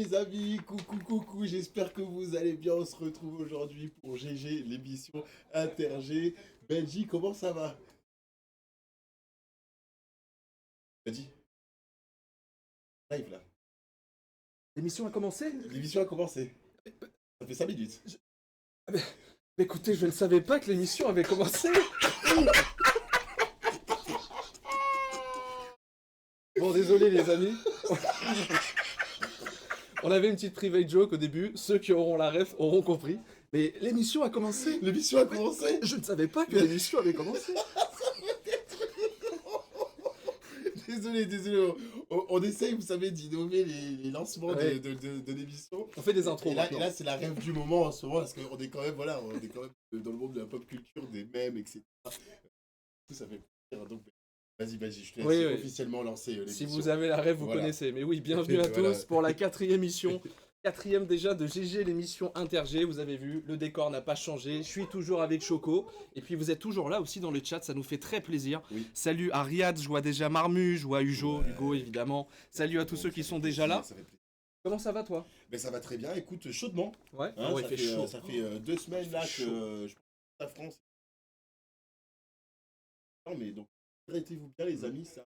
les amis, coucou, j'espère que vous allez bien. On se retrouve aujourd'hui pour GG, l'émission Inter-G. Benji, comment ça va? Benji, live là. L'émission a commencé? L'émission a commencé. Ça fait 5 minutes. Mais écoutez, je ne savais pas que l'émission avait commencé. Bon, désolé les amis. On avait une petite private joke au début. Ceux qui auront la ref auront compris. Mais l'émission a commencé. L'émission a commencé. Je ne savais pas que l'émission avait commencé. Désolé. On essaye, vous savez, d'innover les lancements Ouais. de l'émission. On fait des intros Et là, maintenant. c'est la rêve du moment en ce moment, parce qu'on est quand même, voilà, on est quand même dans le monde de la pop culture, des mèmes, etc. Tout ça fait plaisir. Donc, vas-y, je te laisse Oui. officiellement lancer Si l'émission. vous avez la rêve, vous Voilà. connaissez. Mais oui, bienvenue à Voilà. tous pour la 4e émission. 4e déjà de GG, l'émission Inter-G. Vous avez vu, le décor n'a pas changé. Je suis toujours avec Choco. Et puis vous êtes toujours là aussi dans le chat, ça nous fait très plaisir. Oui. Salut à Riyad, je vois déjà Marmu, je vois Hugo, Ouais. Hugo évidemment. Salut à tous ceux qui sont déjà là. Ça fait plaisir. Comment ça va toi? Mais ça va très bien, écoute, chaudement. Ouais, Hein, il fait chaud. Ça fait 2 semaines là que Chaud. je pense que la France. Non, mais donc, arrêtez-vous bien, les amis, ça.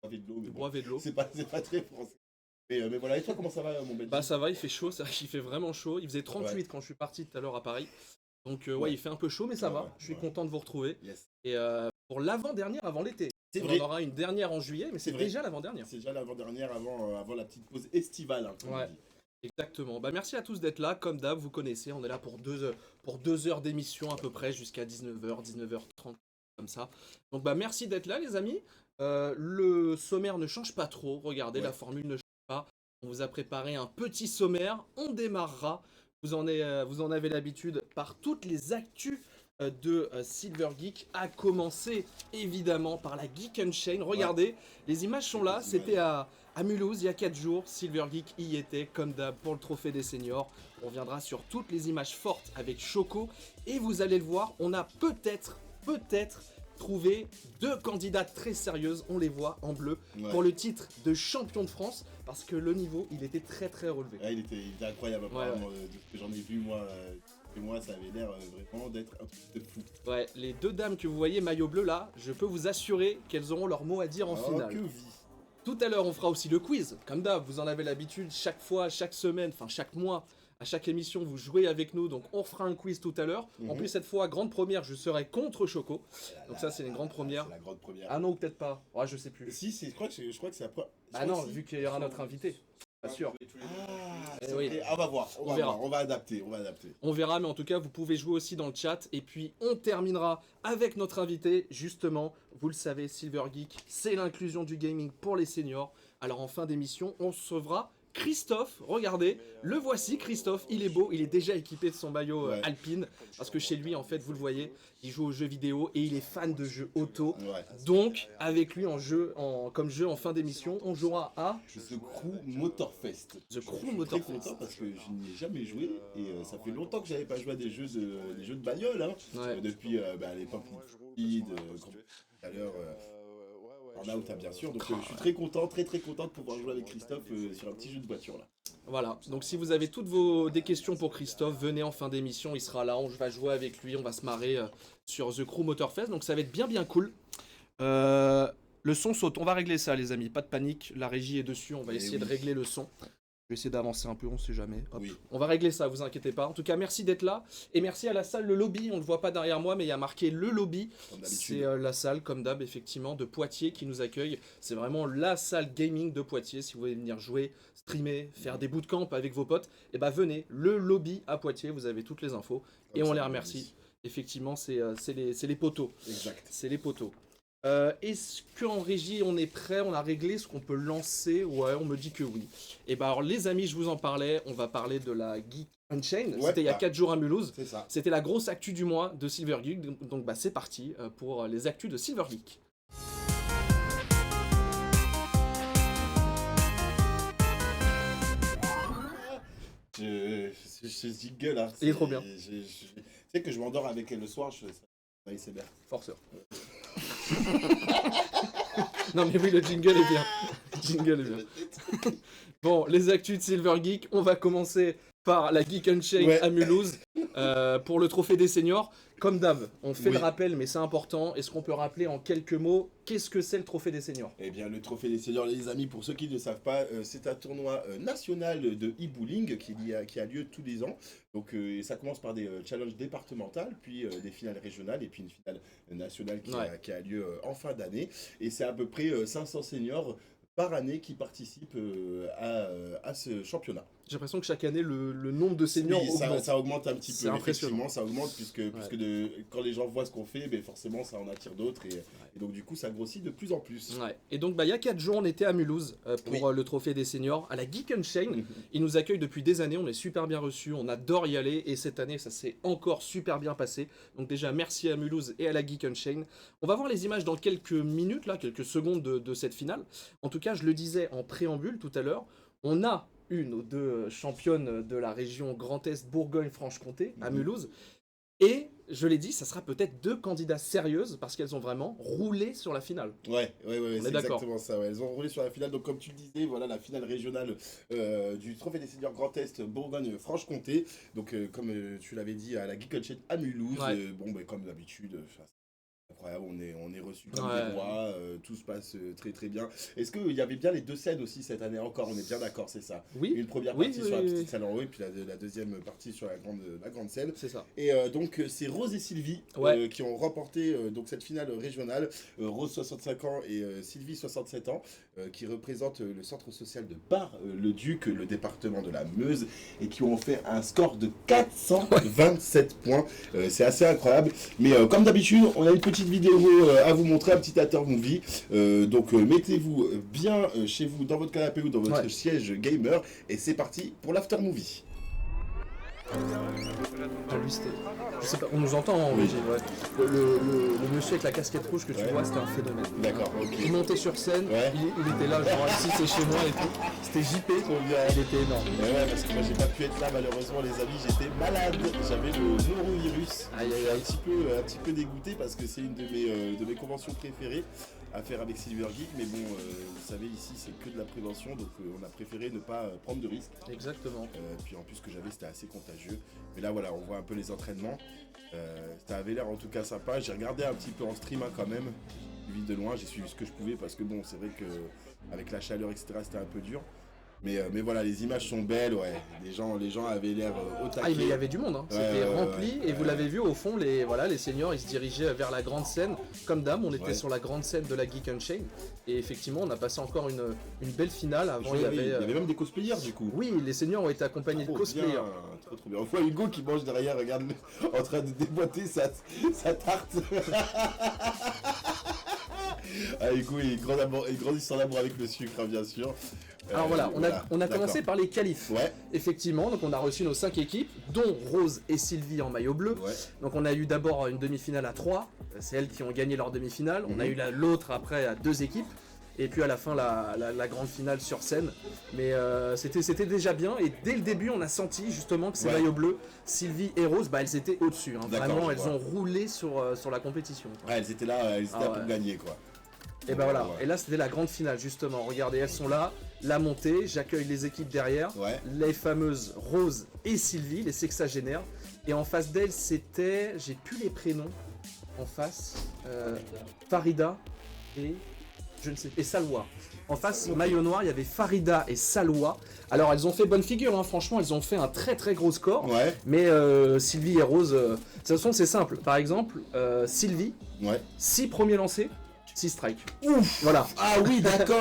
Boivez de l'eau, mais bon, Boivez de l'eau. c'est pas très français. Mais voilà, et toi, comment ça va, mon Benji? Bah ça va, il fait chaud, il fait vraiment chaud. Il faisait 38 Ouais. quand je suis parti tout à l'heure à Paris. Donc ouais, Ouais. il fait un peu chaud, mais ça Ouais, va. ouais, Je suis ouais. content de vous retrouver. Yes. Et pour l'avant-dernière avant l'été. C'est On vrai. en aura une dernière en juillet, mais C'est c'est vrai. déjà l'avant-dernière. C'est déjà l'avant-dernière avant la petite pause estivale. Hein, comme Ouais. on dit. Exactement. Bah merci à tous d'être là. Comme d'hab, vous connaissez, on est là pour 2 heures d'émission à peu près, jusqu'à 19h, 19h30, comme ça. Donc bah merci d'être là les amis. Le sommaire ne change pas trop. Regardez, Ouais. la formule ne change pas. On vous a préparé un petit sommaire. On démarrera. Vous en avez l'habitude par toutes les actus de Silver Geek, à commencer évidemment par la Geek Unchained. Regardez, les images sont là. Les C'était à Mulhouse il y a 4 jours. Silver Geek y était comme d'hab pour le trophée des seniors. On reviendra sur toutes les images fortes avec Choco. Et vous allez le voir, on a peut-être trouvé 2 candidates très sérieuses. On les voit en bleu Ouais. pour le titre de champion de France. Parce que le niveau, il était très relevé. Ouais, il était incroyable, apparemment, de ce que j'en ai vu, moi. Et moi, ça avait l'air vraiment d'être un truc de fou. Ouais, les 2 dames que vous voyez maillot bleu là, je peux vous assurer qu'elles auront leur mot à dire en Oh, finale. que vie. Tout à l'heure, on fera aussi le quiz. Comme d'hab, vous en avez l'habitude, chaque fois, chaque semaine, enfin chaque mois, à chaque émission, vous jouez avec nous. Donc on fera un quiz tout à l'heure. En Mhm. plus, cette fois, grande première, je serai contre Choco. Donc ça, c'est une grande première. C'est la grande première. Ah non, ou peut-être pas. Ouais, je sais plus. Si, je crois que c'est la première. Ah non, vu qu'il y aura notre invité. Pas sûr. Ah, Eh c'est oui. vrai. On va voir, On verra. on va adapter. On verra, mais en tout cas, vous pouvez jouer aussi dans le chat. Et puis, on terminera avec notre invité. Justement, vous le savez, Silver Geek, c'est l'inclusion du gaming pour les seniors. Alors, en fin d'émission, on recevra Christophe. Regardez, le voici, Christophe. Il est beau, il est déjà équipé de son maillot Ouais. alpine. Parce que chez lui, en fait, vous le voyez, il joue aux jeux vidéo et il est fan de jeux auto. Ouais. Donc, avec lui comme jeu en fin d'émission, on jouera à The Crew Motorfest. The Crew Je suis Motorfest. très content parce que je n'y ai jamais joué et ça fait longtemps que j'avais pas joué à des jeux de bagnole. Hein. Ouais. Depuis l'époque Need for Speed, comme tout à l'heure. Burnout, bien sûr. Donc je suis très content de pouvoir jouer avec Christophe sur un petit jeu de voiture là. Voilà, donc si vous avez des questions pour Christophe, venez en fin d'émission, il sera là, on va jouer avec lui, on va se marrer sur The Crew Motorfest, donc ça va être bien cool. Le son saute, on va régler ça les amis, pas de panique, la régie est dessus, on va Eh essayer de oui. régler le son. Je vais essayer d'avancer un peu, on sait jamais. Hop. Oui. On va régler ça, vous inquiétez pas. En tout cas, merci d'être là. Et merci à la salle Le Lobby. On ne le voit pas derrière moi, mais il y a marqué Le Lobby. Comme d'habitude. C'est la salle, comme d'hab, effectivement, de Poitiers qui nous accueille. C'est vraiment la salle gaming de Poitiers. Si vous voulez venir jouer, streamer, faire des bootcamps avec vos potes, et ben venez. Le Lobby à Poitiers, vous avez toutes les infos. Et Comme on ça, les on remercie. dit. Effectivement, c'est les poteaux. Exact. C'est les poteaux. Est-ce qu'en régie on est prêt, on a réglé ce qu'on peut lancer? Ouais, on me dit que oui. Et bah alors les amis, je vous en parlais, on va parler de la Geek Unchained. Ouais, C'était il y a bah. 4 jours à Mulhouse. C'est ça. C'était la grosse actu du mois de Silver Geek. Donc bah c'est parti pour les actus de Silver Geek. Ce jingle là. Il est trop bien. Tu sais que je m'endors avec elle le soir, je fais ça. ASMR. Forceur. Non mais oui, le jingle est bien. Jingle est bien. Bon, les actus de Silver Geek, on va commencer par la Geek Unchained à Mulhouse pour le trophée des seniors. Comme d'hab, on fait le rappel, mais c'est important. Est-ce qu'on peut rappeler en quelques mots qu'est-ce que c'est le trophée des seniors? Eh bien, le trophée des seniors, les amis, pour ceux qui ne savent pas, c'est un tournoi national de e-bowling qui a lieu tous les ans. Donc, ça commence par des challenges départementales, puis des finales régionales, et puis une finale nationale qui a lieu en fin d'année. Et c'est à peu près 500 seniors par année qui participent à ce championnat. J'ai l'impression que chaque année, le nombre de seniors augmente. Ça augmente un petit peu, impressionnant. Ça augmente, puisque quand les gens voient ce qu'on fait, forcément, ça en attire d'autres, et donc du coup, ça grossit de plus en plus. Ouais. Et donc, il y a 4 jours, on était à Mulhouse pour le trophée des seniors, à la Geek Unchained. Ils nous accueillent depuis des années, on est super bien reçus, on adore y aller, et cette année, ça s'est encore super bien passé. Donc déjà, merci à Mulhouse et à la Geek Unchained. On va voir les images dans quelques minutes, là, quelques secondes de cette finale. En tout cas, je le disais en préambule tout à l'heure, on a une ou deux championnes de la région Grand Est Bourgogne-Franche-Comté à Mulhouse. Et je l'ai dit, ça sera peut-être 2 candidats sérieuses parce qu'elles ont vraiment roulé sur la finale. Ouais, c'est exactement ça. Ouais. Elles ont roulé sur la finale. Donc, comme tu le disais, voilà la finale régionale du Trophée des seniors Grand Est Bourgogne-Franche-Comté. Donc, comme tu l'avais dit, à la Geek Unchained à Mulhouse. Comme d'habitude, incroyable, on est reçus comme des rois, tout se passe très très bien. Est-ce qu'il y avait bien les 2 scènes aussi cette année encore? On est bien d'accord, c'est ça? Oui. Une première partie sur la petite salle en haut et puis la deuxième partie sur la grande scène. C'est ça. Et donc c'est Rose et Sylvie qui ont remporté donc cette finale régionale. Rose 65 ans et Sylvie 67 ans qui représentent le centre social de Bar-le-Duc, le département de la Meuse, et qui ont fait un score de 427 points. C'est assez incroyable. Mais comme d'habitude, on a une petite vidéo à vous montrer, un petit after-movie. Donc mettez-vous bien chez vous, dans votre canapé ou dans votre siège gamer, et c'est parti pour l'after-movie. Je sais pas, on nous entend en régie, le monsieur avec la casquette rouge que tu vois, c'était un phénomène. D'accord, ok. Il montait sur scène, il était là, genre ici c'est chez moi et tout. C'était JP, il était énorme. Parce que moi j'ai pas pu être là malheureusement les amis, j'étais malade, j'avais le norovirus. Un petit peu dégoûté parce que c'est une de mes conventions préférées à faire avec Silver Geek, mais bon, vous savez, ici c'est que de la prévention, donc on a préféré ne pas prendre de risques. Exactement. Puis en plus, ce que j'avais, c'était assez contagieux. Mais là, voilà, on voit un peu les entraînements. Ça avait l'air en tout cas sympa. J'ai regardé un petit peu en stream quand même, de loin, j'ai suivi ce que je pouvais parce que bon, c'est vrai que avec la chaleur, etc., c'était un peu dur. Mais voilà, les images sont belles, les gens avaient l'air au taquet. Mais il y avait du monde, hein. C'était rempli, et vous l'avez vu au fond, les seniors, ils se dirigeaient vers la grande scène. Comme d'hab, on était sur la grande scène de la Geek Unchained, et effectivement, on a passé encore une belle finale. Avant, il y avait même des cosplayers du coup. Oui, les seniors ont été accompagnés de cosplayers. Trop bien. On voit Hugo qui mange derrière, regarde, en train de déboîter sa tarte. Hugo, il grandit son amour avec le sucre, hein, bien sûr. Alors voilà, on a commencé par les qualifs. Effectivement, donc on a reçu nos 5 équipes, dont Rose et Sylvie en maillot bleu. Donc on a eu d'abord une demi-finale à 3, c'est elles qui ont gagné leur demi-finale. On a eu l'autre après à 2 équipes. Et puis à la fin, la grande finale sur scène. Mais c'était déjà bien. Et dès le début, on a senti justement que ces maillots bleus, Sylvie et Rose, elles étaient au-dessus. Hein. Vraiment, elles ont roulé sur la compétition. Elles étaient là, pour gagner, quoi. Et voilà. Et là, c'était la grande finale, justement. Regardez, elles sont là. La montée, j'accueille les équipes derrière. Les fameuses Rose et Sylvie, les sexagénaires. Et en face d'elles, c'était... J'ai plus les prénoms. En face, Farida et... Je ne sais, et Salwa. En face, maillot noir, il y avait Farida et Salwa. Alors, elles ont fait bonne figure, hein. Franchement, elles ont fait un très très gros score. Mais Sylvie et Rose, de toute façon, c'est simple. Par exemple, Sylvie, 6 premiers lancers, 6 strikes. Ouf. Voilà. Ah oui, d'accord.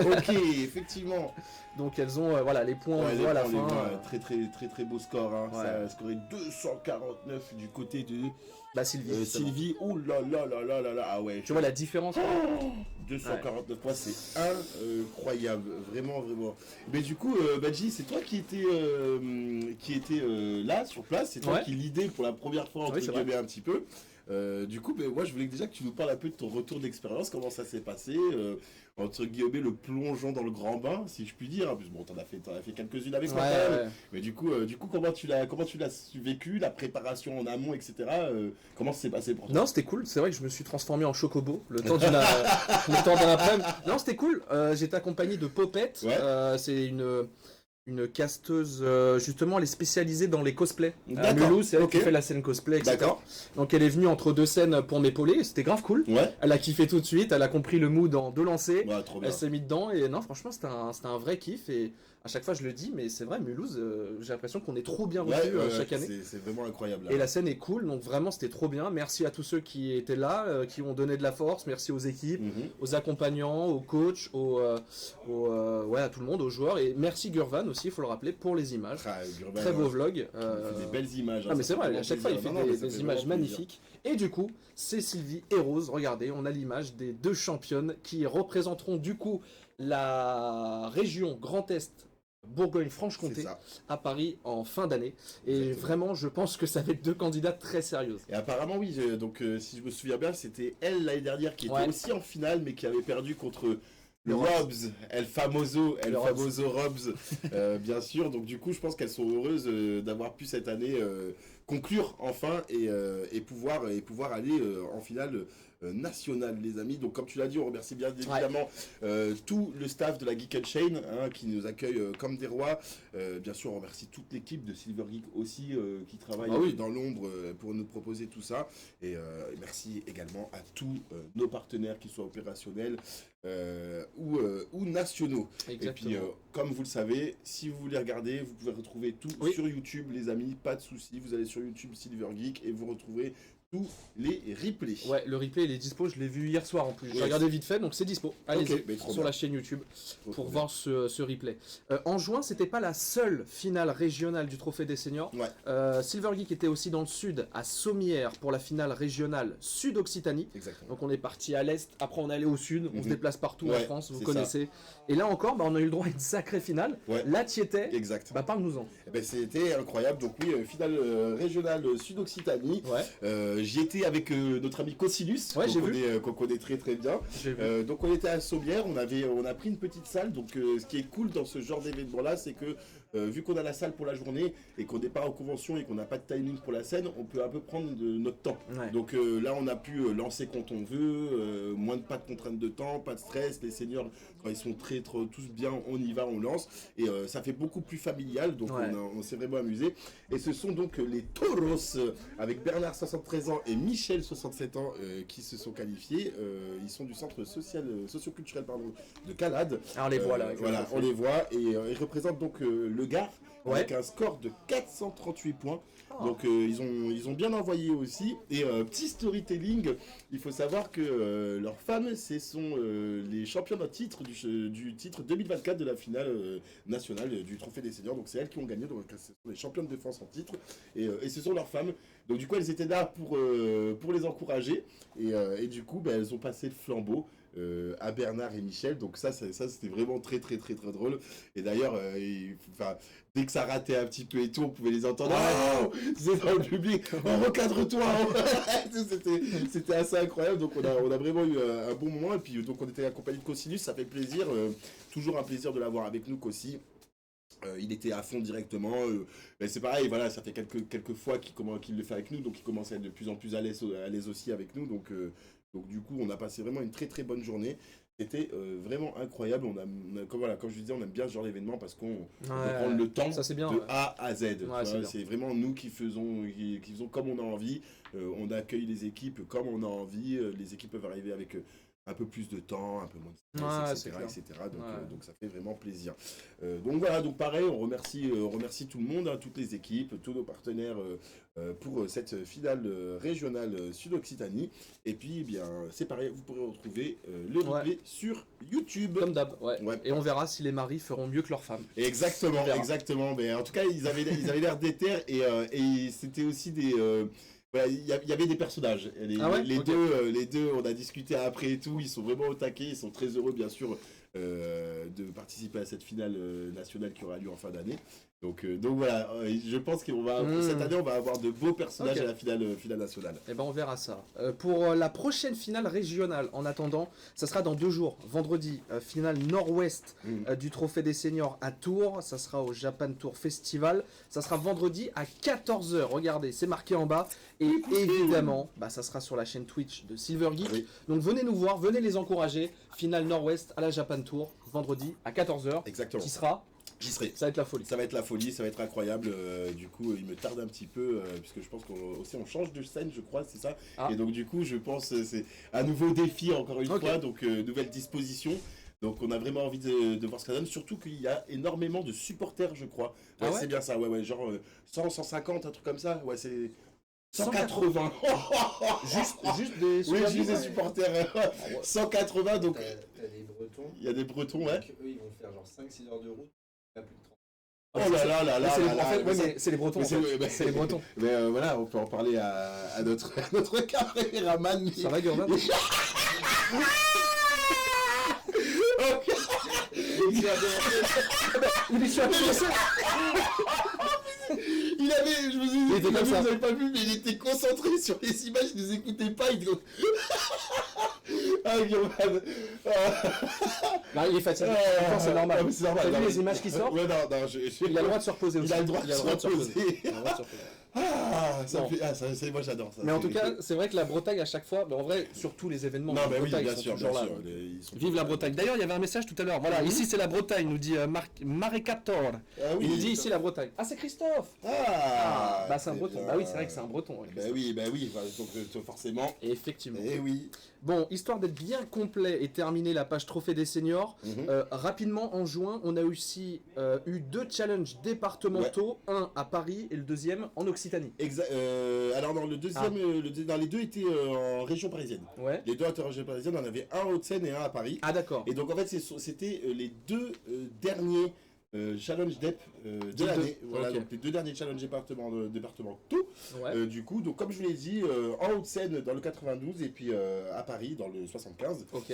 Ok, effectivement. Donc elles ont les points, on voit à la fin. Très très très très beau score. Hein. Ça a scoré 249 du côté de Sylvie. Sylvie. Ouh là là là là là là. Ah ouais. Tu vois la différence. 249 points, c'est incroyable, vraiment vraiment. Mais du coup, Badji, c'est toi qui étais là sur place, c'est toi qui l'idée pour la première fois entre guillemets un petit peu. Du coup, moi je voulais déjà que tu nous parles un peu de ton retour d'expérience, comment ça s'est passé. entre guillemets, le plongeon dans le grand bain, si je puis dire. En plus, bon, t'en as fait quelques-unes avec moi, Ouais, quand même. ouais. Mais du coup, comment tu l'as vécu, la préparation en amont, etc. Comment ça s'est passé pour toi? Non, c'était cool. C'est vrai que je me suis transformé en chocobo le temps le temps d'un après-midi. Non, c'était cool. J'étais accompagné de Popette. Ouais. C'est une casteuse, justement, elle est spécialisée dans les cosplays. À D'accord. Mulhouse, c'est elle Ok. qui fait la scène cosplay, etc. D'accord. Donc elle est venue entre deux scènes pour m'épauler. C'était grave cool. Ouais. Elle a kiffé tout de suite. Elle a compris le mood en deux lancers. Ouais, trop bien. Elle s'est mise dedans. Et non, franchement, c'était un vrai kiff. Et à chaque fois, je le dis, mais c'est vrai, Mulhouse, j'ai l'impression qu'on est trop bien reçu chaque année. C'est vraiment incroyable. Là. Et la scène est cool, donc vraiment c'était trop bien. Merci à tous ceux qui étaient là, qui ont donné de la force. Merci aux équipes, aux accompagnants, aux coachs, ouais, à tout le monde, aux joueurs. Et merci Gurvan aussi, il faut le rappeler, pour les images. Gurvan, Très beau vlog. Il fait des belles images. Ah mais c'est vrai, à chaque fois il fait des fait images vraiment magnifiques. Et du coup, c'est Sylvie et Rose. Regardez, on a l'image des deux championnes qui représenteront du coup la région Grand Est. Bourgogne-Franche-Comté à Paris en fin d'année. Et Exactement. vraiment, je pense que ça va être deux candidates très sérieuses. Et apparemment, oui, donc si je me souviens bien, c'était elle l'année dernière qui était aussi en finale, mais qui avait perdu contre le Robs, El Famoso Robs, bien sûr. Donc du coup, je pense qu'elles sont heureuses d'avoir pu cette année conclure enfin et pouvoir aller en finale nationale, les amis. Donc comme tu l'as dit, on remercie bien évidemment tout le staff de la Geek Chain qui nous accueille comme des rois. Bien sûr, on remercie toute l'équipe de Silver Geek aussi qui travaille dans l'ombre pour nous proposer tout ça. Et merci également à tous nos partenaires, qui soient opérationnels ou nationaux. Exactement. Et puis, comme vous le savez, si vous voulez regarder, vous pouvez retrouver tout sur YouTube, les amis, pas de soucis. Vous allez sur YouTube Silver Geek et vous retrouverez tous les replays. Ouais, le replay il est dispo, je l'ai vu hier soir en plus. J'ai regardé vite fait, donc c'est dispo. Allez-y sur la chaîne YouTube pour voir ce replay. En juin, c'était pas la seule finale régionale du Trophée des Seniors. Silver Geek était aussi dans le sud, à Sommières, pour la finale régionale Sud-Occitanie. Donc on est parti à l'est, après on est allé au sud, on se déplace partout en France, vous connaissez. Et là encore, on a eu le droit à une sacrée finale. Là, tu y étais. Exact. Parle-nous-en. C'était incroyable. Donc oui, finale régionale Sud-Occitanie. J'y étais avec notre ami Cosinus, qu'on connaît très très bien. Donc on était à Sommières, on a pris une petite salle. Donc ce qui est cool dans ce genre d'événement là, c'est que vu qu'on a la salle pour la journée et qu'on n'est pas en convention et qu'on n'a pas de timing pour la scène, on peut un peu prendre notre temps. Donc là on a pu lancer quand on veut, pas de contraintes de temps, pas de stress. Les seniors, quand ils sont tous bien, on y va, on lance. Et ça fait beaucoup plus familial, donc on s'est vraiment amusé. Et ce sont donc les Toros, avec Bernard 73 ans et Michel 67 ans qui se sont qualifiés. Ils sont du centre socio-culturel de Calade. Alors on les voit là. Voilà, on les voit et ils représentent donc le Gard avec un score de 438 points. Donc ils ont bien envoyé aussi. Et petit storytelling, il faut savoir que leurs femmes, ce sont les championnes en titre du titre 2024 de la finale nationale du Trophée des Seniors. Donc c'est elles qui ont gagné, donc ce sont les championnes de France en titre et ce sont leurs femmes. Donc du coup elles étaient là pour les encourager et du coup elles ont passé le flambeau à Bernard et Michel. Donc ça c'était vraiment très très très très drôle. Et d'ailleurs dès que ça ratait un petit peu et tout, on pouvait les entendre. Oh, c'est dans le public. Oh, recadre-toi. C'était assez incroyable. Donc on a vraiment eu un bon moment. Et puis donc on était accompagné de Cosinus, ça fait plaisir. Toujours un plaisir de l'avoir avec nous, Cossi. Il était à fond directement. C'est pareil, voilà, ça fait quelques fois qu'il le fait avec nous, donc il commence à être de plus en plus à l'aise aussi avec nous. Donc du coup, on a passé vraiment une très très bonne journée. C'était vraiment incroyable. Comme je disais, on aime bien ce genre d'événement parce qu'on peut prendre le temps de A à Z. C'est vraiment nous qui faisons comme on a envie. On accueille les équipes comme on a envie. Les équipes peuvent arriver avec un peu plus de temps, un peu moins de stress, etc. Donc ça fait vraiment plaisir. Donc voilà, donc pareil, on remercie tout le monde, toutes les équipes, tous nos partenaires pour cette finale régionale Sud-Occitanie. Et puis, bien, c'est pareil, vous pourrez retrouver le replay sur YouTube. Comme d'hab, Et on verra si les maris feront mieux que leurs femmes. Exactement. Mais en tout cas, ils avaient l'air déter et c'était aussi des... il y avait des personnages. Les deux, on a discuté après et tout. Ils sont vraiment au taquet. Ils sont très heureux, bien sûr, de participer à cette finale nationale qui aura lieu en fin d'année. Donc voilà, je pense que cette année, on va avoir de beaux personnages à la finale nationale. Eh ben on verra ça. Pour la prochaine finale régionale, en attendant, ça sera dans 2 jours. Vendredi, finale nord-ouest du Trophée des Seniors à Tours. Ça sera au Japan Tour Festival. Ça sera vendredi à 14 h. Regardez, c'est marqué en bas. Et évidemment, ça sera sur la chaîne Twitch de Silver Geek. Oui. Donc venez nous voir, venez les encourager. Finale nord-ouest à la Japan Tour, vendredi à 14 h. Exactement. Qui sera J'y serai. Ça va être la folie. Ça va être la folie, ça va être incroyable. Du coup, il me tarde un petit peu, puisque je pense qu'on change de scène, je crois, c'est ça. Ah. Et donc, du coup, je pense c'est un nouveau défi, encore une fois, donc nouvelle disposition. Donc, on a vraiment envie de voir ce que ça donne, surtout qu'il y a énormément de supporters, je crois. Ouais, c'est bien ça, ouais, genre 100, 150, un truc comme ça. Ouais, c'est 180. juste des supporters. Oui, juste des supporters. 180, donc. T'as des Bretons. Il y a des Bretons, ouais. Donc, eux, ils vont faire genre 5-6 heures de route. Plus de 30. Oh là là, c'est les Bretons. C'est les Bretons. Mais voilà, on peut en parler à notre caméraman. Ça va, Gurman? Il avait, je vous ai dit, vous n'avez pas vu, mais il était concentré sur les images, il ne nous écoutait pas. Ah, Gurman. Non, il est fatigué. C'est normal. T'as vu les images qui sortent? Ouais, non, il a le droit de se reposer aussi. Il a le droit de se reposer. Moi j'adore ça. Mais en tout cas, c'est vrai que la Bretagne à chaque fois, en vrai, sur tous les événements, non, la oui, Bretagne, bien sûr, Vive la Bretagne. D'ailleurs, il y avait un message tout à l'heure. Voilà, ici c'est la Bretagne, nous dit Marécator. Il nous dit ici la Bretagne. Ah, c'est Christophe. C'est un Breton. Bah oui, c'est vrai que c'est un Breton. Bah oui, donc forcément. Effectivement. Et oui. Bon, histoire d'être bien complet et terminer la page Trophée des Seniors, rapidement en juin, on a aussi eu 2 challenges départementaux, un à Paris et le deuxième en Occitanie. Alors dans le deuxième, dans les deux étaient en région parisienne. Ouais. Les deux étaient en région parisienne, on en avait un en Haute-Seine et un à Paris. Ah d'accord. Et donc en fait c'était les 2 derniers challenge DEP de l'année. Voilà, donc les 2 derniers challenges départementaux. Ouais. Du coup, donc comme je vous l'ai dit, en Haute-Seine dans le 92 et puis à Paris dans le 75. Ok.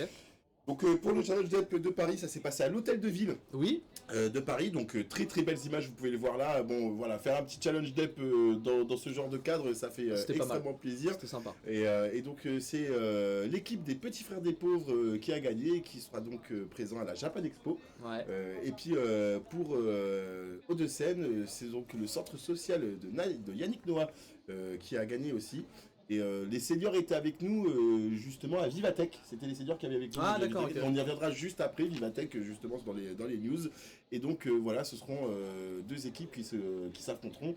Donc pour le challenge DEP de Paris, ça s'est passé à l'hôtel de ville de Paris, donc très très belles images, vous pouvez les voir là. Bon voilà, faire un petit challenge DEP dans ce genre de cadre, ça fait extrêmement plaisir. C'était sympa. Et donc c'est l'équipe des Petits Frères des Pauvres qui a gagné et qui sera donc présent à la Japan Expo. Ouais. Et puis pour Hauts-de-Seine, c'est donc le centre social de Yannick Noah qui a gagné aussi. Et les seniors étaient avec nous justement à Vivatech. C'était les seniors qui avaient avec nous. Ah d'accord. Okay. On y reviendra juste après Vivatech justement dans les news. Et donc voilà, ce seront 2 équipes qui s'affronteront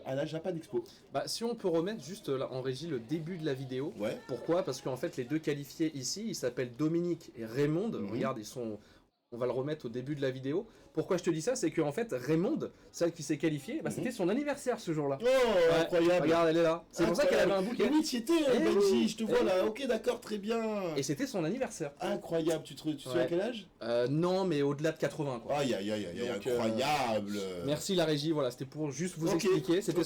à la Japan Expo. Si on peut remettre juste là en régie le début de la vidéo. Ouais. Pourquoi? Parce qu'en fait les 2 qualifiés ici, ils s'appellent Dominique et Raymond. Regarde, on va le remettre au début de la vidéo. Pourquoi je te dis ça? C'est qu'en fait, Raymond, celle qui s'est qualifiée, c'était son anniversaire ce jour-là. Oh, incroyable! Regarde, elle est là. C'est pour ça qu'elle avait un bouquet. Oui, tu étais, Benji, je te vois là. Ok, d'accord, très bien. Et c'était son anniversaire. Incroyable. Tu sais à quel âge? Non, mais au-delà de 80, quoi. Aïe, incroyable. Merci la régie, voilà, c'était pour juste vous expliquer. C'était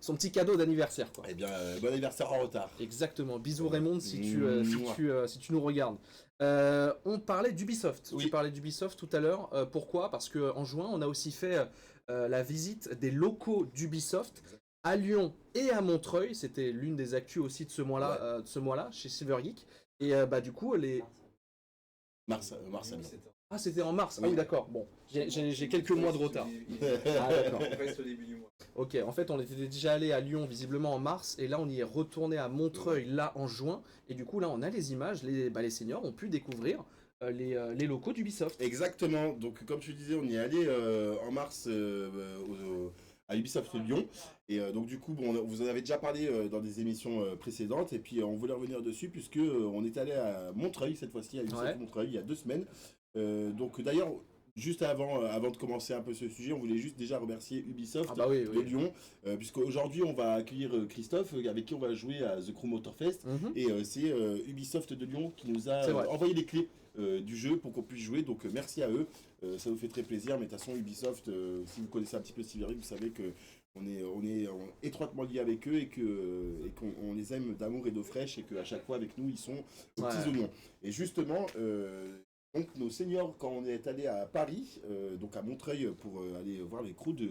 son petit cadeau d'anniversaire, quoi. Eh bien, bon anniversaire en retard. Exactement. Bisous Raymond si tu nous regardes. On parlait d'Ubisoft. Tu parlais d'Ubisoft tout à l'heure. Pourquoi? Parce qu'en juin, on a aussi fait la visite des locaux d'Ubisoft à Lyon et à Montreuil. C'était l'une des actus aussi de ce mois-là, chez Silver Geek. Et du coup, Mars à Lyon. Ah, c'était en mars. Ah oui, d'accord. Bon, j'ai quelques mois de retard. Ah, d'accord. Presque au début du mois. Ok, en fait, on était déjà allé à Lyon visiblement en mars, et là, on y est retourné à Montreuil là en juin. Et du coup, là, on a les images. Les seniors ont pu découvrir les locaux d'Ubisoft. Exactement. Donc, comme tu disais, on y est allé en mars à Ubisoft Lyon. Et donc du coup, vous en avez déjà parlé dans des émissions précédentes. Et puis on voulait revenir dessus puisque on est allé à Montreuil cette fois-ci, à Ubisoft Montreuil, il y a 2 semaines. Donc d'ailleurs, juste avant de commencer un peu ce sujet, on voulait juste déjà remercier Ubisoft de Lyon, puisqu'aujourd'hui on va accueillir Christophe, avec qui on va jouer à The Crew Motorfest. Et c'est Ubisoft de Lyon qui nous a envoyé les clés du jeu pour qu'on puisse jouer, donc merci à eux, ça nous fait très plaisir. Mais de toute façon Ubisoft, si vous connaissez un petit peu Silver Geek, vous savez que on est étroitement liés avec eux et qu'on les aime d'amour et d'eau fraîche, et qu'à chaque fois avec nous ils sont aux petits oignons. Et justement Donc nos seniors, quand on est allé à Paris, donc à Montreuil, pour aller voir les crews de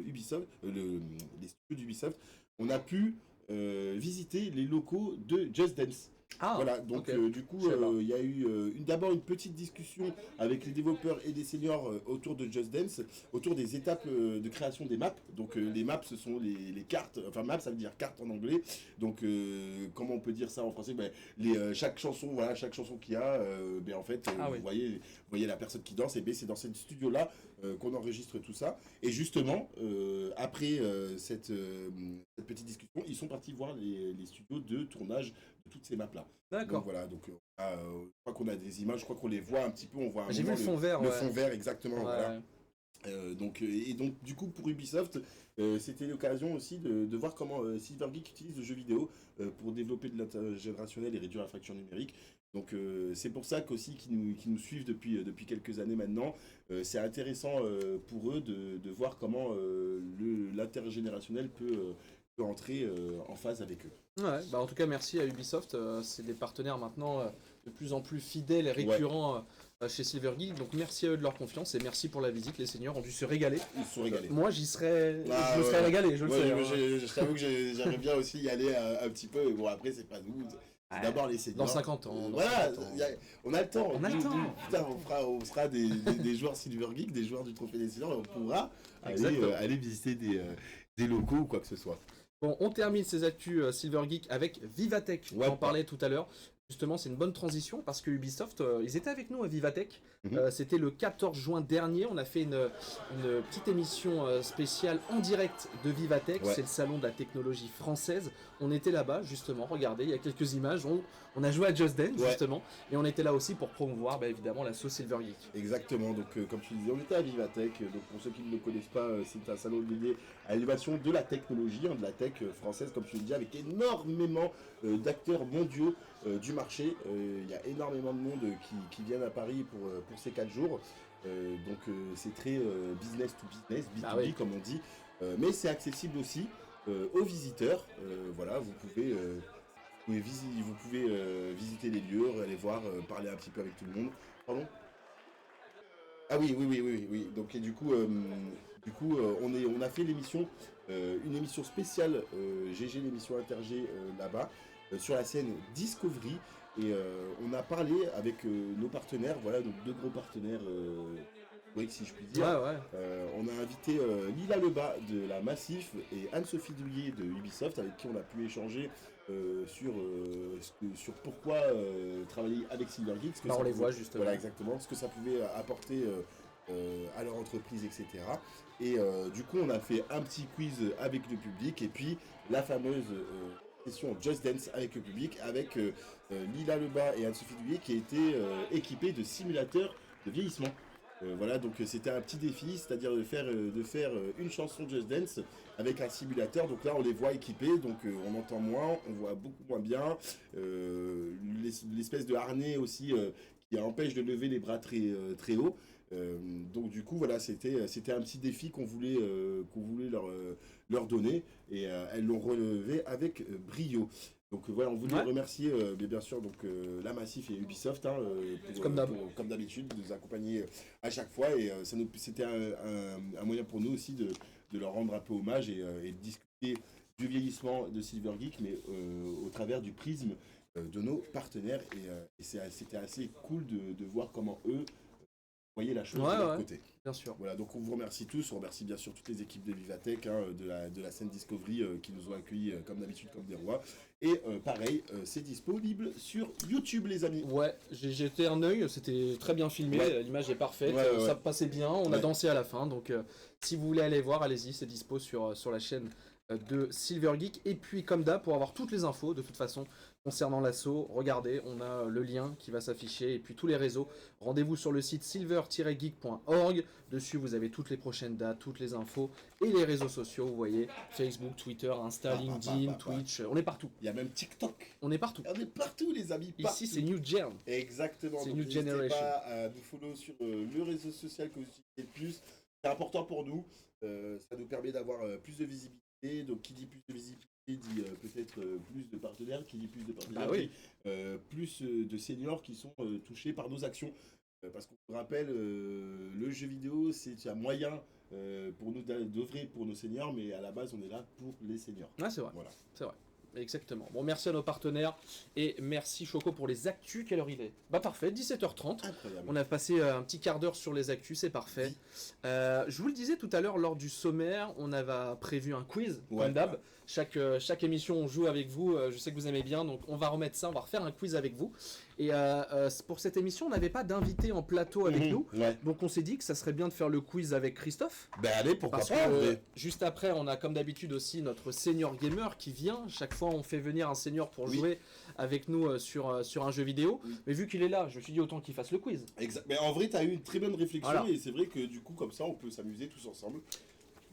Ubisoft, les studios d'Ubisoft, on a pu visiter les locaux de Just Dance. Ah, voilà, donc ok. du coup, Je sais pas. il y a eu d'abord une petite discussion avec les développeurs et les seniors autour de Just Dance, autour des étapes de création des maps. Donc les maps, ce sont les cartes, enfin maps, ça veut dire carte en anglais. Donc comment on peut dire ça en français? Ben, chaque chanson, voilà, chaque chanson qu'il y a, ben, en fait, Ah oui. vous voyez la personne qui danse, et ben, c'est dans ce studio-là qu'on enregistre tout ça. Et justement, après cette petite discussion, ils sont partis voir les studios de tournage de toutes ces maps-là. Donc D'accord. voilà, donc je crois qu'on a des images, je crois qu'on les voit un petit peu, on voit un J'ai vu moment le fond vert, le ouais. fond vert exactement, Ouais, voilà. ouais. Et donc du coup pour Ubisoft, c'était l'occasion aussi de voir comment Silver Geek utilise le jeu vidéo pour développer de l'intergénérationnel et réduire la fracture numérique. Donc c'est pour ça qu'aussi qu'ils nous suivent depuis quelques années maintenant. C'est intéressant pour eux de voir comment l'intergénérationnel peut entrer en phase avec eux. Ouais, bah en tout cas merci à Ubisoft, c'est des partenaires maintenant de plus en plus fidèles et récurrents chez Silver Geek, donc merci à eux de leur confiance et merci pour la visite, les seniors ont dû se régaler. Ils se sont régalés. Moi j'y serais, Ah, je me serais ouais. régalé, je le Ouais, sais. je t'avoue que j'aimerais bien aussi y aller un petit peu, mais bon après c'est pas nous, c'est Ouais. d'abord les seniors. Dans 50 ans. Dans Voilà, 50 ans. on a le temps. On a le Nous, temps. putain, on sera des joueurs Silver Geek, des joueurs du Trophée des Seniors, et on pourra Exactement. aller visiter des locaux ou quoi que ce soit. Bon, on termine ces actus Silver Geek avec Vivatech, Ouais, j'en parlais tout à l'heure. Justement, c'est une bonne transition parce que Ubisoft, ils étaient avec nous à Vivatech. C'était le 14 juin dernier. On a fait une petite émission spéciale en direct de Vivatech. Ouais. C'est le salon de la technologie française. On était là-bas, justement. Regardez, il y a quelques images. On a joué à Just Dance, Ouais. justement. Et on était là aussi pour promouvoir, bah, évidemment, la sauce Silver Geek. Exactement, donc comme tu disais, on était à Vivatech, donc pour ceux qui ne le connaissent pas, c'est un salon dédié à l'élévation de la technologie, de la tech française, comme tu le dis, avec énormément d'acteurs mondiaux du marché. Il y a énormément de monde qui viennent à Paris pour ces 4 jours, donc c'est très business to business, B2B Ah oui. comme on dit, mais c'est accessible aussi aux visiteurs. Voilà, vous pouvez visiter les lieux, aller voir, parler un petit peu avec tout le monde. Pardon? Ah oui. Donc et du coup, on a fait l'émission, une émission spéciale GG, l'émission Interg là-bas, sur la scène Discovery. Et on a parlé avec nos partenaires, voilà, donc 2 gros partenaires, oui, si je puis dire. Ouais. On a invité Lila Lebas de la Massif et Anne-Sophie Douillet de Ubisoft, avec qui on a pu échanger sur pourquoi travailler avec Silver Geek. Ce que Bah, ça on les pouvait- voit, justement. Voilà, exactement, ce que ça pouvait apporter à leur entreprise, etc. Et du coup, on a fait un petit quiz avec le public, et puis la fameuse session Just Dance avec le public, avec Lila Lebas et Anne-Sophie Douillet, qui étaient équipés de simulateurs de vieillissement. Voilà, donc c'était un petit défi, c'est-à-dire de faire une chanson Just Dance avec un simulateur. Donc là, on les voit équipés, donc on entend moins, on voit beaucoup moins bien. L'espèce de harnais aussi qui empêche de lever les bras très haut. Donc du coup, voilà, c'était un petit défi qu'on voulait leur donner, et elles l'ont relevé avec brio. Donc voilà, on voulait remercier bien sûr donc la Massif et Ubisoft comme d'habitude de nous accompagner à chaque fois, et c'était un moyen pour nous aussi de leur rendre un peu hommage et de discuter du vieillissement de Silver Geek, mais au travers du prisme de nos partenaires, et c'était assez cool de voir comment eux voyaient la chose de leur côté. Bien sûr. Voilà, donc on vous remercie tous, on remercie bien sûr toutes les équipes de Vivatech, de la scène Discovery qui nous ont accueillis comme d'habitude comme des rois. Et pareil, c'est disponible sur YouTube, les amis. Ouais, j'ai jeté un œil, c'était très bien filmé, l'image est parfaite, ça passait bien, on a dansé à la fin, donc si vous voulez aller voir, allez-y, c'est dispo sur la chaîne de Silver Geek. Et puis comme d'hab, pour avoir toutes les infos, de toute façon, concernant l'assaut, regardez, on a le lien qui va s'afficher, et puis tous les réseaux. Rendez-vous sur le site silver-geek.org. Dessus, vous avez toutes les prochaines dates, toutes les infos, et les réseaux sociaux, vous voyez, Facebook, Twitter, Insta, LinkedIn, Twitch, on est partout. Il y a même TikTok. On est partout. On est partout, les amis. Partout. Ici, c'est New Gen. Exactement. C'est Donc, New n'hésitez Generation. pas à nous follow sur le réseau social que vous utilisez le plus. C'est important pour nous. Ça nous permet d'avoir plus de visibilité. Donc, qui dit plus de visibilité dit peut-être plus de partenaires. Qui dit plus de partenaires dit plus de seniors qui sont touchés par nos actions. Parce qu'on vous rappelle, le jeu vidéo, c'est un moyen pour nous d'œuvrer pour nos seniors, mais à la base, on est là pour les seniors. Ah, c'est vrai. Voilà. C'est vrai. Exactement. Bon, merci à nos partenaires et merci Choco pour les actus. Quelle heure il est? Bah parfait, 17h30. Incroyable. On a passé un petit quart d'heure sur les actus, c'est parfait. Je vous le disais tout à l'heure lors du sommaire, on avait prévu un quiz, comme d'hab. Ouais. Chaque émission, on joue avec vous. Je sais que vous aimez bien, donc on va remettre ça, on va refaire un quiz avec vous. Et pour cette émission, on n'avait pas d'invité en plateau avec nous. Ouais. Donc on s'est dit que ça serait bien de faire le quiz avec Christophe. Ben allez, pourquoi Parce pas. en que vrai. juste après, on a comme d'habitude aussi notre senior gamer qui vient. Chaque fois, on fait venir un senior pour Oui. jouer avec nous sur un jeu vidéo. Oui. Mais vu qu'il est là, je me suis dit autant qu'il fasse le quiz. Exact. Mais en vrai, tu as eu une très bonne réflexion Voilà. et c'est vrai que du coup, comme ça, on peut s'amuser tous ensemble.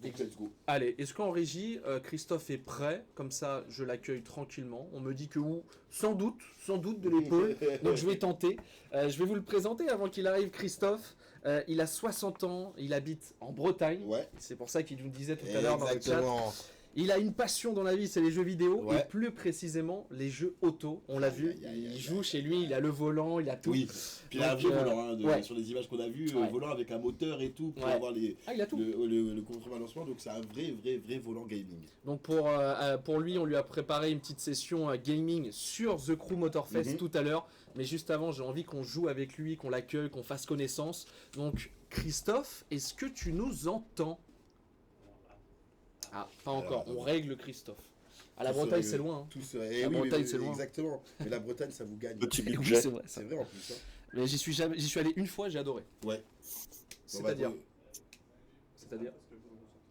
Donc, let's go. Allez, est-ce qu'en régie, Christophe est prêt? Comme ça, je l'accueille tranquillement. On me dit que oui, sans doute de l'épaule. Donc je vais tenter. Je vais vous le présenter avant qu'il arrive, Christophe. Il a 60 ans, il habite en Bretagne. Ouais. C'est pour ça qu'il nous disait tout à l'heure dans le chat. Exactement. Il a une passion dans la vie, c'est les jeux vidéo, Ouais. et plus précisément les jeux auto. On l'a vu, il joue chez lui, il a le volant, il a tout. Oui. Puis il a un Donc, vrai volant, hein, ouais. sur les images qu'on a vues, Ouais. volant avec un moteur et tout, pour Ouais. avoir Ah, il a tout. le contrebalancement. Donc c'est un vrai volant gaming. Donc pour lui, on lui a préparé une petite session gaming sur The Crew Motorfest Mhm. tout à l'heure. Mais juste avant, j'ai envie qu'on joue avec lui, qu'on l'accueille, qu'on fasse connaissance. Donc Christophe, est-ce que tu nous entends? Ah, pas encore, Alors, on règle Christophe. À la Tout Bretagne, se c'est loin. Hein. Tout se... La Bretagne, c'est loin. Exactement. Mais la Bretagne, ça vous gagne. Petit Oui, budget. c'est vrai. Ça. C'est vrai en plus. Hein. Mais j'y suis allé une fois, j'ai adoré. Ouais. C'est-à-dire.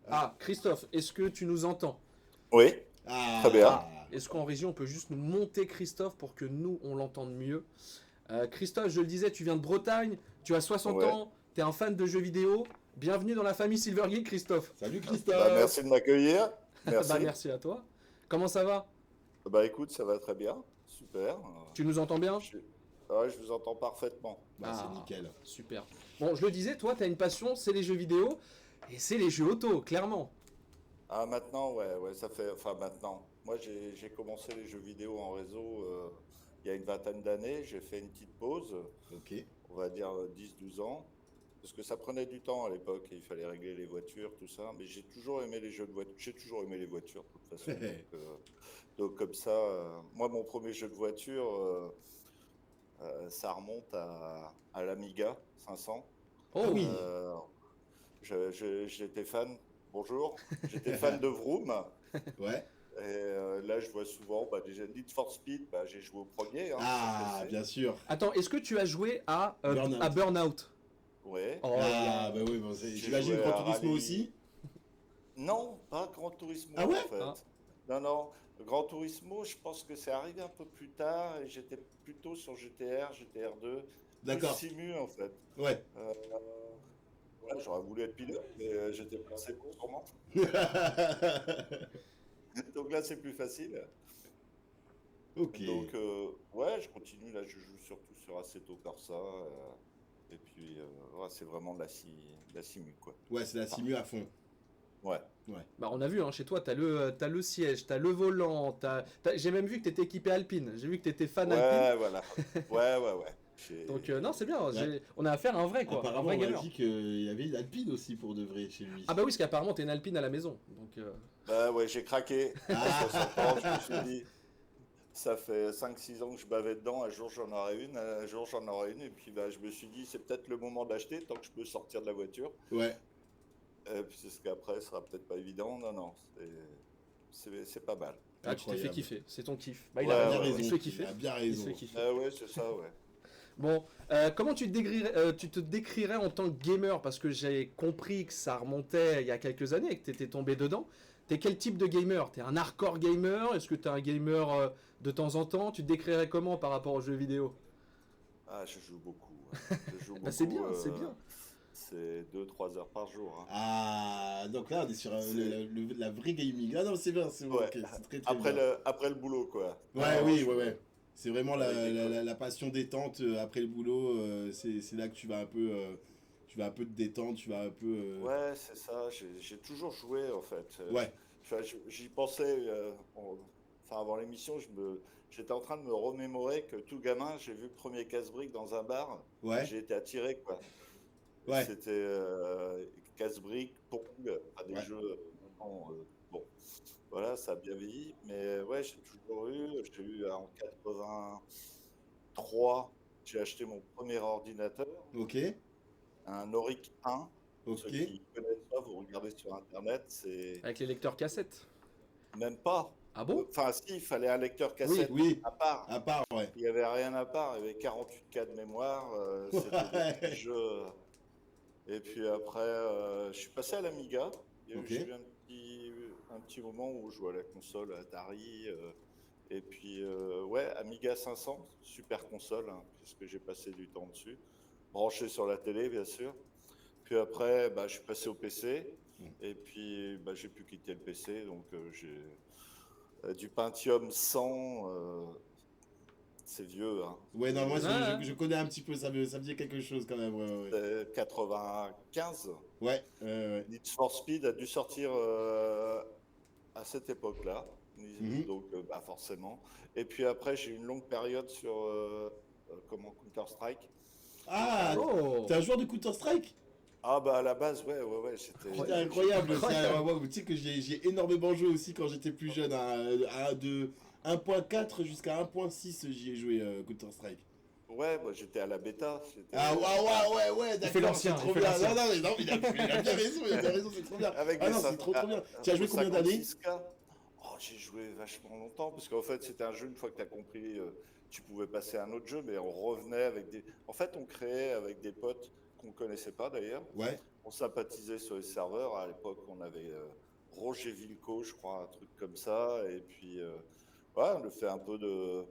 Ah, Christophe, est-ce que tu nous entends? Oui, Ah, Très bien. Est-ce qu'en région, on peut juste nous monter Christophe pour que nous, on l'entende mieux? Christophe, je le disais, tu viens de Bretagne, tu as 60 Ouais. ans, tu es un fan de jeux vidéo. Bienvenue dans la famille Silver Geek, Christophe. Salut Christophe. bah, merci de m'accueillir. Merci. Bah, merci à toi. Comment ça va? Bah écoute, ça va très bien. Super. Tu nous entends bien? Ouais, je vous entends parfaitement. Bah, Ah. c'est nickel. Super. Bon, je le disais, toi, tu as une passion, c'est les jeux vidéo et c'est les jeux auto, clairement. Ah maintenant, ouais, ça fait... Enfin maintenant. Moi j'ai commencé les jeux vidéo en réseau il y a une vingtaine d'années. J'ai fait une petite pause, Ok. on va dire 10-12 ans. Parce que ça prenait du temps à l'époque, il fallait régler les voitures, tout ça. Mais j'ai toujours aimé les jeux de voiture. J'ai toujours aimé les voitures, de toute façon. Donc comme ça, moi mon premier jeu de voiture, ça remonte à l'Amiga 500. Oh oui. J'étais fan, bonjour, j'étais fan de Vroom. Ouais. Et là je vois souvent, déjà Need for Speed, j'ai joué au premier. Hein, Ah, sur PC. bien sûr. Attends, est-ce que tu as joué à Burnout. Burnout? Ouais. Oh, Ah, bah oui, bon, J'ai j'imagine joué Gran à Turismo Rally. aussi. Non, pas Gran Turismo Ah ouais en fait. Ah. Non. Gran Turismo, je pense que c'est arrivé un peu plus tard et j'étais plutôt sur GTR 2. D'accord. Plus Simu en fait. Ouais. Ouais, j'aurais voulu être pilote, mais j'étais pas assez bon sûrement. Donc là, c'est plus facile. Ok. Donc, ouais, je continue. Là, je joue surtout sur Assetto Corsa. Et puis, ouais, c'est vraiment de la simu, quoi. Ouais, c'est la simu à fond. Ouais. Bah, on a vu, hein, chez toi, t'as le siège, t'as le volant, j'ai même vu que t'étais équipé Alpine. J'ai vu que t'étais fan Alpine. Ouais, voilà. Ouais. Donc non, c'est bien. Ouais. On a affaire à un vrai, quoi. Un Apparemment, vrai on m'a gamer. dit qu'il y avait une Alpine aussi pour de vrai chez lui. Ah bah oui, parce qu'apparemment, t'es une Alpine à la maison. Donc, Bah ouais, j'ai craqué. À 60 ans, je me suis dit, ça fait 5-6 ans que je bavais dedans. Un jour, j'en aurai une. Un jour, j'en aurai une. Et puis, je me suis dit, c'est peut-être le moment d'acheter tant que je peux sortir de la voiture. Ouais. Puis c'est ce qu'après, ce sera peut-être pas évident. Non, c'est pas mal. ah, tu t'es fait Incroyable. kiffer. C'est ton kiff. Bah, Il il a a bien ouais, raison. Il se fait kiffer. Il a bien Il se raison. fait kiffer. Ouais, c'est ça, ouais. Bon, comment tu te décrirais en tant que gamer? Parce que j'ai compris que ça remontait il y a quelques années et que tu étais tombé dedans. T'es quel type de gamer? T'es un hardcore gamer? Est-ce que t'es un gamer de temps en temps? Tu te décrirais comment par rapport aux jeux vidéo? Ah, je joue beaucoup. Ouais. Je joue Bah, c'est beaucoup, bien, c'est bien. C'est 2-3 heures par jour. Hein. Ah, donc là, on est sur C'est- la vraie gaming. Ah non, c'est bien, c'est bon. Ouais. Ok, c'est très bien. Après le boulot, quoi. Ouais, Ah, oui, je- ouais. C'est vraiment Avec des collègues. la passion détente après le boulot. C'est là que tu vas un peu te détendre, tu vas un peu. Ouais, c'est ça. J'ai toujours joué, en fait. Ouais. J'y pensais. enfin avant l'émission, j'étais en train de me remémorer que tout gamin, j'ai vu le premier casse-brique dans un bar. Ouais. J'ai été attiré, quoi. Ouais. C'était casse-brique, Pong, des Ouais. jeux. Bon, voilà, ça a bien vieilli. Mais ouais, j'ai eu en 83, j'ai acheté mon premier ordinateur, Ok. un Auric 1. Pour ceux Ok. qui connaissent pas, vous regardez sur Internet, c'est Avec les lecteurs cassettes. même pas. Ah bon? Enfin, si, il fallait un lecteur Oui, cassette oui. à part. À part, ouais. Il n'y avait rien à part. Il y avait 48K de mémoire. C'était des petits jeux. Et puis après, je suis passé à l'Amiga. Ok. J'ai eu un petit moment où je jouais à la console Atari. Et puis, ouais, Amiga 500, super console, hein, puisque j'ai passé du temps dessus. Branché sur la télé, bien sûr. Puis après, bah, je suis passé au PC. Et puis, bah, j'ai pu quitter le PC. Donc, j'ai du Pentium 100. C'est vieux, hein. Ouais, non, moi, Ouais. je connais un petit peu, ça me dit quelque chose quand même. Ouais. 95. Ouais. Need for Speed a dû sortir à cette époque-là. Mhm. Donc, bah, forcément. Et puis après, j'ai eu une longue période sur Counter-Strike. Ah, Oh! t'es un joueur de Counter-Strike? Ah, bah à la base, ouais, c'était. C'était incroyable. Incroyable. Moi, tu sais que j'ai énormément joué aussi quand j'étais plus jeune. De 1.4 jusqu'à 1.6, j'y ai joué Counter-Strike. Ouais, moi j'étais à la bêta. Ah, ouais, Il fait d'accord, l'ancien, c'est trop il fait bien. l'ancien. Non, mais il a bien raison, c'est trop bien. Avec Ah des non, c'est trop bien. Tu as joué combien d'années? 56K. Oh, j'ai joué vachement longtemps parce qu'en fait, c'était un jeu, une fois que tu as compris, tu pouvais passer à un autre jeu, mais on revenait avec des. En fait, on créait avec des potes qu'on connaissait pas d'ailleurs. Ouais. On sympathisait sur les serveurs. À l'époque, on avait Roger Vilco, je crois, un truc comme ça. Et puis, ouais, on le fait un peu de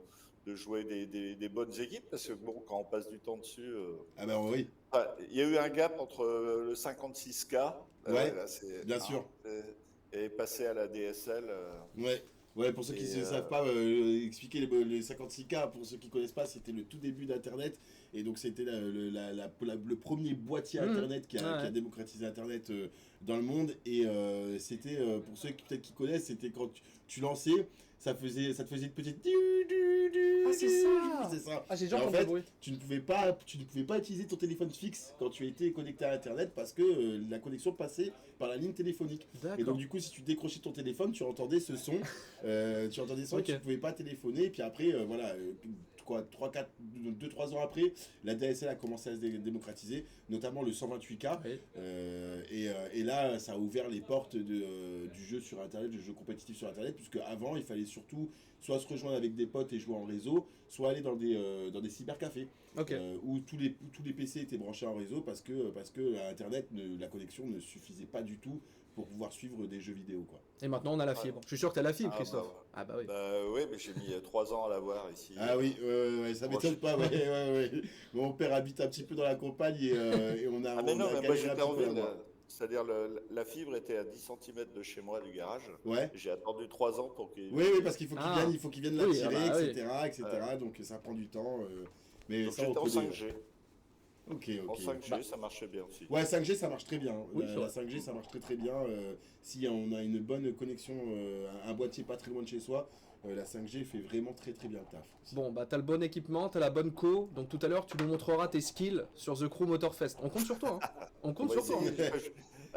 jouer des bonnes équipes parce que bon, quand on passe du temps dessus. Ah ben oui. Enfin, il y a eu un gap entre le 56K, Ouais, là, c'est, bien hein, sûr. et passer à la DSL. Ouais. Ouais, pour ceux qui Et, ne savent pas, expliquer les 56K, pour ceux qui connaissent pas, c'était le tout début d'Internet. Et donc, c'était le premier boîtier Internet qui a Ouais. démocratisé Internet dans le monde. Et c'était, pour ceux qui peut-être qui connaissent, c'était quand tu lançais, ça te faisait une petite. Ah, c'est ça! C'est ça. Ah, j'ai Et déjà en entendu fait, le bruit. tu ne pouvais pas utiliser ton téléphone fixe quand tu étais connecté à Internet parce que la connexion passait par la ligne téléphonique. Et donc D'accord. du coup, si tu décrochais ton téléphone, tu entendais ce son, Ok. et tu pouvais pas téléphoner. Et puis après, voilà, quoi, 2-3 ans après, la DSL a commencé à se démocratiser, notamment le 128K. Oui. Et là, ça a ouvert les portes du jeu sur Internet, du jeu compétitif sur Internet, puisque avant, il fallait surtout soit se rejoindre avec des potes et jouer en réseau, soit aller dans des cybercafés. Ok. Où tous les PC étaient branchés en réseau parce que Internet, la connexion ne suffisait pas du tout pour pouvoir suivre des jeux vidéo, quoi. Et maintenant, on a la fibre. Je suis sûr que t'as la fibre, Ah, Christophe. bah, ouais. Ah bah oui. Bah oui, mais j'ai mis 3 ans à l'avoir ici. Ah oui, ouais, ça m'étonne pas, ouais. Mon père habite un petit peu dans la campagne et on a, Ah mais on non, a mais moi galéré un j'étais petit en peu à ville, l'avoir. c'est-à-dire la fibre était à 10 cm de chez moi du garage. Ouais. J'ai attendu 3 ans pour qu'il. Oui, parce qu'il faut qu'il Ah. vienne, il faut qu'il vienne la Oui, tirer, ah bah oui. etc. Donc ça prend du temps. Mais Donc ça, on j'étais en connaît. 5G. Ok. En 5G, Bah. ça marchait bien aussi. Ouais, 5G ça marche très bien. Oui, La c'est vrai. 5G ça marche très bien. Si on a une bonne connexion, un boîtier pas très loin de chez soi, la 5G fait vraiment très bien le taf. Bon, bah t'as le bon équipement, t'as la bonne co, donc tout à l'heure tu nous montreras tes skills sur The Crew Motorfest. On compte sur toi, hein. On compte On va sur toi.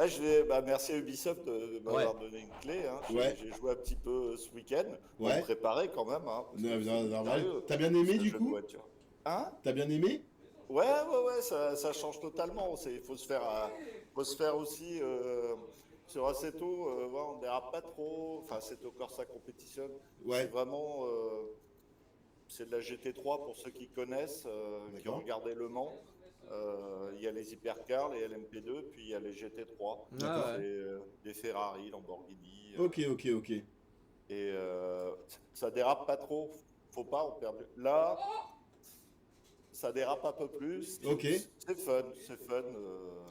essayer. Merci à Ubisoft de m'avoir donné une clé, hein. Ouais. J'ai joué un petit peu ce week-end pour Ouais. me préparer quand même, hein, parce que c'est Normal. sérieux, T'as bien aimé ce du jeu de coup? voiture. Hein? T'as bien aimé? Ouais, ça change totalement. Il faut se faire aussi sur Assetto, on dérape pas trop. Enfin, Assetto Corsa Competition, c'est Ouais. vraiment c'est de la GT3 pour ceux qui connaissent, qui ont D'accord. regardé Le Mans. Il y a les hypercars, les LMP2, puis il y a les GT3. Ah C'est ouais. des Ferrari, Lamborghini. Ok. Et ça dérape pas trop. Faut pas en perdre. Là, ça dérape un peu plus. Ok. C'est fun.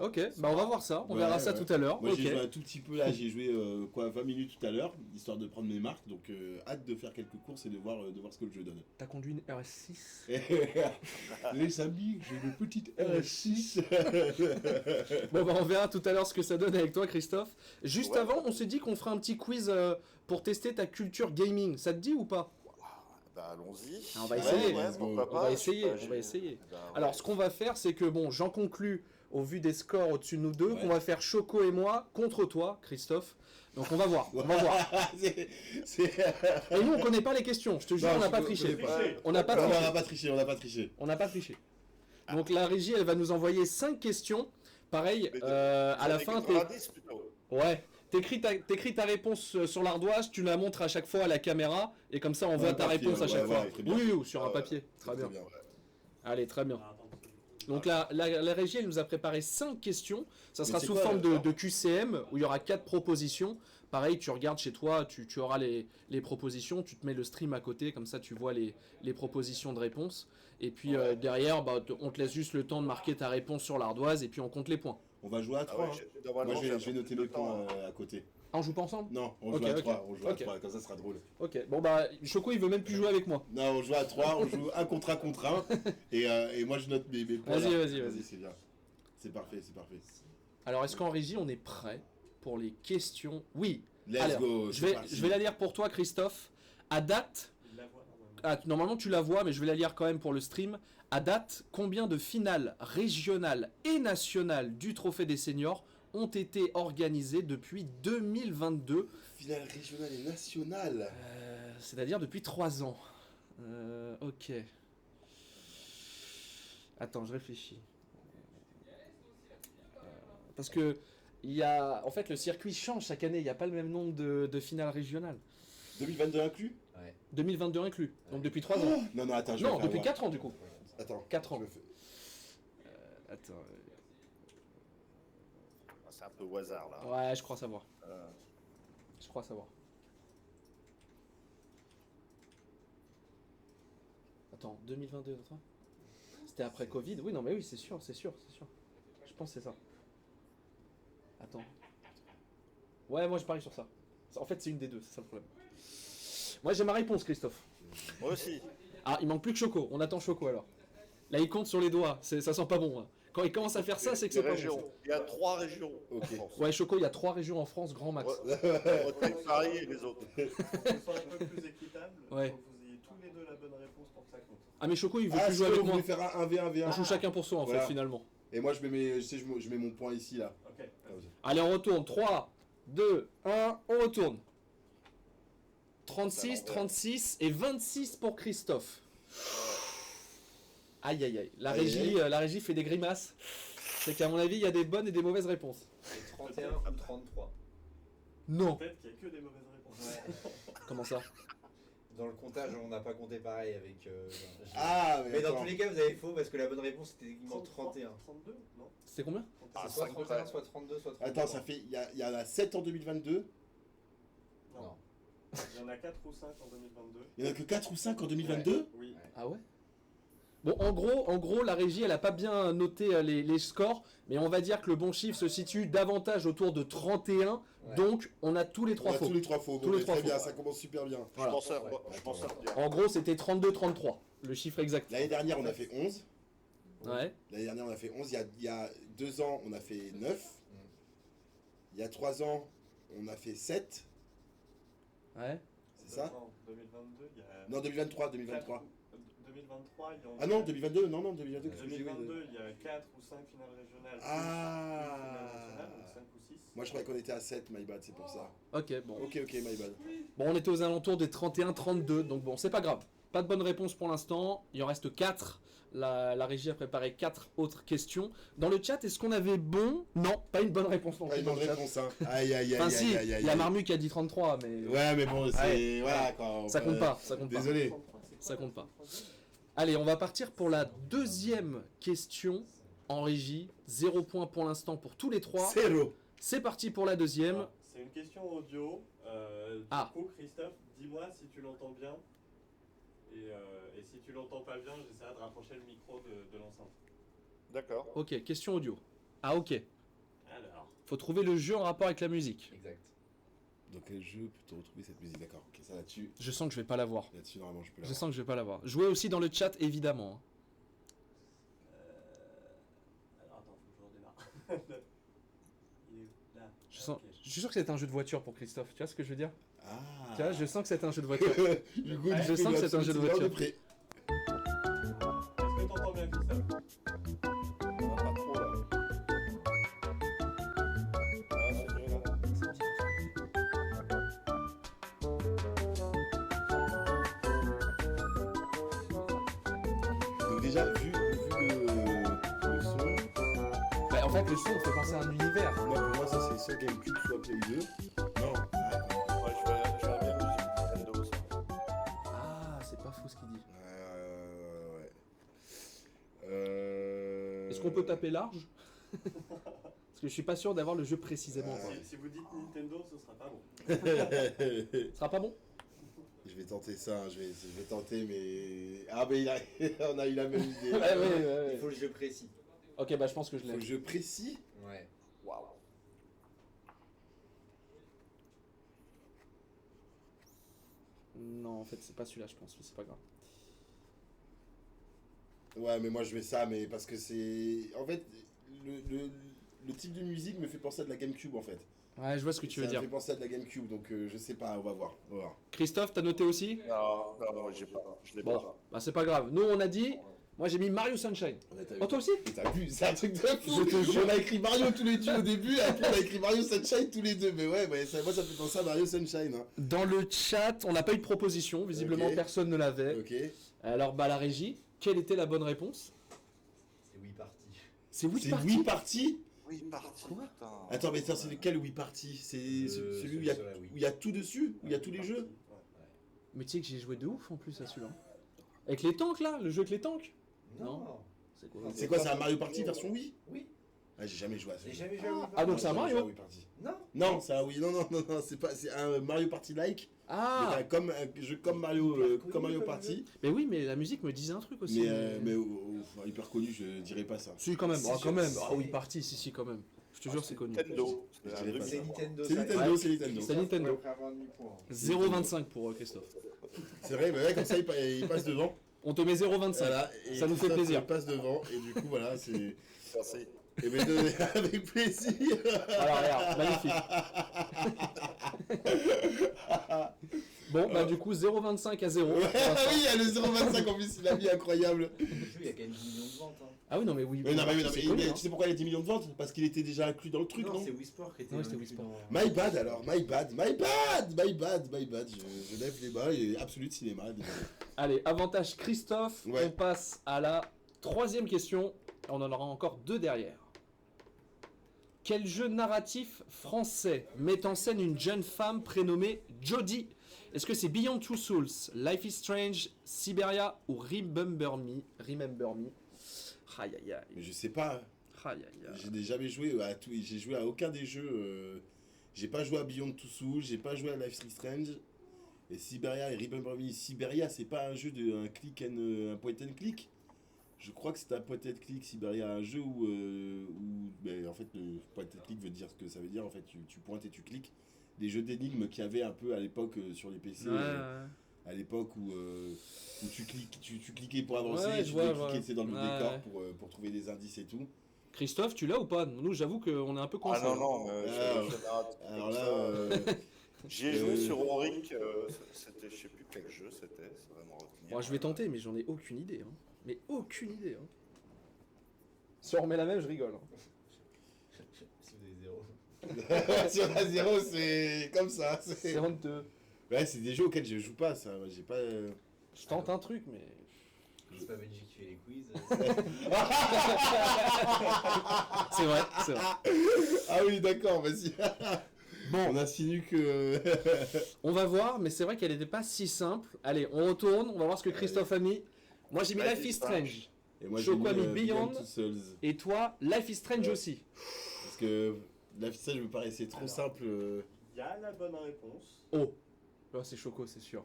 Ok, bah on va voir ça, on verra ça tout à l'heure. Moi Ok. j'ai joué un tout petit peu là, j'ai joué 20 minutes tout à l'heure, histoire de prendre mes marques, donc hâte de faire quelques courses et de voir ce que le jeu donne. T'as conduit une RS6? Les amis, j'ai une petite RS6. Bon bah on verra tout à l'heure ce que ça donne avec toi Christophe. Juste Ouais. avant, on s'est dit qu'on ferait un petit quiz pour tester ta culture gaming, ça te dit ou pas? Bah, allons-y. On va essayer. pourquoi On pas, va je sais essayer, pas, on va essayer. Bah, ouais. Alors ce qu'on va faire, c'est que bon, j'en conclus au vu des scores au-dessus de nous deux, Ouais. qu'on va faire Choco et moi contre toi, Christophe. Donc on va voir, on va voir. Et nous on connaît pas les questions, je te jure, Non, on n'a je pas connais triché. pas. On n'a pas On triché. n'a pas triché, on n'a pas triché. On n'a pas triché. Donc la régie, elle va nous envoyer 5 questions. Pareil, Mais à la Années fin, 90 plutôt. ouais, t'écris ta réponse sur l'ardoise, tu la montres à chaque fois à la caméra, et comme ça on voit ta papier, réponse à ouais, chaque ouais, fois. ouais, très bien. Oui, ou sur un Ouais, papier. Très bien. bien. Allez, très bien. Donc la régie, elle nous a préparé 5 questions. Ça sera c'est sous quoi, forme là de QCM, où il y aura 4 propositions. Pareil, tu regardes chez toi, tu auras les propositions, tu te mets le stream à côté, comme ça tu vois les propositions de réponse. Et puis derrière, bah, on te laisse juste le temps de marquer ta réponse sur l'ardoise, et puis on compte les points. On va jouer à Ah 3. ouais, normalement, Moi je j'ai vais noter un peu mes de temps, points à côté. Ah, on joue pas ensemble? Non, on Ok, joue à ok. 3, on joue Ok. à 3, comme ça sera drôle. Ok, bon bah, Choco il veut même plus jouer avec moi. Non, on joue à 3, on joue un contre un. Et moi je note mes points. Vas-y, là. vas-y. C'est bien. C'est parfait, c'est parfait. Alors est-ce qu'en régie on est prêt pour les questions? Oui. Let's Alors, go. Je c'est vais, parti. je vais la lire pour toi Christophe. À date, normalement tu la vois, mais je vais la lire quand même pour le stream. À date, combien de finales régionales et nationales du Trophée des Seniors ont été organisées depuis 2022, Finale régionale et nationale. c'est-à-dire depuis 3 ans. Ok. Attends, je réfléchis. Parce que en fait, le circuit change chaque année. Il n'y a pas le même nombre de finales régionales. 2022 inclus? 2022 inclus. Donc depuis 3 ans. Non, attends, je vais Non, faire depuis voir. 4 ans du coup. Attends. 4 ans. je me fais- Attends. C'est un peu au hasard là. Ouais, je crois savoir. Je crois savoir. Attends, 2022, attends. C'était après Covid? Oui, non, mais oui, c'est sûr. Je pense que c'est ça. Attends. Ouais, moi je parie sur ça. En fait, c'est une des deux, c'est ça le problème. Moi j'ai ma réponse, Christophe. Moi aussi. Ah, il manque plus que Choco. On attend Choco alors. Là, il compte sur les doigts. Ça sent pas bon. Hein. Quand il commence à faire ça, c'est que Les c'est pas régions. bon. Il y a 3 régions. Ok. en France. Ouais, Choco, il y a 3 régions en France, grand max. Bretagne, Paris et les autres. Pour que ce soit un peu plus équitable, Ouais. faut que vous ayez tous les deux la bonne réponse pour que ça compte. Ah, mais Choco, il veut Ah, plus jouer avec vous moi. voulez faire un 1v1, On joue chacun pour soi en Voilà. fait, finalement. Et moi je mets mon point ici là. Ok. Allez, on retourne. 3, 2, 1, on retourne. 36, 36 et 26 pour Christophe. Aïe aïe aïe. La régie fait des grimaces. C'est qu'à mon avis, il y a des bonnes et des mauvaises réponses. C'est 31 ou 33. Non. En fait, il n'y a que des mauvaises réponses. Comment ça? Dans le comptage, on n'a pas compté pareil avec. Ah, Mais dans attends. tous les cas, vous avez faux parce que la bonne réponse c'était uniquement 31. 32, non C'était combien? Ah, C'est soit 5 31, près. soit 32, soit 33. Attends, ça fait. Il y en a 7 en 2022. Non. Il y en a 4 ou 5 en 2022. Il y en a que 4 ou 5 en 2022. Oui. Ah ouais? Bon, en gros, la régie, elle a pas bien noté les scores, mais on va dire que le bon chiffre se situe davantage autour de 31, Ouais. donc on a tous les 3 On a faux. tous les 3 faux. Tous Bon, les mais trois très faux. bien, ça commence super bien. Je m'en sers bien. En gros, c'était 32-33, le chiffre exact. L'année dernière, on a fait 11. Ouais. L'année dernière, on a fait 11. Il y a 2 ans, on a fait 9. Il y a 3 ans, on a fait 7. Ouais. C'est ça? Non, 2022, il y a. Non, 2023. 2023, il y en a. Ah non, 2022, non, 2022. qu'est-ce que j'ai dit 2022, il y a 4 ou 5 finales régionales. Ah. Plus une finale nationale, donc 5 ou 6. Moi, je croyais qu'on était à 7, my bad, c'est pour ça. Ok, bon. Ok, my bad. Bon, on était aux alentours des 31-32, donc bon, c'est pas grave. Pas de bonne réponse pour l'instant. Il en reste 4. La régie a préparé 4 autres questions. Dans le chat, est-ce qu'on avait bon? Non, pas une bonne réponse non Pas plus une dans bonne le chat. réponse, hein. Aïe, aïe, aïe, Enfin, si, aïe, aïe, il aïe. y a Marmu qui a dit 33, mais Ouais, mais bon, c'est. Ouais. Voilà, quoi. ça compte pas, ça compte pas. Désolé. Ça compte pas. Allez, on va partir pour la deuxième question en régie. 0 point pour l'instant pour tous les 3. Zéro. C'est parti pour la deuxième. Ah, c'est une question audio. Du Ah. coup, Christophe, dis-moi si tu l'entends bien. Et si tu l'entends pas bien, j'essaierai de rapprocher le micro de l'enceinte. D'accord. Ok, question audio. Ah ok. Alors. Faut trouver le jeu en rapport avec la musique. Exact. Dans quel jeu peut-on retrouver cette musique? D'accord, ok, ça là-dessus. Je sens que je vais pas l'avoir. Là-dessus, normalement, je peux Je l'avoir. sens que je vais pas l'avoir. Jouez aussi dans le chat, évidemment. Alors attends, faut que je redémarre. Il est là. Je, sens... Ok. je suis sûr que c'est un jeu de voiture pour Christophe. Tu vois ce que je veux dire? Ah. Tu vois, je sens que c'est un jeu de voiture. Hugo, Ouais, je sens que c'est un jeu de voiture. Est-ce que t'entends bien, Christophe? On va pas trop là. Ah, c'est mieux là. Donc déjà, vu le son, Bah, en fait, le son me fait penser à un univers. pour moi, ça c'est soit GameCube, soit Play 2. Non. Ouais, je vais bien musique Nintendo, ça. Ah, c'est pas faux ce qu'il dit. Ouais. Est-ce qu'on peut taper large? Parce que je suis pas sûr d'avoir le jeu précisément. quoi. Si vous dites Nintendo, ce sera pas bon. Ce sera pas bon? Je vais tenter ça, hein, je vais tenter, mais... Ah, mais on a eu la même idée. Il faut le jeu précis. Ok, bah je pense que je Faut l'ai. le jeu précis. Ouais. Waouh. Non, en fait, c'est pas celui-là, je pense, mais c'est pas grave. Ouais, mais moi je vais ça, mais parce que c'est... En fait, le type de musique me fait penser à de la GameCube, en fait. Ouais, je vois ce que tu veux Ça dire. me fait penser à de la GameCube, donc je sais pas, on va voir. On va voir. Christophe, t'as noté aussi? Non, j'ai pas. Je l'ai Bon, pas. bah c'est pas grave. Nous, on a dit... Moi, j'ai mis Mario Sunshine. Oh, toi aussi? T'as vu, c'est un truc de fou. Je te jure. On a écrit Mario tous les deux au début, et après on a écrit Mario Sunshine tous les deux. Mais ouais, moi ça me fait penser à Mario Sunshine. Hein. Dans le chat, on n'a pas eu de proposition. Visiblement, Ok. personne ne l'avait. Ok. Alors, bah la régie, quelle était la bonne réponse? C'est Wii Party. C'est Wii C'est Party. Wii Party. Oui, parti. Putain. Attends, mais attends, c'est lequel Wii Party? C'est celui où il y a, sur la Wii. où il y a tout dessus? Où il y a tous les jeux? Mais tu sais que j'ai joué de ouf en plus à celui-là. Avec les tanks là, le jeu avec les tanks. Non. C'est quoi? C'est quoi, c'est un Mario Party version Wii? Oui. Ah, j'ai jamais joué à ça. J'ai jamais joué à Wii Party. Ah, donc c'est un J'ai jamais Mario. joué à Wii Party. Non. Non, c'est un Wii. Non, c'est pas, c'est un Mario Party-like. Ah, Donc, comme un jeu comme Mario, Hyper connu comme Mario comme Party. mais oui, mais la musique me disait un truc aussi. Mais hyper connu, je dirais pas ça. Si, quand même. Si, Ah, quand même. c'est- Ah oui, parti, si, quand même. Je te jure, c'est connu. Nintendo. Je dirais pas C'est ça. Nintendo. C'est ça. Nintendo, Ouais. c'est Nintendo. C'est Nintendo. Après avoir un demi-point. 0,25 pour Christophe. C'est vrai, mais ouais, comme ça, il passe devant. On te met 0,25. Voilà, et Ça nous fait Christophe plaisir. passe devant, et du coup, voilà, c'est. Merci. Et ben, avec plaisir. Alors, regarde, magnifique. Bon, bah du coup, 0,25 à 0. Ouais, oui, il y a le 0,25 en plus, il a mis incroyable. Le jeu, il y a quand même 10 millions de ventes. Hein. Ah oui, non, mais oui. Mais non, mais c'est connu, hein. tu sais pourquoi il y a 10 millions de ventes? Parce qu'il était déjà inclus dans le truc, non? c'est Wii Sport qui était. Ouais, c'était inclus Wii Sport. dans- My bad alors, my bad. Je lève les bas et absolu cinéma. désolé. Allez, avantage Christophe. Ouais. On passe à la troisième question. On en aura encore deux derrière. Quel jeu narratif français met en scène une jeune femme prénommée Jodie? Est-ce que c'est Beyond Two Souls, Life is Strange, Siberia ou Remember Me? Aïe aïe aïe. Mais je sais pas, Aïe aïe aïe. je n'ai jamais joué à tout, j'ai joué à aucun des jeux. J'ai pas joué à Beyond Two Souls, j'ai pas joué à Life is Strange. Et Siberia et Remember Me. Siberia, c'est pas un jeu de un point and click. Je crois que c'est un point and click Siberia, un jeu où ben, en fait le point and click veut dire ce que ça veut dire. En fait, tu pointes et tu cliques. Des jeux d'énigmes qu'il y avait un peu à l'époque sur les PC. À l'époque où tu cliquais pour avancer, Ouais, et je tu vois, devais cliquer c'est dans le ouais. décor pour trouver des indices et tout. Christophe, tu l'as ou pas? Nous, j'avoue qu'on est un peu Ah coincé. non, mais Alors là, j'y ai joué sur Auric, c'était, je sais plus quel jeu c'était, ça va me retenir. Moi, je vais tenter, mais j'en ai aucune idée. Hein. Mais aucune idée. Hein. Si on remet la même, je rigole. Hein. Si vous avez 0. sur la 0, c'est comme ça. C'est honteux. Ouais, c'est des jeux auxquels je joue pas, ça. J'ai pas. Je tente un truc, mais... C'est pas Benji qui fait les quiz. C'est vrai, c'est vrai. Ah oui, d'accord, vas-y. Bon, on insinue que. On va voir, mais c'est vrai qu'elle n'était pas si simple. Allez, on retourne, on va voir ce que Christophe a mis. Moi, j'ai mis Life Life is is Strange. Et moi, Choco a mis Beyond Beyond. Two Souls. Et toi, Life is Strange Ouais. aussi. Parce que l'affichage me paraissait trop Alors. simple. Il y a la bonne réponse. Oh, là c'est Choco, c'est sûr.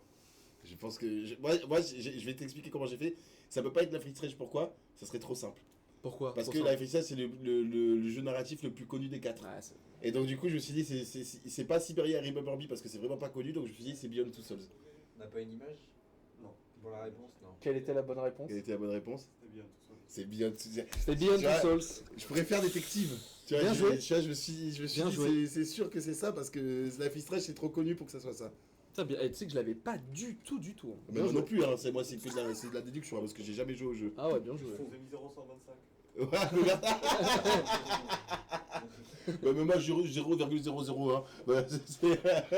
Je pense que... je vais t'expliquer comment j'ai fait. Ça peut pas être la Free Stretch, pourquoi? Ça serait trop simple. Pourquoi? Parce que la Free Stretch, c'est le jeu narratif le plus connu des 4. Ouais, Et donc du coup, je me suis dit, c'est pas Siberia Remember Me parce que c'est vraiment pas connu, donc je me suis dit, c'est Beyond Two Souls. On n'a pas une image? Non. Pour la réponse, non. Quelle était la bonne réponse? Quelle était la bonne réponse? C'était bien tout ça. C'est Beyond Two Souls. C'était Beyond Tu vois, Two Souls. Je pourrais faire détective. Tu vois, Bien joué. Tu vois, je me suis Bien dit, joué. c'est sûr que c'est ça parce que la Free Stretch, c'est trop connu pour que ça soit ça. Putain, bien, tu sais que je l'avais pas du tout. Hein. Mais Bien moi joué. non plus, hein, c'est de la déduction hein, parce que j'ai jamais joué au jeu. Ah ouais, bien joué. Je vous ai mis 0,125. Ouais, regarde. Ouais, mais moi, 0,00. Ouais,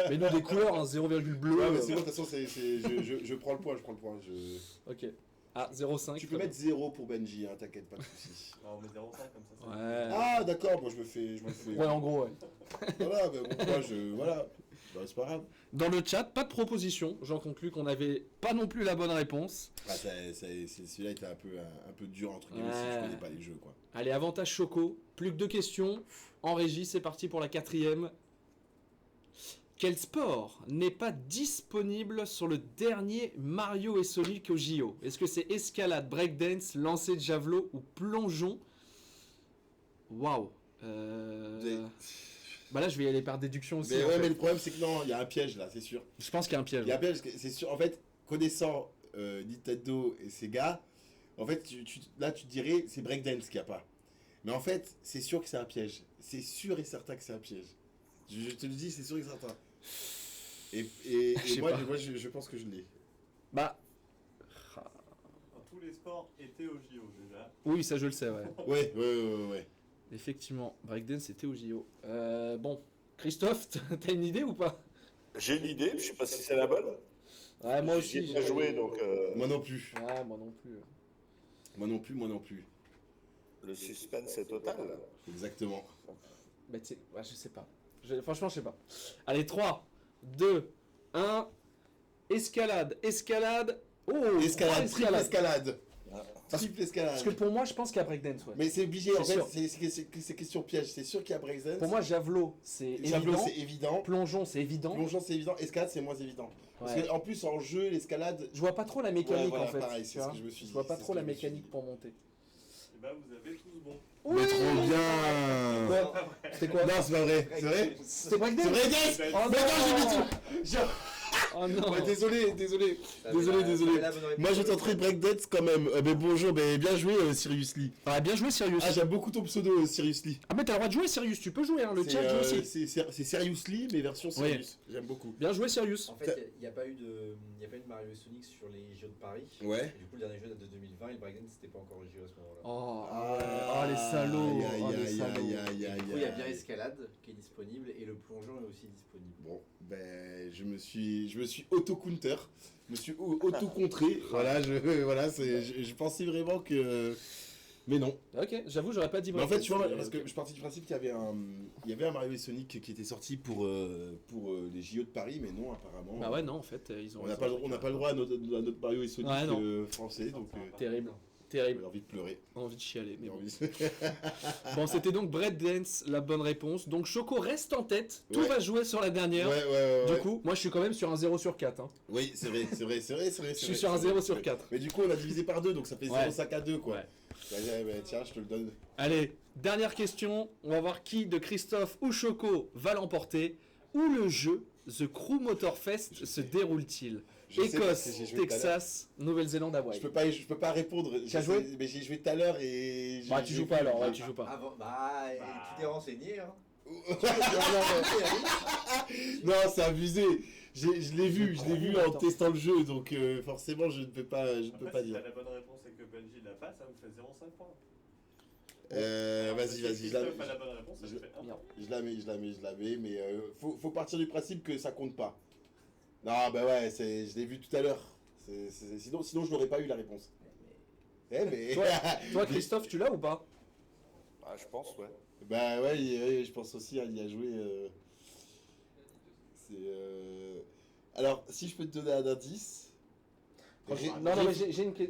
Mais nous, des couleurs, hein, 0, bleu. Ouais, mais c'est bon, de toute façon, je prends le point, Ok. Ah, 0,5. Tu peux mettre 0 pour Benji, hein, t'inquiète, pas de soucis. Ah, on met 0,5 comme ça. Ouais. Ah, d'accord, moi je me fais. Ouais, en gros, ouais. Voilà, mais bon, moi Voilà. Bah, c'est pas grave. Dans le chat, pas de proposition. J'en conclus qu'on n'avait pas non plus la bonne réponse. Ah, celui-là était un peu dur, entre guillemets, si Ouais. je connais pas les jeux, quoi. Allez, avantage Choco. Plus que 2 questions. En régie, c'est parti pour la 4e. Quel sport n'est pas disponible sur le dernier Mario et Sonic au JO? Est-ce que c'est escalade, breakdance, lancer de javelot ou plongeon? Waouh. Bah là, je vais y aller par déduction aussi. Mais en ouais, fait. mais le problème, c'est que non, il y a un piège là, c'est sûr. Je pense qu'il y a un piège. Il y a un piège, parce que c'est sûr, en fait, connaissant Nintendo et Sega, en fait, là, tu te dirais, c'est breakdance qu'il n'y a pas. Mais en fait, c'est sûr que c'est un piège. C'est sûr et certain que c'est un piège. Je te le dis, c'est sûr et certain. Et Je sais moi, pas. je pense que je l'ai. Bah, Tous les sports étaient au JO déjà. oui, ça je le sais, ouais. Ouais. Effectivement, breakdance c'était au JO. Bon, Christophe, t'as une idée ou pas? J'ai une idée, je sais pas si c'est la bonne. Ouais, moi J'y aussi. ai pas joué, donc Moi non plus. Ouais, moi non plus. Moi non plus. le suspense est total. Exactement. Bah, tu sais, ouais, je sais pas. Franchement, je sais pas. Allez, 3, 2, 1. Escalade. Oh, Escalade, trois triple escalade. Ah. Triple escalade. Parce que pour moi, je pense qu'il y a breakdance, ouais. Mais c'est obligé, en C'est fait, sûr. c'est question piège. C'est sûr qu'il y a breakdance. Pour moi, javelot, c'est Javelot, évident. c'est évident. Plongeon, c'est évident. Plongeon, c'est évident. Escalade, c'est moins évident. Parce Ouais. qu'en plus, en jeu, l'escalade. Je vois pas trop la mécanique Ouais, voilà, en fait. pareil, tu c'est vois. ce que je me suis Je vois dit, pas c'est trop ce que la je me suis mécanique dit. pour monter. Et bah, vous avez tous bon. Mais trop bien. Ouais. C'était quoi? Non, c'est pas vrai. C'est vrai. C'était breakdance. C'est breakdance. C'est Oh Mais non, j'ai mis non. tout. Oh non. Ouais, désolé. Ça avait Désolé. la bonne réponse. Moi, j'ai tenté breakdance quand même. Mais bonjour, mais bien joué, Sirius Lee. Ah, bien joué, Sirius. Ah, j'aime beaucoup ton pseudo, Sirius Lee. Ah, mais t'as le droit de jouer, Sirius. Tu peux jouer, hein. Le chat joue aussi. C'est Sirius Lee, mais version Sirius. J'aime beaucoup. Bien joué, Sirius. En fait, il n'y a pas eu de Mario et Sonic sur les JO de Paris. Ouais. Et du coup, le dernier jeu date de 2020 et le breakdance c'était pas encore le JO à ce moment-là. Oh, les salauds. Aïe, Oh, aïe, les aïe, salauds. aïe, aïe, Et aïe, du coup, il y a aïe. bien Escalade qui est disponible et le plongeon est aussi disponible. Bon, ben, je me suis auto-counter. Je me suis auto-contré. Voilà, je pensais vraiment que. Mais non. Ok, j'avoue, j'aurais pas dit Mais en fait, breakdance, tu vois, mais parce ok. que je partais du principe qu'il y avait un Mario et Sonic qui était sorti pour les JO de Paris, mais non, apparemment. Bah ouais, non, en fait, ils ont. On n'a pas le droit à notre Mario et Sonic Ouais, non. français, donc Terrible. j'ai Terrible. envie de pleurer. Envie de chialer, mais J'ai bon. envie- Bon, c'était donc breakdance, la bonne réponse. Donc Choco reste en tête. Tout Ouais. va jouer sur la dernière. Ouais. Du coup, moi je suis quand même sur un 0 sur 4. Hein. Oui, c'est vrai. Je suis sur un 0 sur 4. Mais du coup, on a divisé par 2, donc ça fait Ouais. 0,5 à 2, quoi. Ouais. Ouais, tiens, je te le donne. Allez, dernière question. On va voir qui de Christophe ou Choco va l'emporter. Où le jeu The Crew Motorfest Je se sais. déroule-t-il? Je sais parce Écosse, que j'ai joué tout à l'heure. Texas, Nouvelle-Zélande, Hawaï. Je peux pas répondre. Tu as joué Mais j'ai joué tout à l'heure et. Bah, tu joues pas alors, ouais, tu joues pas. Avant, tu t'es renseigné, hein. Non, c'est abusé. Je l'ai vu en testant le jeu, donc forcément je ne peux pas Après, si dire. t'as la bonne réponse et que Benji l'a pas, ça vous fait 0,5 points. Vas-y, Si je la Christophe a la bonne réponse, ça je- vous fait 1 point. je la mets, mais faut partir du principe que ça compte pas. Non, bah ouais, je l'ai vu tout à l'heure. Sinon je n'aurais pas eu la réponse. Mais. Toi, Christophe, tu l'as ou pas? Ah, je pense, ouais. Bah ouais, je pense aussi à y a joué. Alors, si je peux te donner un indice. Non, mais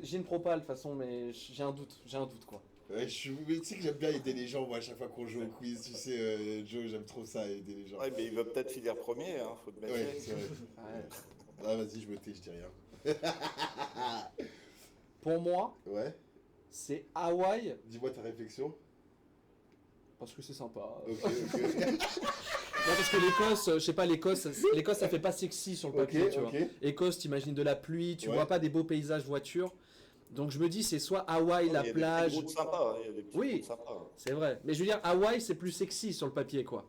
j'ai une propale de toute façon, mais j'ai un doute quoi. Ouais, mais tu sais que j'aime bien aider les gens, moi, à chaque fois qu'on joue au quiz. Tu sais, Joe, j'aime trop ça, aider les gens. Ouais, mais il va peut-être finir premier, hein, faut te mettre. Ouais, c'est vrai. Ouais. Ah, vas-y, je me tais, je dis rien. Pour moi, Ouais, c'est Hawaï, dis-moi ta réflexion. parce que c'est sympa. Ok, ok. Non, parce que l'Écosse, je sais pas, l'Écosse, ça fait pas sexy sur le papier, tu vois. ok. Écosse, t'imagines de la pluie, tu Ouais. vois pas des beaux paysages voitures. Donc je me dis, c'est soit Hawaï, la Il y a plage. des petits routes sympas. Il y a des petits Oui. routes sympas. C'est vrai. Mais je veux dire, Hawaï, c'est plus sexy sur le papier, quoi.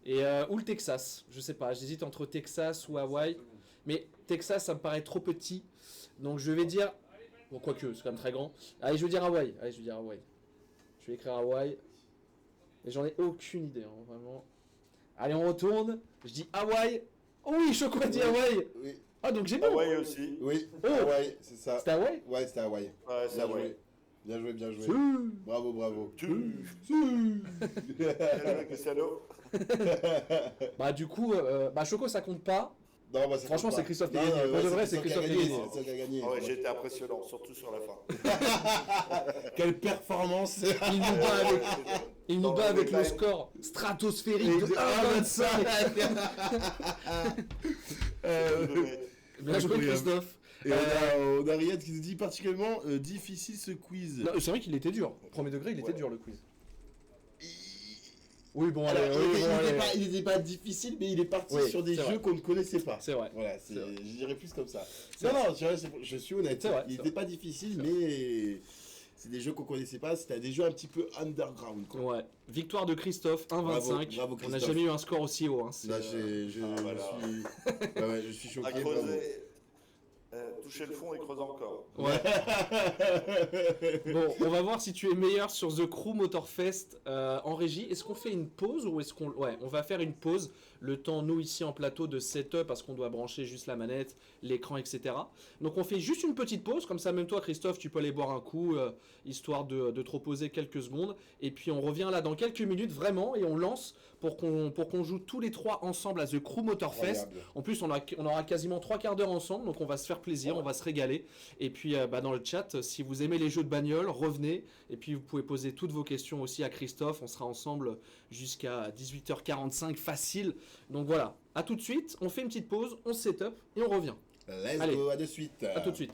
Et ou le Texas, je sais pas. J'hésite entre Texas ou Hawaï. Mais Texas, ça me paraît trop petit. Donc je vais dire. Bon, quoique, c'est quand même très grand. Allez, je vais dire Hawaï. Je vais écrire Hawaï. Et j'en ai aucune idée, hein, vraiment. Allez, on retourne. Je dis Hawaï. Oh oui, Choco a dit Hawaï. Oui, Ah, donc j'ai bon. Hawaï aussi. oui, Oh. Hawaï, c'est ça. C'était Hawaï. Ouais, c'était Hawaï. Ouais, c'est Bien Hawaï. joué. Bien joué, bien joué. Si. Bravo, bravo. Cristiano. Bah du coup, Choco, ça compte pas. Non, bah, ça Franchement, compte c'est pas. Christophe qui Non, a gagné. non, Pour de ouais, vrai, c'est Christophe qui a gagné. C'est Christophe qui a gagné. Ah ouais, j'ai été impressionnant, surtout sur la fin. Quelle performance. Il nous bat avec le score stratosphérique de 1,25. Bien joué, Incroyable. Christophe. Et on a Riyad qui nous dit particulièrement difficile ce quiz. Non, c'est vrai qu'il était dur. Premier degré, il était dur le quiz. Oui, bon, Alors, allez, il n'était pas difficile, mais il est parti Oui, sur des c'est jeux vrai. qu'on ne connaissait pas. C'est vrai. Voilà, C'est vrai. je dirais plus comme ça. C'est Non, vrai. non, je suis honnête. C'est vrai, Il c'est n'était pas difficile, C'est mais c'est des jeux qu'on ne connaissait pas. C'était des jeux un petit peu underground. Quoi. Ouais. Victoire de Christophe, 1,25. Bravo, On n'a Christophe. jamais eu un score aussi haut. Hein. Là, je voilà. je suis choqué. À Bravo. creuser. Toucher le fond et creuser encore. Ouais. Bon, on va voir si tu es meilleur sur The Crew Motorfest en régie. Est-ce qu'on fait une pause ou est-ce qu'on... Ouais, on va faire une pause. Le temps, nous, ici en plateau, de setup, parce qu'on doit brancher juste la manette, l'écran, etc. Donc on fait juste une petite pause. Comme ça, même toi, Christophe, tu peux aller boire un coup, histoire de te reposer quelques secondes. Et puis on revient là dans quelques minutes, vraiment, et on lance pour qu'on joue tous les trois ensemble à The Crew Motorfest. Incroyable. En plus, on aura quasiment 3 quarts d'heure ensemble, donc on va se faire plaisir, on va se régaler. Et puis dans le chat, si vous aimez les jeux de bagnole, revenez. Et puis vous pouvez poser toutes vos questions aussi à Christophe. On sera ensemble jusqu'à 18h45 facile. Donc voilà, à tout de suite. On fait une petite pause, on se set up et on revient. Let's Allez. go, à de suite. À tout de suite.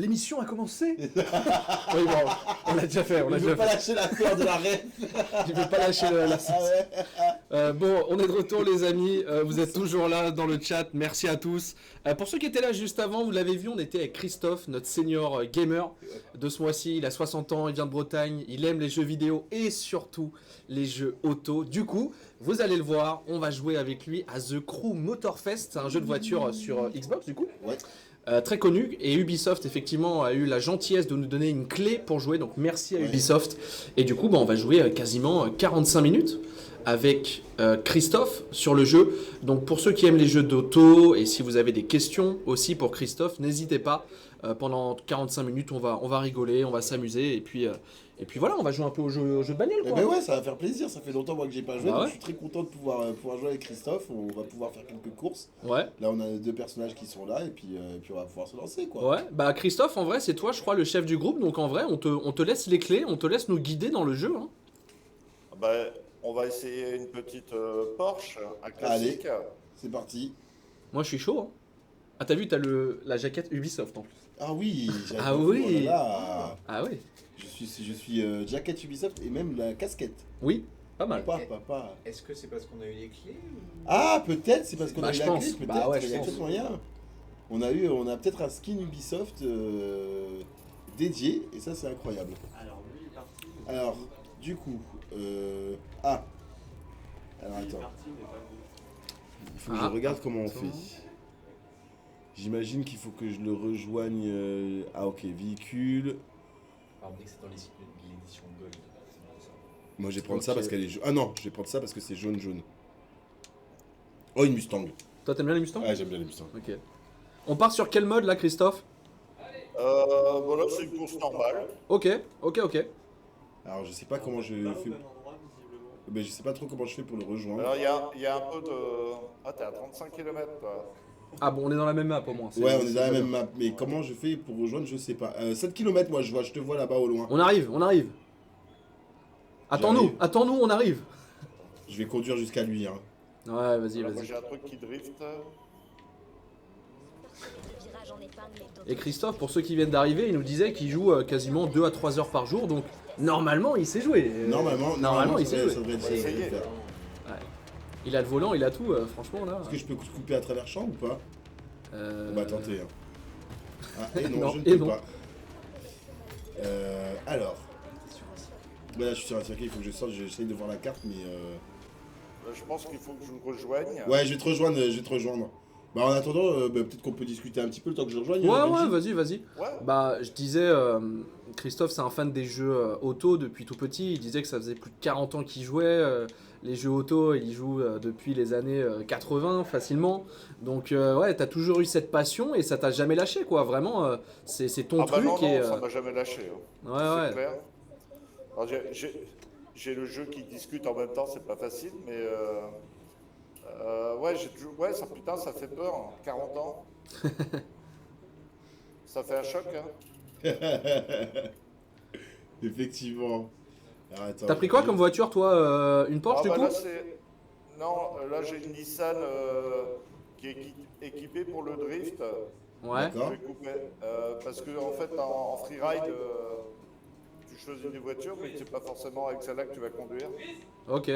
l'émission a commencé. Oui, bon, on l'a déjà fait, on l'a Je déjà veux pas fait. lâcher l'affaire de la reine. Je vais pas lâcher la Ah ouais. bon, on est de retour les amis, vous êtes toujours là dans le chat, merci à tous. Pour ceux qui étaient là juste avant, vous l'avez vu, on était avec Christophe, notre senior gamer de ce mois-ci. Il a 60 ans, il vient de Bretagne, il aime les jeux vidéo et surtout les jeux auto. Du coup, vous allez le voir, on va jouer avec lui à The Crew Motorfest, c'est un jeu de voiture sur Xbox du coup. Ouais. Très connu, et Ubisoft effectivement a eu la gentillesse de nous donner une clé pour jouer, donc merci à Ubisoft. Et du coup on va jouer quasiment 45 minutes avec Christophe sur le jeu. Donc pour ceux qui aiment les jeux d'auto, et si vous avez des questions aussi pour Christophe, n'hésitez pas. Pendant 45 minutes on va rigoler, on va s'amuser, et puis voilà, on va jouer un peu au jeu de bagnole quoi. Ben ouais, ça va faire plaisir, ça fait longtemps moi que j'ai pas joué, Bah donc ouais. je suis très content de pouvoir jouer avec Christophe, on va pouvoir faire quelques courses. Ouais. Là on a 2 personnages qui sont là et puis on va pouvoir se lancer quoi. Ouais, bah Christophe, en vrai, c'est toi, je crois, le chef du groupe, donc en vrai, on te laisse les clés, on te laisse nous guider dans le jeu. Hein. Bah, on va essayer une petite Porsche, un classique. C'est parti. Moi, je suis chaud. Hein. Ah, t'as vu, t'as la jaquette Ubisoft en plus. Ah oui, j'avais Ah pas vu, oui. oh là là. Ah oui. Je suis jacket Ubisoft et même la casquette. Oui, pas mal. Pas. Est-ce que c'est parce qu'on a eu les clés ou... Ah peut-être, c'est parce qu'on Bah, a eu je la pense. clé, peut-être, Bah ouais, il y a je peut-être pense. moyen. On a peut-être un skin Ubisoft dédié et ça c'est incroyable. Alors, lui, il est parti. Alors, du coup, alors Lui, il est attends, parti, mais pas vous. il faut que Ah, je regarde comment on attends. fait. J'imagine qu'il faut que je le rejoigne. Ah ok, véhicule. Ah, on dit que c'est dans l'édition Gold. C'est pour ça. Moi je vais prendre ça Ok. parce qu'elle est jaune. Ah non, je vais prendre ça parce que c'est jaune jaune. Oh une Mustang. Toi, t'aimes bien les Mustangs? Ah j'aime bien les Mustangs. Ok. On part sur quel mode là, Christophe? Voilà, c'est une course normale. Ok. Alors je sais pas comment je Pas au fais. même endroit, visiblement. Ben, je sais pas trop comment je fais pour le rejoindre. Alors, il y a un peu de... Ah, t'es à 35 km, toi. Ah bon, on est dans la même map au moins. Ouais, on est dans la c'est même bien. map. Mais comment je fais pour rejoindre, je sais pas. 7 km, moi, je te vois là-bas au loin. On arrive. J'arrive. Attends-nous, on arrive. Je vais conduire jusqu'à lui. Hein. Ouais, vas-y, Voilà, moi, vas-y. j'ai un truc qui drift. Et Christophe, pour ceux qui viennent d'arriver, il nous disait qu'il joue quasiment 2 à 3 heures par jour, donc normalement il sait jouer. Normalement, il ça sait devrait- jouer. ça devrait le Ouais, faire. essayez. Il a le volant, il a tout, franchement là. Est-ce que je peux couper à travers champ ou pas On va tenter. Hein. Ah, et non, Non, je ne et peux non. pas. Alors. Bah là, je suis sur un circuit, il faut que je sorte. J'essaye de voir la carte, mais. Je pense qu'il faut que je vous rejoigne. Ouais, je vais te rejoindre. Bah, en attendant, peut-être qu'on peut discuter un petit peu le temps que je le rejoigne. Ouais, Benji. vas-y. Ouais. Bah, je disais, Christophe, c'est un fan des jeux auto depuis tout petit. Il disait que ça faisait plus de 40 ans qu'il jouait. Les jeux auto, il joue depuis les années 80 facilement. Donc, ouais, t'as toujours eu cette passion et ça t'a jamais lâché, quoi. Vraiment, c'est ton Ah bah truc. non, et, non, ça m'a jamais lâché. Hein. ouais, C'est ouais. clair. Alors, j'ai le jeu qui discute en même temps, c'est pas facile, mais ouais, ouais, ça putain, ça fait peur. Hein. 40 ans. Ça fait un choc. Hein. Effectivement. Alors, attends, T'as pris quoi comme voiture, toi Une Porsche, Ah, du bah, coup là, non, là j'ai une Nissan qui est équipée pour le drift. Ouais. D'accord. Je vais couper. Parce que en fait, en freeride, tu choisis des voitures, mais c'est pas forcément avec celle-là que tu vas conduire. Ok.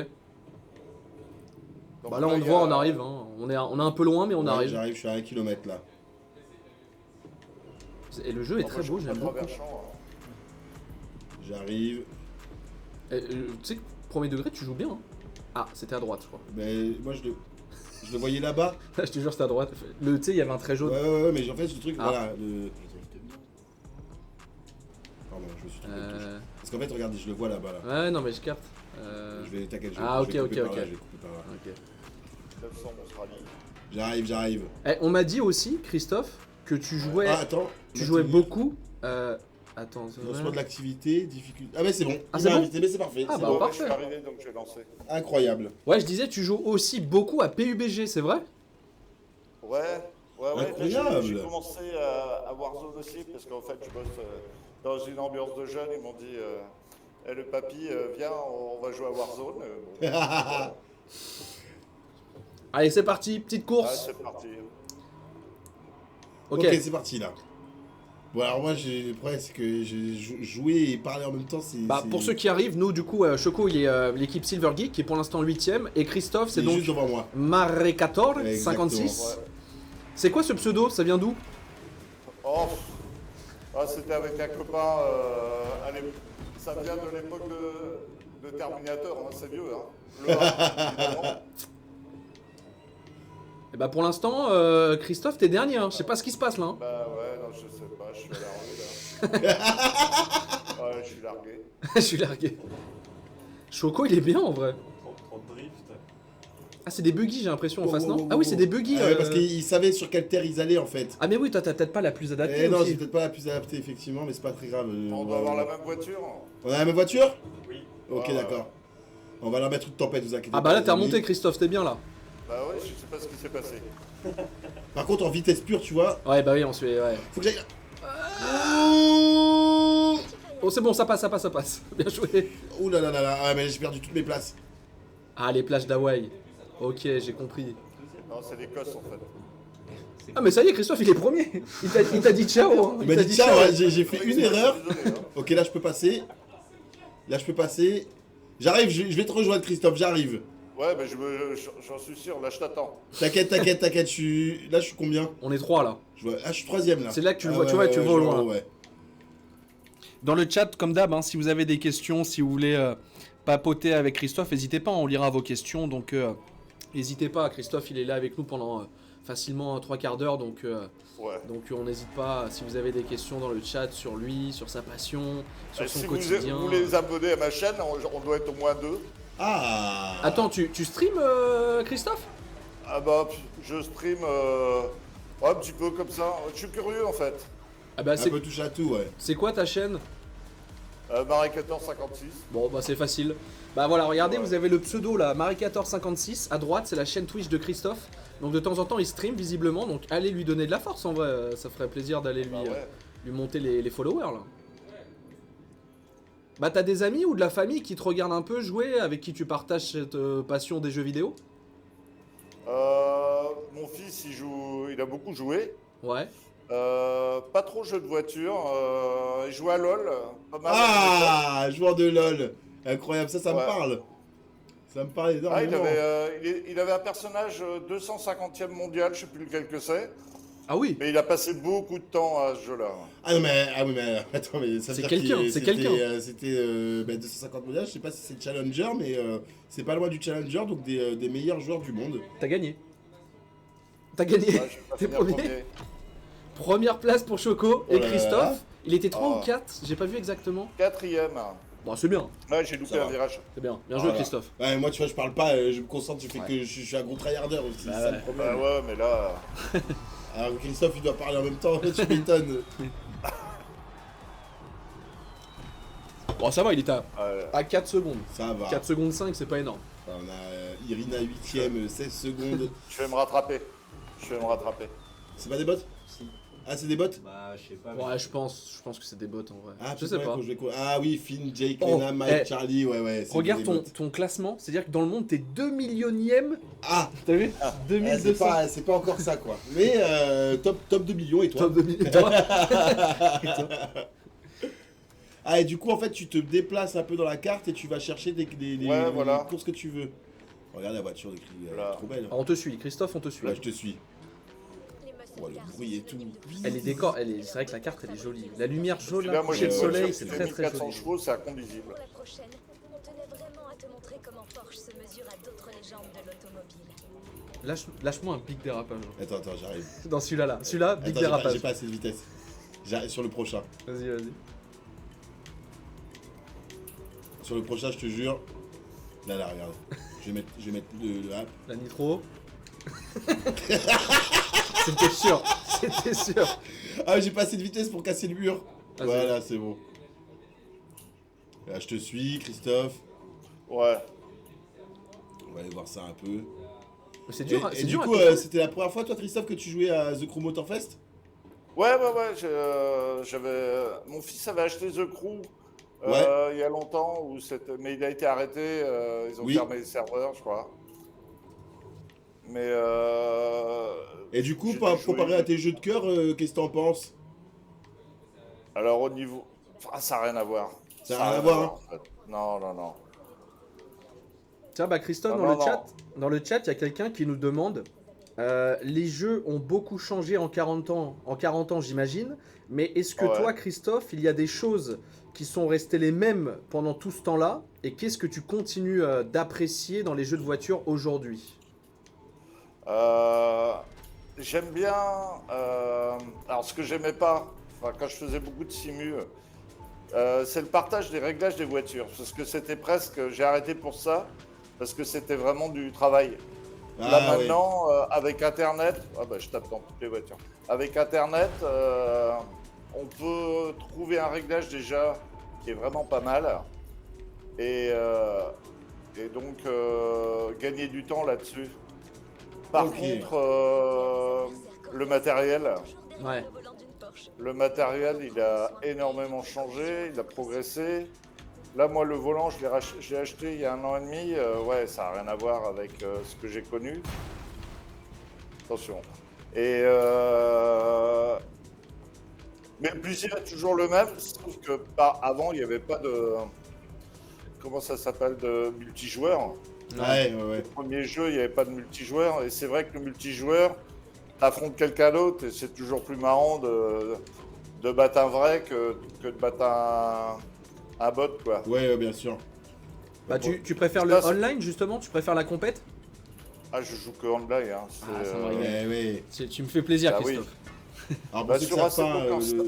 Donc Bah là, on il te y voit, a- on arrive. Hein. On est un peu loin, mais on Ouais, arrive. J'arrive, je suis à 1 km là. Et le jeu est Moi, très je beau, coupe j'aime à beaucoup. travers champs, hein. J'arrive. Tu sais, premier degré, tu joues bien. Hein. Ah, c'était à droite, je crois. Mais moi, je le voyais là-bas. Je te jure, c'était à droite. Tu sais, il y avait un trait jaune. Ouais, mais en fait, ce truc, Ah. voilà. Pardon, je me suis trompé de touche. Parce qu'en fait, regardez, je le vois là-bas. Là. Ouais, non, mais je capte. Je vais t'inquiète, je Ah, je vais ok, couper ok, par là, ok. je vais couper par là. Ok. 900 Australie. J'arrive. On m'a dit aussi, Christophe, que tu jouais, Ah, attends. tu jouais l'activité. beaucoup. Attends, c'est Lancement vrai. de l'activité, difficulté. Ah, mais c'est bon. Ah, Il c'est m'a bon invité, mais c'est parfait. Ah, c'est bah, bon. Ouais, parfait. je suis arrivé, donc j'ai lancé. Incroyable. Ouais, je disais, tu joues aussi beaucoup à PUBG, c'est vrai? Ouais. Là, Incroyable. j'ai commencé à Warzone aussi, parce qu'en fait, je bosse dans une ambiance de jeunes. Ils m'ont dit Eh, le papy, viens, on va jouer à Warzone. Bon, voilà. Allez, c'est parti, petite Ah, course. c'est parti. Ok. Ok, c'est parti là. Bon, alors moi, le problème, c'est que jouer et parler en même temps, c'est... Bah, pour ceux qui arrivent, nous, du coup, Choco, il est l'équipe Silver Geek, qui est pour l'instant 8ème, et Christophe, c'est il est donc juste devant moi. Marecator, Ouais, 56. Ouais. C'est quoi ce pseudo? Ça vient d'où? Oh, c'était avec un copain. Ça vient de l'époque de Terminator, hein, c'est vieux. Hein. Le 1, évidemment. Et bah, pour l'instant, Christophe, t'es dernier, hein. Je sais pas ce qui se passe là. Hein. Bah ouais, non, je sais pas, je suis à la rue là. Ouais, je suis largué. Je suis largué. Choco, il est bien en vrai. Trop de drift. Ah, c'est des buggy, j'ai l'impression en Oh, face, oh, non? oh, Ah oui, oh. c'est des buggy. Ah ouais, parce qu'ils savaient sur quelle terre ils allaient en fait. Ah, mais oui, toi, t'as peut-être pas la plus adaptée. Non, aussi. j'ai peut-être pas la plus adaptée effectivement, mais c'est pas très grave. On doit avoir la même voiture. On a la même voiture? Oui. Ok, Ah, ouais. d'accord. On va leur mettre une tempête, vous inquiétez Ah, pas. bah là, les t'es amis. remonté, Christophe, t'es bien là. Bah ouais, je sais pas ce qui s'est passé. Par contre, en vitesse pure, tu vois, Ouais, bah oui, on se fait. Ouais. faut que j'aille. Oh, c'est bon, ça passe, ça passe, ça passe. Bien joué. Ouh là là là là, ah, mais j'ai perdu toutes mes places. Ah, les plages d'Hawaï. Ok, j'ai compris. Non, c'est l'Écosse en fait. Ah, mais ça y est, Christophe, il est premier. Il t'a dit ciao. Hein. Il m'a t'a dit tiens, ouais, j'ai fait une Désolé, erreur. désolé, hein. Ok, là je peux passer. Là je peux passer. J'arrive, je vais te rejoindre Christophe, j'arrive. Ouais, mais j'en suis sûr, là je t'attends. T'inquiète, t'inquiète, t'inquiète, là je suis combien? On est 3 là. Ah, je suis troisième là. C'est là que tu le Ah, vois, ouais, tu vois, ouais, tu le ouais, vois au je loin. ouais. Dans le chat, comme d'hab, hein, si vous avez des questions, si vous voulez papoter avec Christophe, n'hésitez pas, on lira vos questions. Donc, n'hésitez pas, Christophe, il est là avec nous pendant facilement 3 quarts d'heure. Donc, Ouais. on n'hésite pas, si vous avez des questions dans le chat sur lui, sur sa passion, sur son Si quotidien. vous voulez les abonner à ma chaîne, on doit être au moins 2. Ah. Attends, tu stream, Christophe? Ah bah, je stream un petit peu comme ça. Je suis curieux en fait. Ah bah, Un peu touche à tout, ouais. c'est quoi ta chaîne? Marie1456. Bon, bah c'est facile. Bah voilà, regardez, Ouais. vous avez le pseudo là, Marie1456. À droite, c'est la chaîne Twitch de Christophe. Donc de temps en temps, il stream visiblement. Donc allez lui donner de la force en vrai. Ça ferait plaisir d'aller lui, Bah ouais. lui monter les followers là. Bah t'as des amis ou de la famille qui te regardent un peu jouer, avec qui tu partages cette passion des jeux vidéo? Mon fils, il a beaucoup joué. Ouais. Pas trop jeux de voiture. Il joue à LoL. Pas mal. Ah, joueur de LoL. Incroyable, ça me Ouais. parle. Ça me parle Ah, énormément. il avait un personnage 250e mondial, je sais plus lequel que c'est. Ah oui. Mais il a passé beaucoup de temps à ce jeu-là. Ah non mais, ah oui mais attends mais ça veut C'est dire quelqu'un, qu'il- c'est c'était, quelqu'un. C'était 250 mondiales, je sais pas si c'est Challenger mais c'est pas loin du Challenger donc des meilleurs joueurs du monde. T'as gagné. T'as gagné. Ouais, je vais pas T'es finir premier. Première place pour Choco et Oh là là. Christophe. Il était 3 Oh. ou 4, j'ai pas vu exactement. 4e. Bon, c'est bien, Ouais, j'ai loupé Ça un va. virage. c'est bien. Bien joué, Voilà. Christophe. Ouais moi tu vois je parle pas, je me concentre, je fais Ouais. que je suis un gros tryharder aussi, Bah c'est ça ouais. le problème. Bah ouais, mais là. Alors Christophe il doit parler en même temps, tu m'étonnes. Bon, ça va, il est euh, à 4 secondes. Ça va. 4 secondes 5, c'est pas énorme. On a Irina 8ème, 16 secondes. je vais me rattraper. C'est pas des bots? Si. Ah c'est des bots? Bah, je sais pas. mais- Ouais, je pense que c'est des bots en vrai. Ah, je sais pas. Ah oui, Finn, Jake, Oh, Lena, Mike, eh, Charlie, ouais. c'est Regarde des ton, bots. ton classement, c'est-à-dire que dans le monde, t'es 2 millionième. Ah, T'as vu c'est 2200. pas encore ça quoi. Mais top 2 millions et toi? Top 2 millions. Toi Ah et du coup en fait tu te déplaces un peu dans la carte et tu vas chercher des Ouais, voilà. courses que tu veux. Regarde la voiture écrit Voilà. trop belle. Alors, on te suit, Christophe, on te suit. Ouais, je te suis. Oh, le bruit et tout. Elle est décor, c'est vrai que la carte elle est jolie. La lumière jaune, Puis là, là, moi, coucher j'ai de une soleil, voiture c'est qui très fait très 1400 joli. chevaux, c'est inconduisible. Pour la prochaine, on tenait vraiment à te montrer comment Porsche se mesure à d'autres légendes de l'automobile. Lâche-moi un big dérapage. Attends, j'arrive. Dans celui-là, là. Celui-là, big Attends, dérapage. j'ai pas assez de vitesse. J'arrive sur le prochain. Vas-y, vas-y. Sur le prochain, je te jure. Là, regarde. Je vais mettre le app. La nitro. C'était sûr, c'était sûr. Ah, j'ai pas assez de vitesse pour casser le mur. Vas-y. Voilà, c'est bon. Là, je te suis, Christophe. Ouais. On va aller voir ça un peu. Mais c'est dur, Et c'est du dur. à coup, comprendre. c'était la première fois, toi, Christophe, que tu jouais à The Crew Motorfest? Ouais. Mon fils avait acheté The Crew il y a longtemps, mais il a été arrêté. Ils ont Oui. fermé les serveurs, je crois. Mais. Et du coup, j'ai par dû jouer- comparé à tes jeux de cœur, qu'est-ce que t'en penses? Alors au niveau... Ah, ça n'a rien à voir. Ça n'a rien à voir, hein. en fait. Non, non, non. Tiens, bah Christophe, Ah, dans non, le non. chat, il y a quelqu'un qui nous demande les jeux ont beaucoup changé en 40 ans, j'imagine. Mais est-ce que Ouais. toi, Christophe, il y a des choses qui sont restées les mêmes pendant tout ce temps-là? Et qu'est-ce que tu continues d'apprécier dans les jeux de voiture aujourd'hui? J'aime bien... Alors ce que j'aimais pas, enfin, quand je faisais beaucoup de simu, c'est le partage des réglages des voitures. Parce que c'était presque... J'ai arrêté pour ça, parce que c'était vraiment du travail. Là Ah, ouais. maintenant, avec Internet, ah bah, je tape dans toutes les voitures. Avec Internet, on peut trouver un réglage déjà qui est vraiment pas mal et, donc gagner du temps là-dessus. Par Ok. contre, le matériel, Ouais. il a énormément changé, il a progressé. Là, moi, le volant, je l'ai acheté il y a 1 an et demi. Ouais, ça n'a rien à voir avec ce que j'ai connu. Attention. Et mais le plaisir est toujours le même, sauf que avant, il n'y avait pas de... Comment ça s'appelle? De multijoueur. Ouais, ouais, ouais. Le premier jeu, il n'y avait pas de multijoueur. Et c'est vrai que le multijoueur, t'affrontes quelqu'un d'autre et c'est toujours plus marrant de battre un vrai que de battre un bot, quoi. Ouais, ouais, bien sûr. Bah, tu préfères Ça, le c'est- online, justement? Tu préfères la compète? Ah, je joue que online. Hein. Ah, ça me régale. Ouais, ouais. Tu me fais plaisir, Ah oui. Christophe. Alors, Bah, pour ceux qui sur savent AC pas, Poker Stars.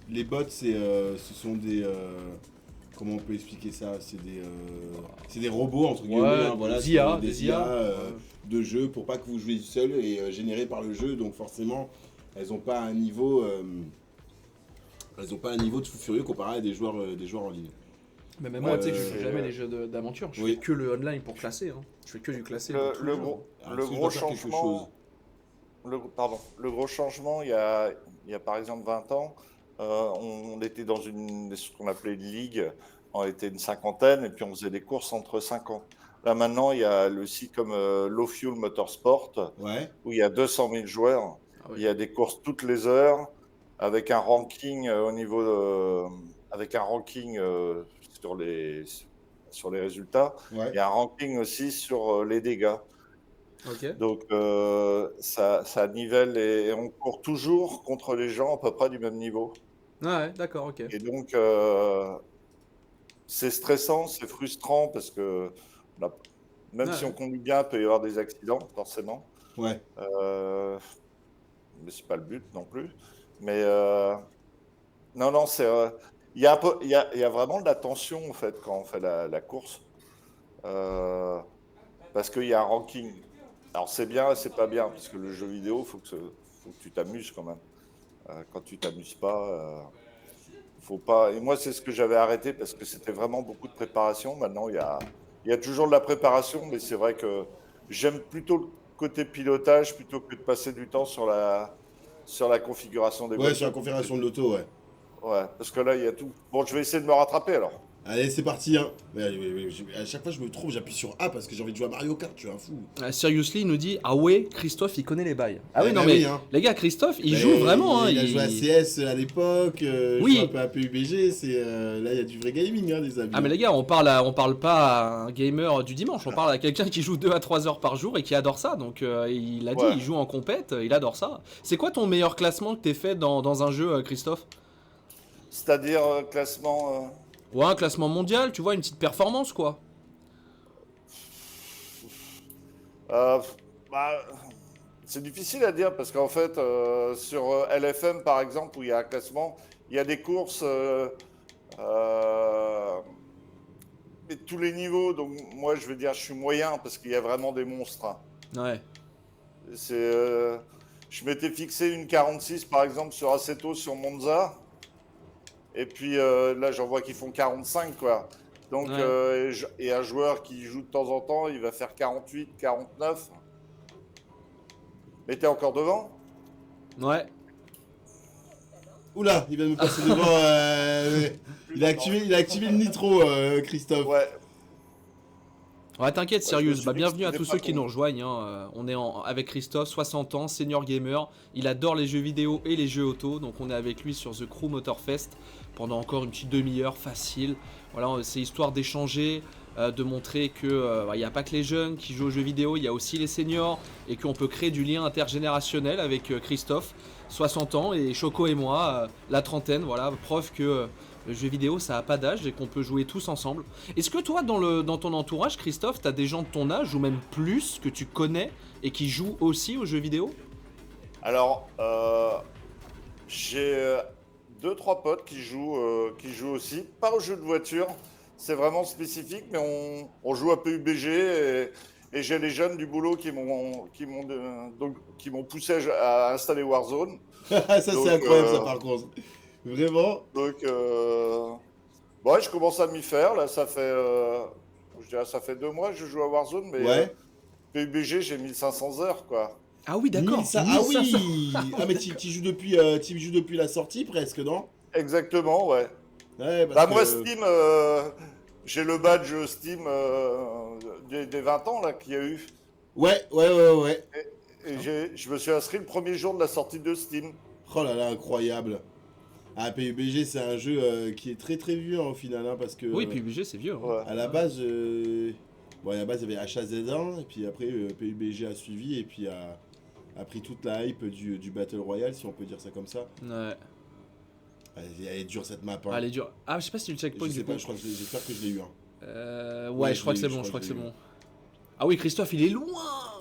les bots, ce sont des... comment on peut expliquer ça? C'est des robots, entre guillemets. Ouais, Hein, voilà, des IA, des des IA, de jeu pour pas que vous jouiez seul et générés par le jeu. Donc forcément, elles n'ont pas un niveau... elles ont pas un niveau de fou furieux comparé à des joueurs en ligne. Mais même moi, tu sais que je c'est- joue jamais les jeux d'aventure. Je Oui. fais que le online pour classer. Hein. Je fais que du classé. dans tous les Le jeux. gros, Alors, le est-ce que je gros dois faire quelque changement, chose le gros changement, il y a par exemple 20 ans, on était dans ce qu'on appelait une ligue, on était une cinquantaine et puis on faisait des courses entre 50. Là maintenant, il y a le site comme Low Fuel Motorsport Ouais. où il y a 200 000 joueurs, Ah oui. il y a des courses toutes les heures avec un ranking au niveau avec un ranking sur les résultats. Ouais. Il y a un ranking aussi sur les dégâts. Ok. Donc ça nivelle et on court toujours contre les gens à peu près du même niveau. Ah ouais, d'accord, ok. Et donc c'est stressant, c'est frustrant parce que bah, même Ouais. si on conduit bien, il peut y avoir des accidents forcément. Ouais. Mais c'est pas le but non plus. Mais non, c'est il y a il y a vraiment de la tension en fait quand on fait la course. Parce qu'il y a un ranking. Alors c'est bien et c'est pas bien, parce que le jeu vidéo, faut que tu t'amuses quand même. Quand tu t'amuses pas, faut pas. Et moi, c'est ce que j'avais arrêté parce que c'était vraiment beaucoup de préparation. Maintenant, il y a toujours de la préparation, mais c'est vrai que j'aime plutôt le côté pilotage plutôt que de passer du temps sur la configuration des Ouais, voitures. sur la configuration de l'auto, ouais. Ouais, parce que là, il y a tout. Bon, je vais essayer de me rattraper alors. Allez, c'est parti, hein. À chaque fois, je me trouve, j'appuie sur A parce que j'ai envie de jouer à Mario Kart, tu es un fou. Seriously, il nous dit ah ouais, Christophe, il connaît les bails. Ah oui, Eh non bah mais oui, hein. les gars, Christophe, il Mais joue vraiment. Hein, Il a joué à CS à l'époque, Oui. il joue un peu à PUBG, là, il y a du vrai gaming, hein, les amis. Ah mais les gars, on parle pas à un gamer du dimanche, on parle à quelqu'un qui joue 2 à 3 heures par jour et qui adore ça. Donc il a dit, Ouais. il joue en compète, il adore ça. C'est quoi ton meilleur classement que t'aies fait dans un jeu, Christophe? C'est-à-dire classement. Ouais, un classement mondial, tu vois, une petite performance quoi. Bah, c'est difficile à dire parce qu'en fait, sur LFM par exemple, où il y a un classement, il y a des courses et tous les niveaux. Donc, moi, je vais dire, je suis moyen parce qu'il y a vraiment des monstres. Hein. Ouais. Je m'étais fixé une 46 par exemple sur Assetto, sur Monza. Et puis là, j'en vois qui font 45, quoi. Donc, Ouais. et un joueur qui joue de temps en temps, il va faire 48, 49. Mais t'es encore devant? Ouais. Oula, il vient de me passer devant. Il a activé le nitro, Christophe. Ouais. Ouais, t'inquiète, Ouais, je Sirius. me suis Bah, dit que bienvenue à c'était tous pas ceux qui con. nous rejoignent, hein. On est avec Christophe, 60 ans, senior gamer. Il adore les jeux vidéo et les jeux auto. Donc, on est avec lui sur The Crew Motorfest pendant encore une petite demi-heure facile. Voilà, c'est histoire d'échanger, de montrer que il n'y a pas que les jeunes qui jouent aux jeux vidéo, il y a aussi les seniors et qu'on peut créer du lien intergénérationnel avec Christophe, 60 ans, et Choco et moi, la trentaine. Voilà, preuve que le jeu vidéo ça a pas d'âge et qu'on peut jouer tous ensemble. Est-ce que toi, dans ton entourage, Christophe, t'as des gens de ton âge ou même plus que tu connais et qui jouent aussi aux jeux vidéo? Alors, j'ai 2-3 potes qui jouent aussi, pas aux jeux de voiture, c'est vraiment spécifique, mais on joue à PUBG et j'ai les jeunes du boulot qui m'ont poussé à installer Warzone. Ça, Donc, c'est incroyable, ça, par contre. Vraiment. Donc, ouais, je commence à m'y faire. Là, je dirais, ça fait 2 mois que je joue à Warzone, mais Ouais. PUBG, j'ai 1500 heures, quoi. Ah oui, d'accord. 1500. Ah 1500. oui. Ah, mais tu joues depuis la sortie, presque, non? Exactement, ouais. Ouais, Bah, parce moi, que... Steam, j'ai le badge Steam des 20 ans là qu'il y a eu. Ouais. Et je me suis inscrit le premier jour de la sortie de Steam. Oh là là, incroyable. Ah, PUBG, c'est un jeu qui est très très vieux, hein, au final, hein, parce que... Oui, PUBG c'est vieux. Hein. Ouais. À la base, bon, à la base, il y avait HAZ1, et puis après, PUBG a suivi, et puis a pris toute la hype du Battle Royale, si on peut dire ça comme ça. Ouais. Elle est dure, cette map. Hein. Ah, elle est dure. Ah, je sais pas si tu le checkpoint Je sais du pas, coup. j'espère que je l'ai eu. Hein. Ouais, Ouais, je crois que je c'est l'ai eu, bon, je je crois crois que que c'est je l'ai bon. Ah oui, Christophe, il est loin.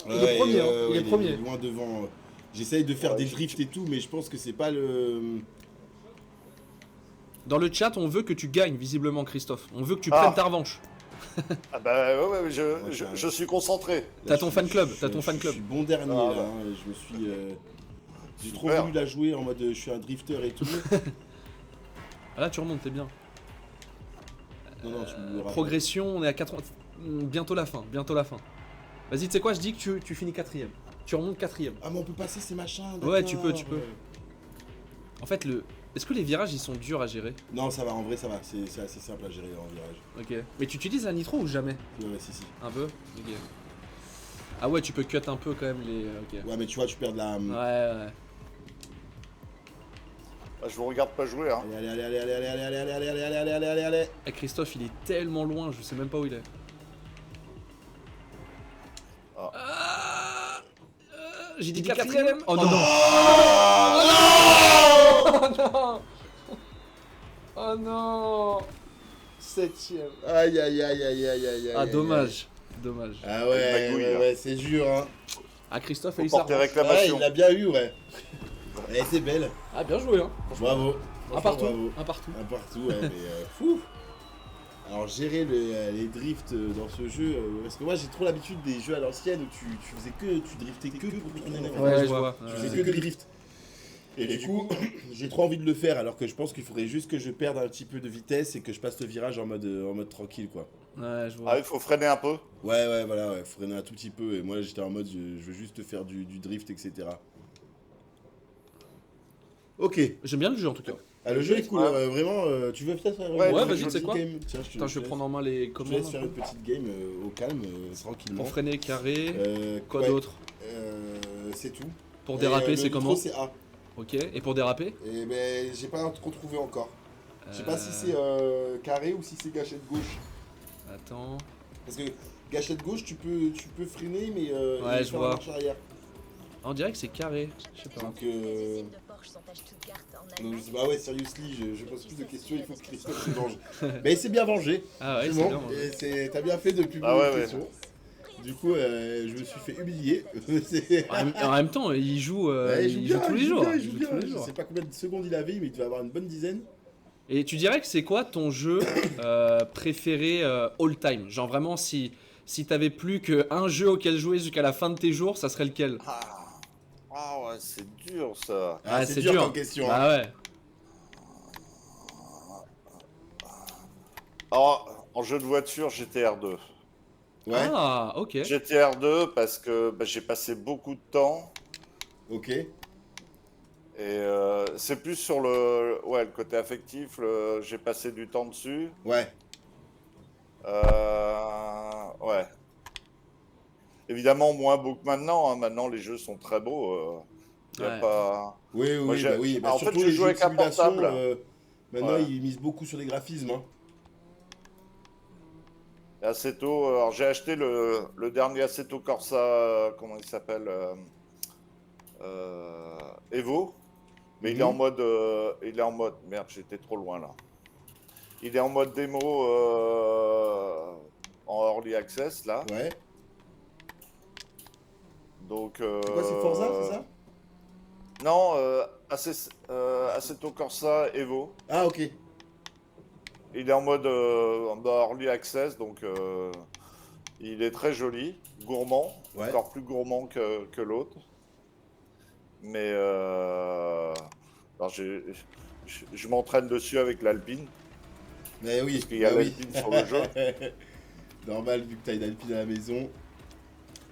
Il est Ouais, premier, hein. Il ouais, est premier. Il est loin devant. J'essaye de faire Ouais, des drifts et tout, mais je pense que c'est pas le... Dans le chat, on veut que tu gagnes, visiblement, Christophe. On veut que tu Ah. prennes ta revanche. Ah bah ouais, je suis concentré. T'as ton fan club, t'as ton fan club. Je suis bon dernier, Ah, là. bah. Hein, je me suis... J'ai trop Super. voulu la jouer en mode je suis un drifter et tout. Ah, là, tu remontes, t'es bien. Non, tu me le rappelles. Progression, on est à 80. Bientôt la fin, bientôt la fin. Vas-y, tu sais quoi, je dis que tu finis 4ème. Tu remontes 4ème. Ah, mais on peut passer ces machins, Ouais, d'accord. tu peux. En fait, est-ce que les virages ils sont durs à gérer? Non, ça va, en vrai, ça va. C'est assez simple à gérer en virage. Ok. Mais tu utilises la nitro ou jamais? Ouais, si. Un peu? Ok. Ah ouais, tu peux cut un peu quand même les. Ok. Ouais, mais tu vois, tu perds de la... Ouais. Bah, je vous regarde pas jouer, hein. Allez. Eh, Christophe, il est tellement loin, je sais même pas où il est. Ah. J'ai dit 4ème. Oh non. Oh non. Oh non. 7ème. Aïe. Ah dommage. Dommage. Ah Magouille, hein. ouais, c'est dur, hein. Ah Christophe a Faut eu sa porter revanche. Ouais, réclamation. il l'a bien eu, ouais. Elle était belle. Ah bien joué hein. Bravo. Un partout. Bravo. Un partout. Un partout, ouais, mais fou. Alors gérer les drifts dans ce jeu, parce que moi j'ai trop l'habitude des jeux à l'ancienne où tu driftais que pour tourner. Ouais, je vois. Tu faisais que des drifts. Et du coup, j'ai trop envie de le faire, alors que je pense qu'il faudrait juste que je perde un petit peu de vitesse et que je passe le virage en mode tranquille, quoi. Ouais, je Ah, vois. il faut freiner un peu. Ouais, voilà, faut freiner un tout petit peu. Et moi j'étais en mode, je veux juste faire du drift, etc. Ok. J'aime bien le jeu en tout cas. Ah, le jeu est cool, Ouais. Vraiment. Tu veux peut-être Ouais, vas-y, une tu sais petite quoi game Tiens, Attends, je vais prendre en main les Je te commandes. laisse faire une petite game au calme, tranquillement. Pour freiner carré. Quoi Ouais, d'autre? C'est tout. Pour Et, déraper, le c'est micro, comment? c'est A. Ok. Et pour déraper? Et ben, j'ai pas trop trouvé encore. Je sais pas si c'est carré ou si c'est gâchette gauche. Attends. Parce que gâchette gauche, tu peux freiner, mais Ouais, il je faire vois. marche arrière. On dirait que c'est carré. Je sais pas. Donc, Les usines de Porsche sont à Stuttgart, en donc, je Allemagne. dis, bah ouais, seriously, je pose plus de questions, il faut que Christophe se venge. Mais c'est bien vengé. Ah ouais, C'est c'est bon. bien. T'as bien fait de plus Ah poser ouais, de ouais. questions. Du coup, je me suis fait humilier. C'est- En même temps, il joue, Ouais, il joue tous les jours. Il Il joue joue bien. tous les Je jours. sais pas combien de secondes il avait, mais il devait avoir une bonne dizaine. Et tu dirais que c'est quoi ton jeu préféré all time? Genre vraiment, si t'avais plus qu'un jeu auquel jouer jusqu'à la fin de tes jours, ça serait lequel? Ah ouais, c'est dur ça. Ah, c'est dur comme question. Hein. Ah ouais. Alors, en jeu de voiture, GTR 2. Ouais, Ah, ok. GTR 2 parce que bah, j'ai passé beaucoup de temps ok. et c'est plus sur le côté affectif. J'ai passé du temps dessus. Ouais. Ouais. Évidemment, moins beau que maintenant. Hein. Maintenant, les jeux sont très beaux. Y a Ouais. pas... Oui, Moi, oui, bah oui. Bah, en fait, surtout je les joue jeux de avec un simulation, portable. maintenant, Ouais. ils misent beaucoup sur les graphismes. Hein. Assetto, alors j'ai acheté le dernier Assetto Corsa, comment il s'appelle Evo, mais Mhm. il est en mode, merde, j'étais trop loin là. Il est en mode démo en early access là, Ouais. donc C'est quoi, c'est Forza, c'est ça? non, Assetto Corsa Evo, Ah, ok. il est en mode early access, donc il est très joli, gourmand, Ouais. encore plus gourmand que l'autre. Mais alors je m'entraîne dessus avec l'Alpine, Mais oui, parce qu'il y a bah oui. l'Alpine sur le jeu. Normal, vu que t'as une Alpine à la maison.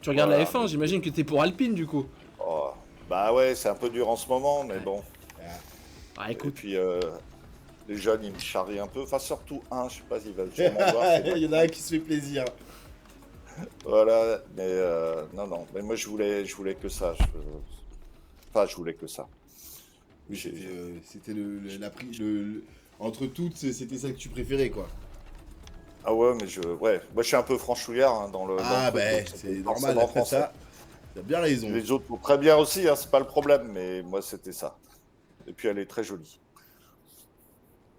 Tu regardes Voilà, la F1, j'imagine que t'es pour Alpine du coup. oh, bah ouais, c'est un peu dur en ce moment, mais Ouais. bon. Ah Et écoute, puis les jeunes, ils me charrient un peu. Enfin, surtout un, je sais pas s'il va sûrement voir. Il y en a un qui se fait plaisir. Voilà, mais non, mais moi je voulais que ça. Enfin, je voulais que ça. Oui, J'ai- c'était entre toutes, c'était ça que tu préférais, quoi. Ah ouais, mais ouais, moi je suis un peu franchouillard hein, dans le Ah, truc, ben, donc c'était c'est forcément normal, après français. ça. T'as bien raison. Les autres vont très bien aussi, hein, c'est pas le problème, mais moi c'était ça. Et puis elle est très jolie.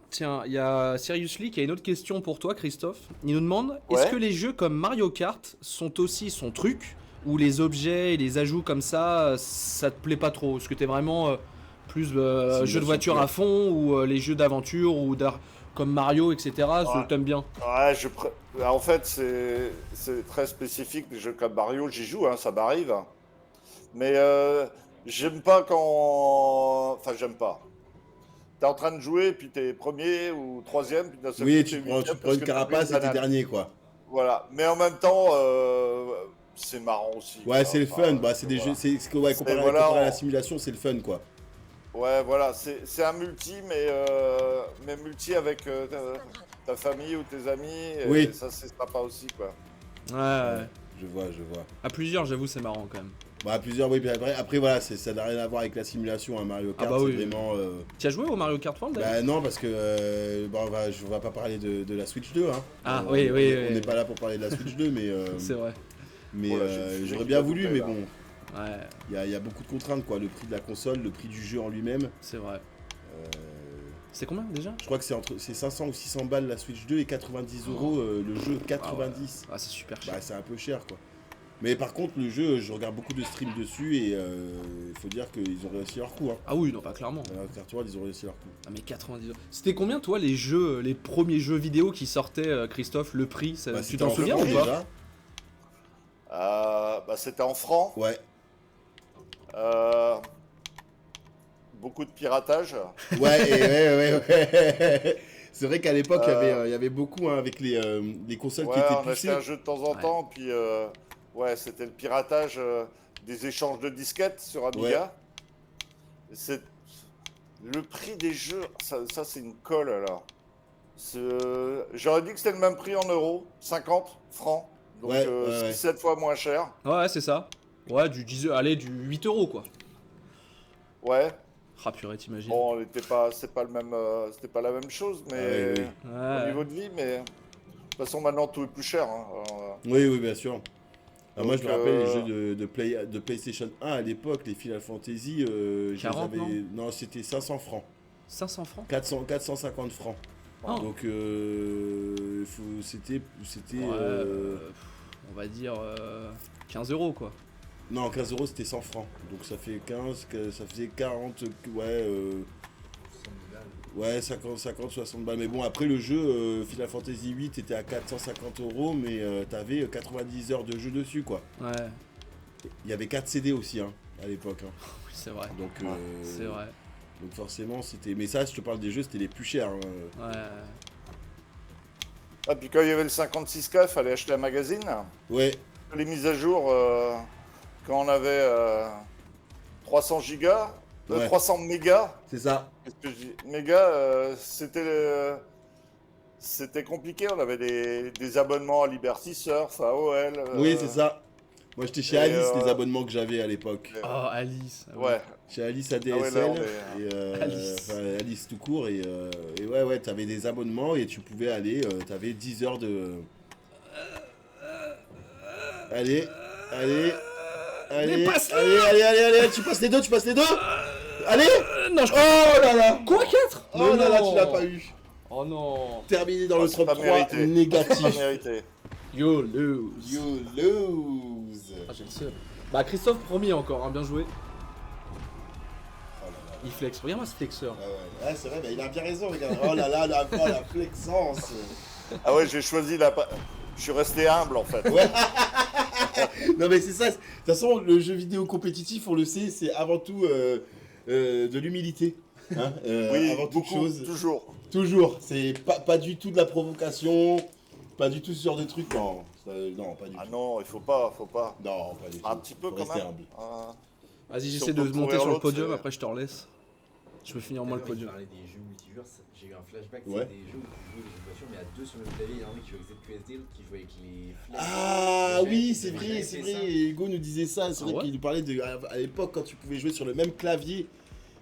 tiens, il y a Seriously qui a une autre question pour toi, Christophe. Il nous demande est-ce Ouais. que les jeux comme Mario Kart sont aussi son truc ou les objets et les ajouts comme ça te plaît pas trop? Est-ce que t'es vraiment plus jeu de voiture à fond ou les jeux d'aventure ou comme Mario, etc. Ouais. T'aimes bien? Ouais, en fait c'est très spécifique, les jeux comme Mario, j'y joue, hein, ça m'arrive. Mais j'aime pas quand... Enfin, j'aime pas. T'es en train de jouer, puis t'es premier ou troisième, puis d'un seul Oui, coup tu t'es te prends, huitième tu te prends parce une que t'as pris une carapace et t'es banane. dernier, quoi. Voilà. Mais en même temps, c'est marrant aussi. Ouais, Quoi. c'est le Enfin, fun. Bah, c'est des voilà. jeux. Ouais, C'est- comparé, voilà, comparé à la simulation, c'est le fun, quoi. Ouais, voilà, c'est un multi, mais multi avec ta famille ou tes amis, et Oui. ça c'est sympa aussi, quoi. Ouais, Ouais, je vois, je vois. à plusieurs, j'avoue, c'est marrant quand même. Bah, plusieurs, oui, puis après voilà, ça n'a rien à voir avec la simulation. Hein. Mario Kart, bah oui. c'est vraiment. Tu as joué au Mario Kart World d'ailleurs? Bah, non, parce que. On va pas parler de la Switch 2, hein. Ah, oui, oui, On oui. n'est pas là pour parler de la Switch 2, mais. C'est vrai. Mais Voilà, j'ai le sujet j'aurais qui bien va voulu, couper, mais là. bon, Ouais, il y a beaucoup de contraintes, quoi. Le prix de la console, le prix du jeu en lui-même. c'est vrai. Euh, C'est combien déjà? je crois que c'est 500 ou 600 balles la Switch 2 et 90 euros le jeu 90. Ah, c'est super cher. Bah, c'est un peu cher, quoi. Mais par contre, le jeu, je regarde beaucoup de streams dessus et il faut dire qu'ils ont réussi leur coup. Hein. Ah oui, non, pas clairement. Kart World, ils ont réussi leur coup. Ah mais 90 euros. C'était combien toi les jeux, les premiers jeux vidéo qui sortaient, Christophe, le prix Bah, tu c'était t'en en souviens francs, ou pas? déjà. Bah, c'était en francs, Ouais. beaucoup de piratage. Ouais. C'est vrai qu'à l'époque, Euh, il y avait beaucoup hein, avec les consoles qui Ouais, étaient on achetait un poussées. jeu de temps en Ouais. temps, puis ouais, c'était le piratage des échanges de disquettes sur Amiga. C'est le prix des jeux, ça c'est une colle alors. J'aurais dit que c'était le même prix en euros, 50 francs, donc Ouais, ouais. 6-7 fois moins cher. Ouais, c'est ça. Ouais, allez, du 8 euros quoi. Ouais, Ah purée, t'imagines. bon, c'était pas la même chose, mais Ah oui, au Ouais. niveau de vie, mais de toute façon maintenant tout est plus cher. Hein. Alors, Oui, bien sûr. Alors, moi, je Donc, me rappelle les jeux de PlayStation 1 à l'époque, les Final Fantasy, je les 40, avais... Non, c'était 500 francs. 500 francs? 450 francs. Oh. Donc, c'était... Ouais, on va dire 15 euros quoi. Non, 15 euros, c'était 100 francs. Donc, ça fait 15, ça faisait 40... Ouais, 50, 60 balles. Mais bon, après le jeu, Final Fantasy 8 était à 450 euros, mais t'avais 90 heures de jeu dessus, quoi. Ouais, Il y avait 4 CD aussi, hein, à l'époque. Hein. oui, c'est vrai. Donc, C'est vrai. donc forcément, c'était... Mais ça, je te parle des jeux, c'était les plus chers. Hein. Ouais. Ah, puis quand il y avait le 56K, il fallait acheter un magazine. Ouais, Les mises à jour, quand on avait 300 gigas, Ouais. 300 mégas, c'est ça. qu'est-ce que je dis mégas, c'était compliqué. On avait des abonnements à Liberty Surf, à AOL. Oui, c'est ça. Moi, j'étais chez Et, Alice, les abonnements que j'avais à l'époque. Oh, Alice. Ah Ouais. Chez Alice Ah ADSL, ouais, là, on est- et Alice. enfin, Alice tout court, et ouais, t'avais des abonnements et tu pouvais aller, t'avais 10 heures de... Allez, tu passes les deux, allez. Non, je Oh là là. Quoi, 4? Oh là là, tu l'as pas eu. Oh non. Terminé dans le c'est top pas 3 mérité. Pas négatif. mérité. You lose. You lose. Ah, j'ai le seum. Bah, Christophe, premier encore, hein, bien joué. Oh là là. Il flex. Regarde-moi ce flexeur. Ouais, c'est vrai, mais il a bien raison, regarde. Oh là là, la flexence. Ah ouais, j'ai choisi la... Je suis resté humble, en fait. Ouais. Non mais c'est ça, de toute façon le jeu vidéo compétitif on le sait c'est avant tout de l'humilité, hein, Oui, avant toute beaucoup, chose, toujours. c'est pas du tout de la provocation, pas du tout ce genre de truc, non, non pas du Ah tout, non, il faut pas. non pas du tout, Un petit peu faut quand rester même. humble. Vas-y, Si j'essaie on de peut monter courir sur le l'autre, podium, c'est- après je te relaisse. Je peux finir moi le Il podium. parlait des jeux multijoueurs, j'ai eu un flashback, Ouais. c'est des jeux où tu jouais les voitures, mais à deux sur le même clavier, il y en a un qui jouait avec ZQSD, l'autre qui jouait avec les flèches. Ah J'avais- oui c'est j'avais vrai, fait c'est ça. vrai, Hugo nous disait ça, c'est Ah vrai ouais qu'il nous parlait de, à l'époque quand tu pouvais jouer sur le même clavier,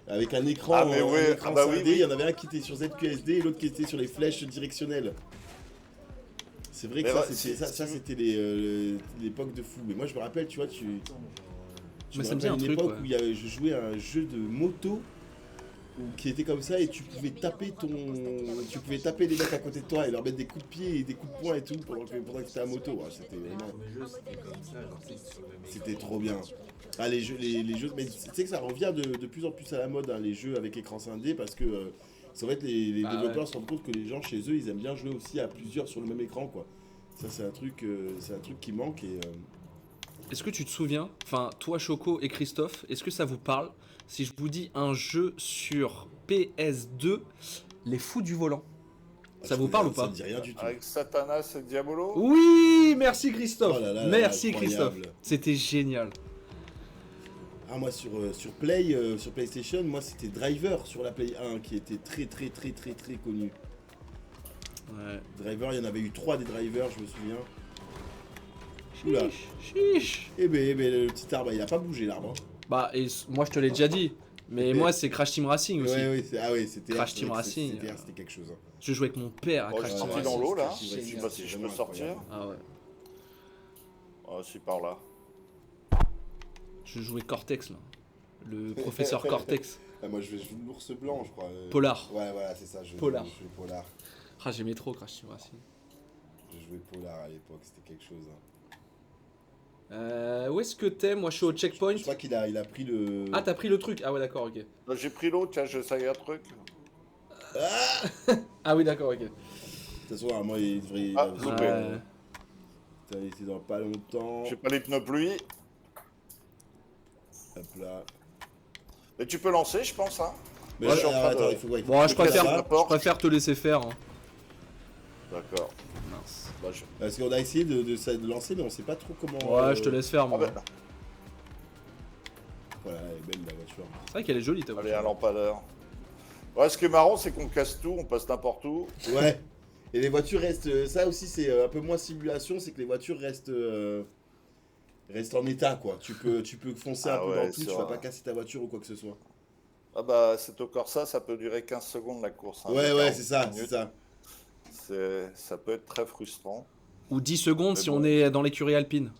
avec un écran, Ah, mais un ouais, écran ah bah oui, scindé, oui. il y en avait un qui était sur ZQSD et l'autre qui était sur les flèches directionnelles. C'est vrai que Mais ça, ouais, c'était, si ça tu veux- c'était l'époque de fou. Mais moi je me rappelle, tu vois, je Mais me ça me dit rappelle un une truc, époque ouais. où je jouais à un jeu de moto qui était comme ça et tu pouvais taper les mecs à côté de toi et leur mettre des coups de pied et des coups de poing et tout pendant que t'étais à moto. Ouais, c'était Les vraiment, premiers jeux, c'était comme ça, genre c'est sur le même c'était écran. trop bien. Ah les jeux, mais tu sais que ça revient de plus en plus à la mode, hein, les jeux avec écran scindé parce que c'est vrai que les Bah développeurs ouais. se rendent compte que les gens chez eux ils aiment bien jouer aussi à plusieurs sur le même écran quoi. Ça c'est un truc qui manque et Est-ce que tu te souviens, enfin toi Choco et Christophe, est-ce que ça vous parle si je vous dis un jeu sur PS2, Les Fous du Volant? Ça vous parle ou ça pas? me dit rien du tout. Avec Satanas et Diabolo. Oui, merci Christophe. Oh là là là, Merci incroyable. Christophe. C'était génial. Ah moi sur PlayStation, moi c'était Driver sur la Play 1 qui était très connu. Ouais. Driver, il y en avait eu 3 des drivers, je me souviens. Oula. Chiche. Eh ben, le petit arbre, il a pas bougé l'arbre. Hein. Bah et moi je te l'ai déjà dit, mais Mais- moi c'est Crash Team Racing aussi. Ouais, c'était Crash R, Team c'est vrai que Racing, c'était quelque chose. Hein. Je jouais avec mon père à Oh, Crash je suis Team sorti Racing. dans l'eau là. Crash Team Je sais Racing, pas si c'est je peux vraiment sortir. incroyable. Ah ouais. Ah, je suis par là. Je jouais Cortex là. Le professeur Cortex. Ah, moi je joue l'ours blanc, je crois. Polar. Ouais, voilà, c'est ça. Je Polar. jouais Polar. Ah j'aimais trop Crash Team Racing. Je jouais Polar à l'époque, c'était quelque chose. Hein. Où est-ce que t'es? Moi je suis au checkpoint. Je crois qu'il a pris le. Ah t'as pris le truc. Ah ouais d'accord ok. Là, j'ai pris l'autre, tiens, je sais un truc. Ah oui d'accord ok. De toute façon, à moi il devrait. Ah, il loupé. avait- Putain, il était dans pas longtemps. J'ai pas les pneus pluie. Hop là. Mais tu peux lancer, je pense, hein. Mais Ouais, là, je suis en train attends, de- il faut ouais, Bon je faut faire ça. préfère te laisser faire. Hein. D'accord. Mince. Bah, Parce qu'on a essayé de lancer, mais on sait pas trop comment. Ouais je te laisse faire Ah, moi. bah, Voilà, elle est belle la voiture. C'est vrai qu'elle est jolie ta allez, voiture. un lampadaire. Ouais, ce qui est marrant, c'est qu'on casse tout, on passe n'importe où. Ouais. Et les voitures restent. Ça aussi, c'est un peu moins simulation, c'est que les voitures restent en état, quoi. Tu peux foncer un Ah peu ouais, dans tout, c'est tu vas vrai. pas casser ta voiture ou quoi que ce soit. Ah bah, c'est au Corsa, ça peut durer 15 secondes la course. hein. Ouais, 40 c'est ça, minutes. c'est ça. Ça peut être très frustrant. Ou 10 secondes Mais si bon. on est dans l'écurie alpine.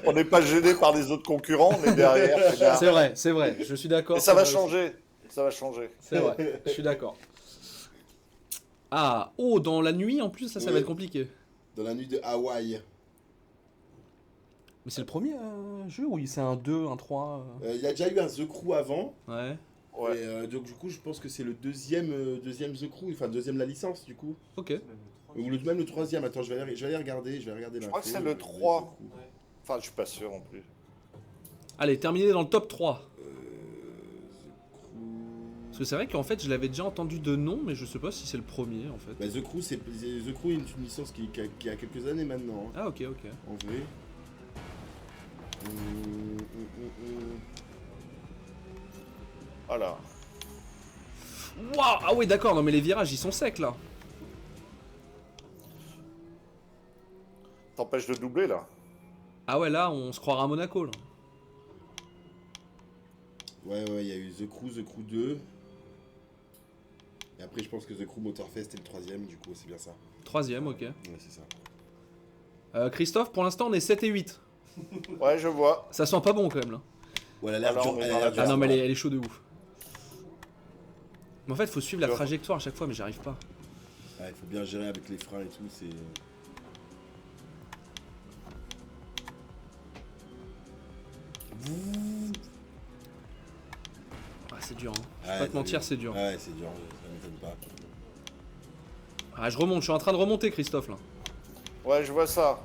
On n'est pas gêné par les autres concurrents, on est derrière. c'est bien. C'est vrai, je suis d'accord. Et ça va c'est- changer. Ça va changer. C'est vrai, je suis d'accord. Ah, oh, dans la nuit en plus, ça va Oui. être compliqué. Dans la nuit de Hawaï. Mais c'est le premier jeu ou c'est un 2, un 3 Il y a déjà eu un The Crew avant. Ouais. Ouais. Et donc, du coup, je pense que c'est le deuxième The Crew, enfin, deuxième la licence, du coup. Ok. Même le Ou même le troisième. Attends, je vais aller regarder. Je l'info. crois que c'est le The 3. Crew. Enfin, je suis pas sûr non plus. Allez, terminé dans le top 3. The Crew. Parce que c'est vrai qu'en fait, je l'avais déjà entendu de nom, mais je sais pas si c'est le premier en fait. Bah, The Crew, c'est une licence qui a quelques années maintenant. Hein, Ah, ok, ok. en vrai. Voilà. Waouh. Ah, oui, d'accord, non, mais les virages ils sont secs là. T'en empêche de doubler là. Ah ouais, là, on se croira à Monaco, là. Ouais, il y a eu The Crew 2. Et après, je pense que The Crew Motorfest est le 3ème, du coup, c'est bien ça. 3ème, ok. Ouais, c'est ça. Christophe, pour l'instant, on est 7 et 8. Ouais, je vois. Ça sent pas bon, quand même, là. Ouais, elle a l'air Alors, dure, on est elle a dans l'air la dure. Ah non, mais ouais. elle est chaude de ouf. Mais en fait, faut suivre la Ouais. trajectoire à chaque fois, mais j'arrive pas. Ouais, il faut bien gérer avec les freins et tout, c'est... Ah, c'est dur, hein. Je vais Ouais, pas te t'as mentir, vu. c'est dur. Ouais, c'est dur, ça m'étonne pas. Ah, je remonte, je suis en train de remonter, Christophe, là. Ouais, je vois ça.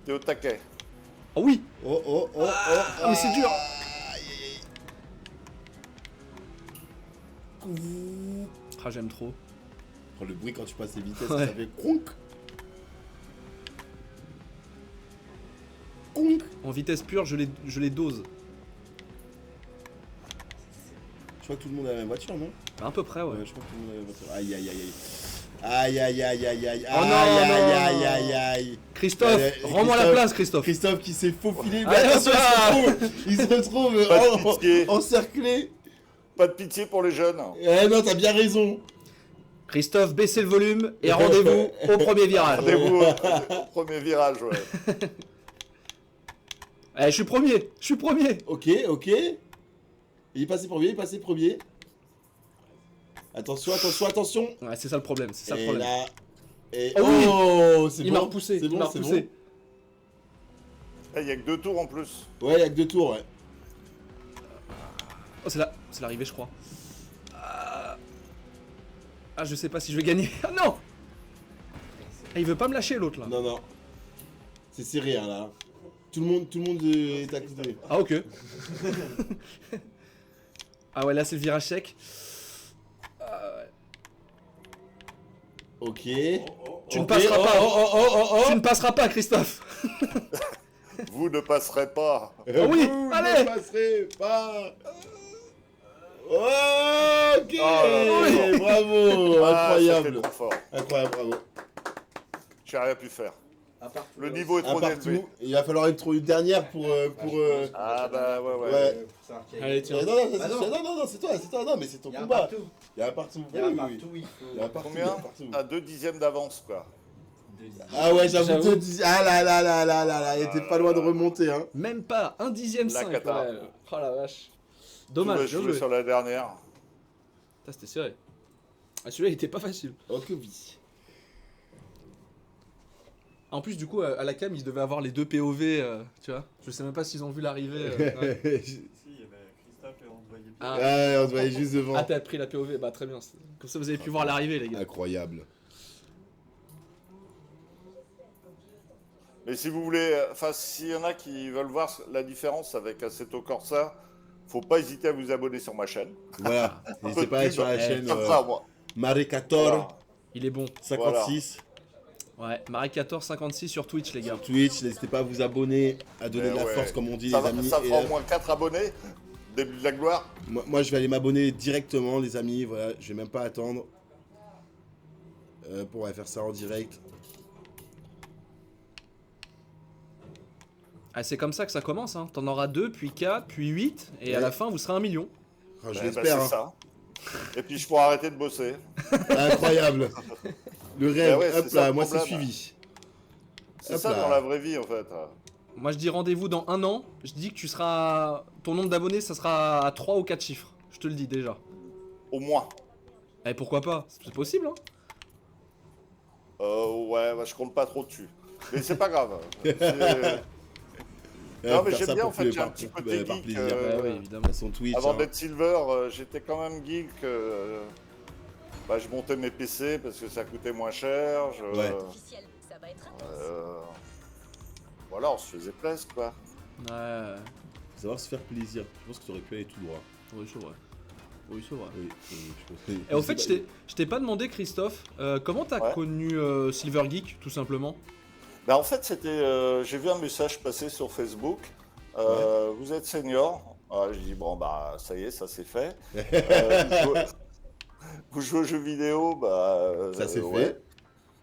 T'es au taquet. Oh oui. Oh, Ah, mais c'est dur. Ah, j'aime trop. Oh, le bruit quand tu passes les vitesses, Ouais. ça fait cronk. Cronk. En vitesse pure, je les dose. Je crois que tout le monde a la même voiture, non? À peu près, ouais. Ouais, je crois que tout le monde a la même voiture. Aïe, aïe, aïe, aïe. Aïe, aïe, aïe, aïe, aïe. Oh non, aïe, non. aïe, aïe, aïe, aïe. Christophe, rends-moi la Christophe. place, Christophe. Christophe qui s'est faufilé. Ah, Mais attention, ah. il se retrouve Pas de pitié. encerclé. Pas de pitié pour les jeunes. Eh non, t'as bien raison. Christophe, baissez le volume et rendez-vous au premier virage. Rendez-vous au premier virage, ouais. Eh, je suis premier. Ok. Il est passé premier, Attention. Ouais, c'est ça le problème, c'est ça le Et problème. là... Et... Oh oui. Oh, c'est Il bon. m'a repoussé, C'est il bon, m'a c'est repoussé. Il n'y a que 2 tours en plus. bon. Ouais, il y a que 2 tours, ouais. Oh, c'est l'arrivée, je crois. Ah, je sais pas si je vais gagner. Ah non. Ah, il veut pas me lâcher, l'autre, là. Non. C'est serré, hein, là. Tout le monde est à côté. Ah, ok. Ah ouais, là, c'est le virage sec. Ok. Tu ne Ok. passeras pas. Oh. Tu ne passeras pas, Christophe. Vous ne passerez pas. Oh oui, Vous allez. ne passerez pas. Ok. Oh, Bravo. Ah, Incroyable. c'était trop fort. Incroyable, bravo. J'ai rien pu faire. À part tout Le niveau est Un trop élevé. partout. Il va falloir une dernière pour... Ah bah ouais. Ouais. Allez, tiens. Non, Ah non. non, c'est toi, non, mais c'est ton Il y a un combat. partout. Il y a un partout. Il y a un Oui, partout, oui. il faut. Il y a un partout. Combien il y a un partout. À 2 dixièmes d'avance, quoi. Ah ouais, j'avoue, J'avoue. Ah là, il était pas loin de remonter, hein. Même pas, 1 dixième La 5. cata. Ouais. Oh la vache. Tout Dommage, va bien jouer joué. sur la dernière. Putain, c'était serré. Ah, celui-là, il était pas facile. Oh que oui. En plus, du coup, à la cam, ils devaient avoir les deux POV, tu vois. Je sais même pas s'ils ont vu l'arrivée. Ouais. Si, il y avait Christophe et on te voyait plus. Ah. Ouais, on te voyait juste devant. Ah, t'as pris la POV, bah très bien. Comme ça, vous avez pu voir l'arrivée, les gars. Incroyable. Mais si vous voulez, enfin, s'il y en a qui veulent voir la différence avec Assetto Corsa, faut pas hésiter à vous abonner sur ma chaîne. Voilà. N'hésitez pas à aller sur la chaîne Comme ça, moi. Marecator Voilà. Il est bon. 56 Ouais, Marie1456 sur Twitch, les gars. sur Twitch. N'hésitez pas à vous abonner, à donner Eh de la ouais. force, comme on dit, Ça, les amis. ça Et, fera au moins 4 abonnés. Début de la gloire. moi, je vais aller m'abonner directement, les amis. Voilà, je vais même pas attendre. Pour aller faire ça en direct. Ah, c'est comme ça que ça commence, hein. T'en auras 2, puis 4, puis 8, et à Ouais. la fin, vous serez 1 million. Ah, je Ouais, l'espère. bah, c'est hein. ça. Et puis je pourrais arrêter de bosser. Incroyable. Le rêve, Bah ouais, c'est hop ça là, le moi c'est problème. suivi. C'est Hop ça là. dans la vraie vie en fait. Moi, je dis rendez-vous dans 1 an. Je dis que tu seras. Ton nombre d'abonnés, ça sera à 3 ou 4 chiffres. Je te le dis déjà. Au moins. Eh, pourquoi pas? C'est possible, hein. Ouais, bah, je compte pas trop dessus. Mais c'est pas grave. C'est- Non, mais Faire j'aime ça bien en pour fait, que- j'ai un par- petit côté par geek. plaisir. Ouais, ouais, évidemment. À son Twitch. Avant hein. d'être Silver, j'étais quand même geek. Bah, je montais mes PC parce que ça coûtait moins cher. Ouais. Officiel, ça va être intense. Voilà, on se faisait plaisir quoi. Ouais. Faut savoir se faire plaisir. Je pense que tu aurais pu aller tout droit. Oui, c'est vrai. Oui, c'est vrai. Oui, je pense. Et au fait, je t'ai pas demandé, Christophe, comment t'as Ouais. connu Silver Geek, tout simplement? Bah, en fait, c'était. J'ai vu un message passer sur Facebook. Vous êtes senior. Je dis, bon, bah, ça y est, ça c'est fait. Vous jouez aux jeux vidéo, bah. Ça c'est ouais. fait.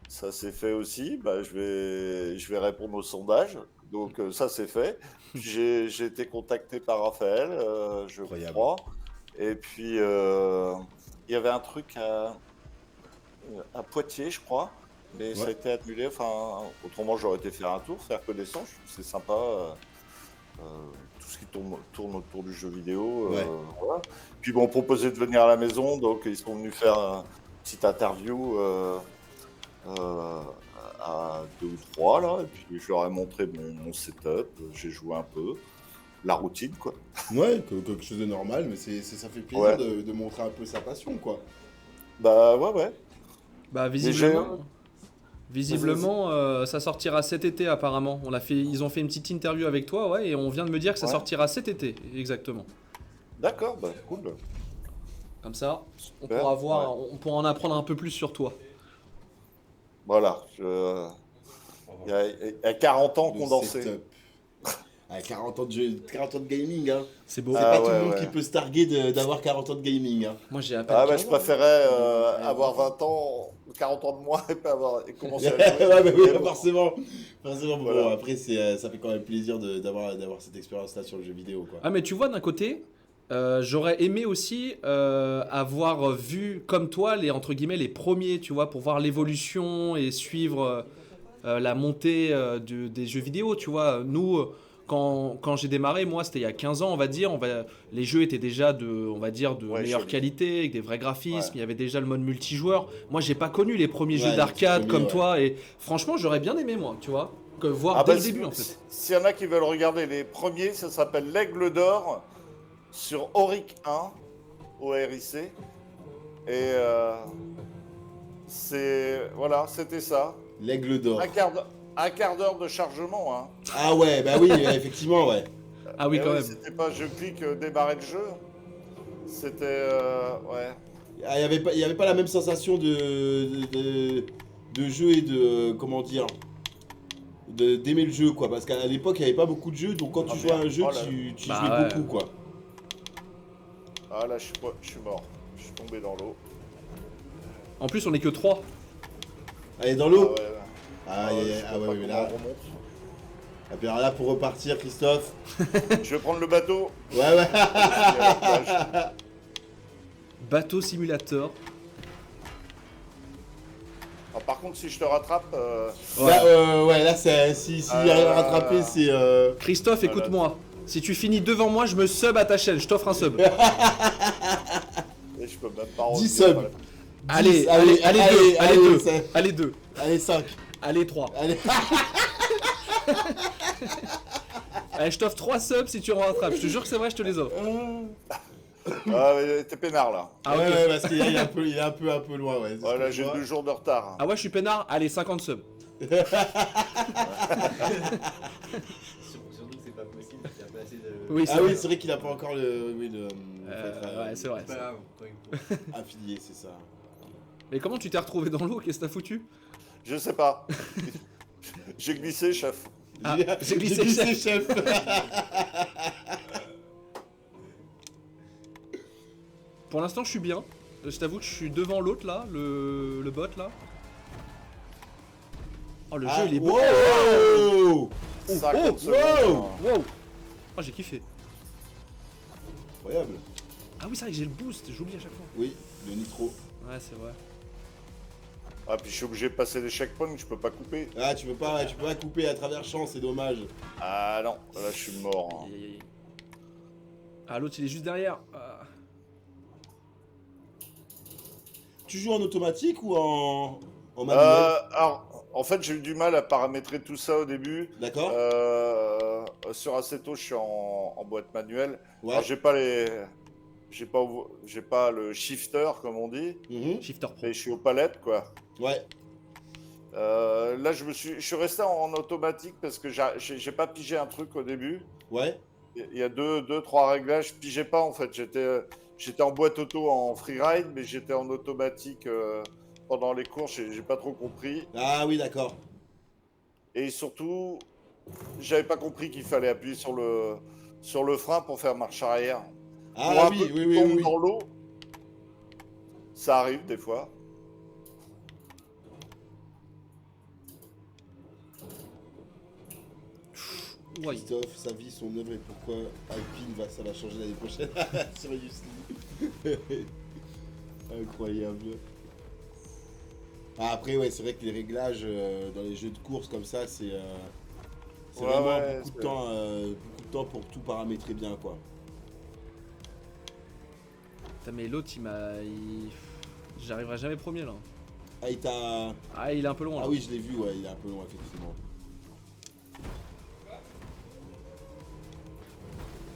Ça c'est fait aussi. Bah, je vais répondre au sondage. Donc ça c'est fait. J'ai été contacté par Raphaël, je Incroyable. crois. Et puis il y avait un truc à Poitiers, je crois. Mais ça a Ouais. été annulé. Enfin, autrement j'aurais été faire un tour, faire connaissance. Je trouve que c'est sympa. Tout ce qui tourne autour du jeu vidéo. Ouais. Voilà. Puis bon, on proposait de venir à la maison, donc ils sont venus faire une petite interview à 2 ou 3 là, et puis je leur ai montré mon setup, j'ai joué un peu, la routine quoi. Ouais, quelque chose de normal, mais ça fait plaisir Ouais. de montrer un peu sa passion, quoi. Bah ouais. Bah visiblement, ça sortira cet été apparemment. Ils ont fait une petite interview avec toi, ouais, et on vient de me dire que ça Ouais. sortira cet été, exactement. D'accord, bah cool. Comme ça, on Super, pourra voir, ouais. on pourra en apprendre un peu plus sur toi. Voilà, il y a 40 ans Le condensé. setup. Ah, 40 ans de jeu, 40 ans de gaming, hein. C'est beau. C'est Ah, pas tout le ouais, monde ouais. qui peut se targuer d'avoir 40 ans de gaming, hein. Moi j'ai à peine Ah bah 15 je ans. préférais avoir 20 ans, 40 ans de moins et commencer à Ouais, jouer. bah oui, Mais bon. forcément. Bon, Voilà. après, ça fait quand même plaisir d'avoir cette expérience-là sur le jeu vidéo, quoi. Ah mais tu vois d'un côté, j'aurais aimé aussi avoir vu comme toi entre guillemets les premiers, tu vois, pour voir l'évolution et suivre la montée des jeux vidéo, tu vois. Nous, quand j'ai démarré, moi c'était il y a 15 ans on va dire, les jeux étaient déjà on va dire de Ouais, meilleure joli. qualité, avec des vrais graphismes, Ouais. il y avait déjà le mode multijoueur. Moi j'ai pas connu les premiers Ouais, jeux les d'arcade petits comme premiers, toi et franchement j'aurais bien aimé moi, tu vois, voir Ah dès bah, le début en fait. s'il y en a qui veulent regarder les premiers, ça s'appelle l'Aigle d'Or sur Auric 1, ORIC. Et c'était ça. L'aigle d'or. Un quart d'heure de chargement. Hein. Ah ouais, bah oui, effectivement, ouais. Ah oui Et quand même. C'était pas je clique, démarrer le jeu. C'était. Ouais. Ah, il y avait pas la même sensation de jeu et de, comment dire, d'aimer le jeu, quoi. Parce qu'à l'époque, il n'y avait pas beaucoup de jeux, donc quand tu jouais à un jeu, Oh là. tu Bah jouais ouais. beaucoup, quoi. Ah là, je suis mort. Je suis tombé dans l'eau. En plus on est que 3. Allez, dans l'eau. Ah Ah, ouais, ouais, je sais pas mais comment là, on remonte. et puis alors là, pour repartir, Christophe. Je vais prendre le bateau. Ouais. Bateau simulator. Ah, par contre, si je te rattrape. Là, s'il arrive à rattraper, c'est. Christophe, Voilà. écoute-moi. Si tu finis devant moi, je me sub à ta chaîne, je t'offre un sub. Et je peux même pas 10 revenir. subs. Allez, 10, allez, deux, allez, deux, ça- allez 2, Allez, 5. allez 3. Allez. Allez, je t'offre 3 subs si tu me rattrapes. Je te jure que c'est vrai, je te les offre. Ah, mais t'es peinard là. Ah ouais, ok. ouais, parce qu'il est un peu loin, ouais. Voilà, j'ai 2 jours de retard. Ah ouais, je suis peinard. Allez, 50 subs. Surtout que c'est pas possible, il y a pas assez de. Oui, Ah oui, c'est vrai qu'il a pas encore le ouais, c'est vrai. C'est pas grave, quand il faut. affilié, c'est ça. Mais comment tu t'es retrouvé dans l'eau? Qu'est-ce que t'as foutu? Je sais pas. J'ai glissé, chef. Ah, j'ai glissé, J'ai glissé, chef. Pour l'instant, je suis bien. Je t'avoue que je suis devant l'autre là, le bot là. Oh, le jeu il est beau. Wow. 50 secondes. wow. Wow. Oh, j'ai kiffé. Incroyable. Ah oui, c'est vrai que j'ai le boost, j'oublie à chaque fois. Oui, le nitro. Ouais, c'est vrai. Ah, puis je suis obligé de passer les checkpoints, je peux pas couper. Ah, tu peux pas couper à travers champ, c'est dommage. Ah non, là je suis mort. Hein. Aïe, aïe, aïe. Ah, l'autre il est juste derrière. Ah. Tu joues en automatique ou en manuel? Alors, en fait, j'ai eu du mal à paramétrer tout ça au début. D'accord. Sur Assetto, je suis en boîte manuelle. Ouais. Alors, j'ai pas le shifter comme on dit, Mhm. Shifter Pro. mais je suis aux palettes quoi. Ouais. Là, je suis resté en automatique parce que j'ai pas pigé un truc au début. Ouais. Il y a deux, trois réglages, je pigeais pas en fait. J'étais en boîte auto en freeride, mais j'étais en automatique pendant les courses. J'ai pas trop compris. Ah oui, d'accord. Et surtout, j'avais pas compris qu'il fallait appuyer sur le frein pour faire marche arrière. Pour Ah un oui, peu oui, qui oui, tombe oui. dans l'eau, ça arrive des fois. Oui. Christophe, sa vie, son œuvre et pourquoi Alpine ça va changer l'année prochaine sur Justin. Incroyable. Ah, après, ouais, c'est vrai que les réglages dans les jeux de course comme ça, c'est vraiment beaucoup de temps pour tout paramétrer bien, quoi. Putain, mais l'autre, j'arriverai jamais premier là. Ah, il t'a. Ah, il est un peu loin là. Ah oui, je l'ai vu, ouais, il est un peu loin, effectivement.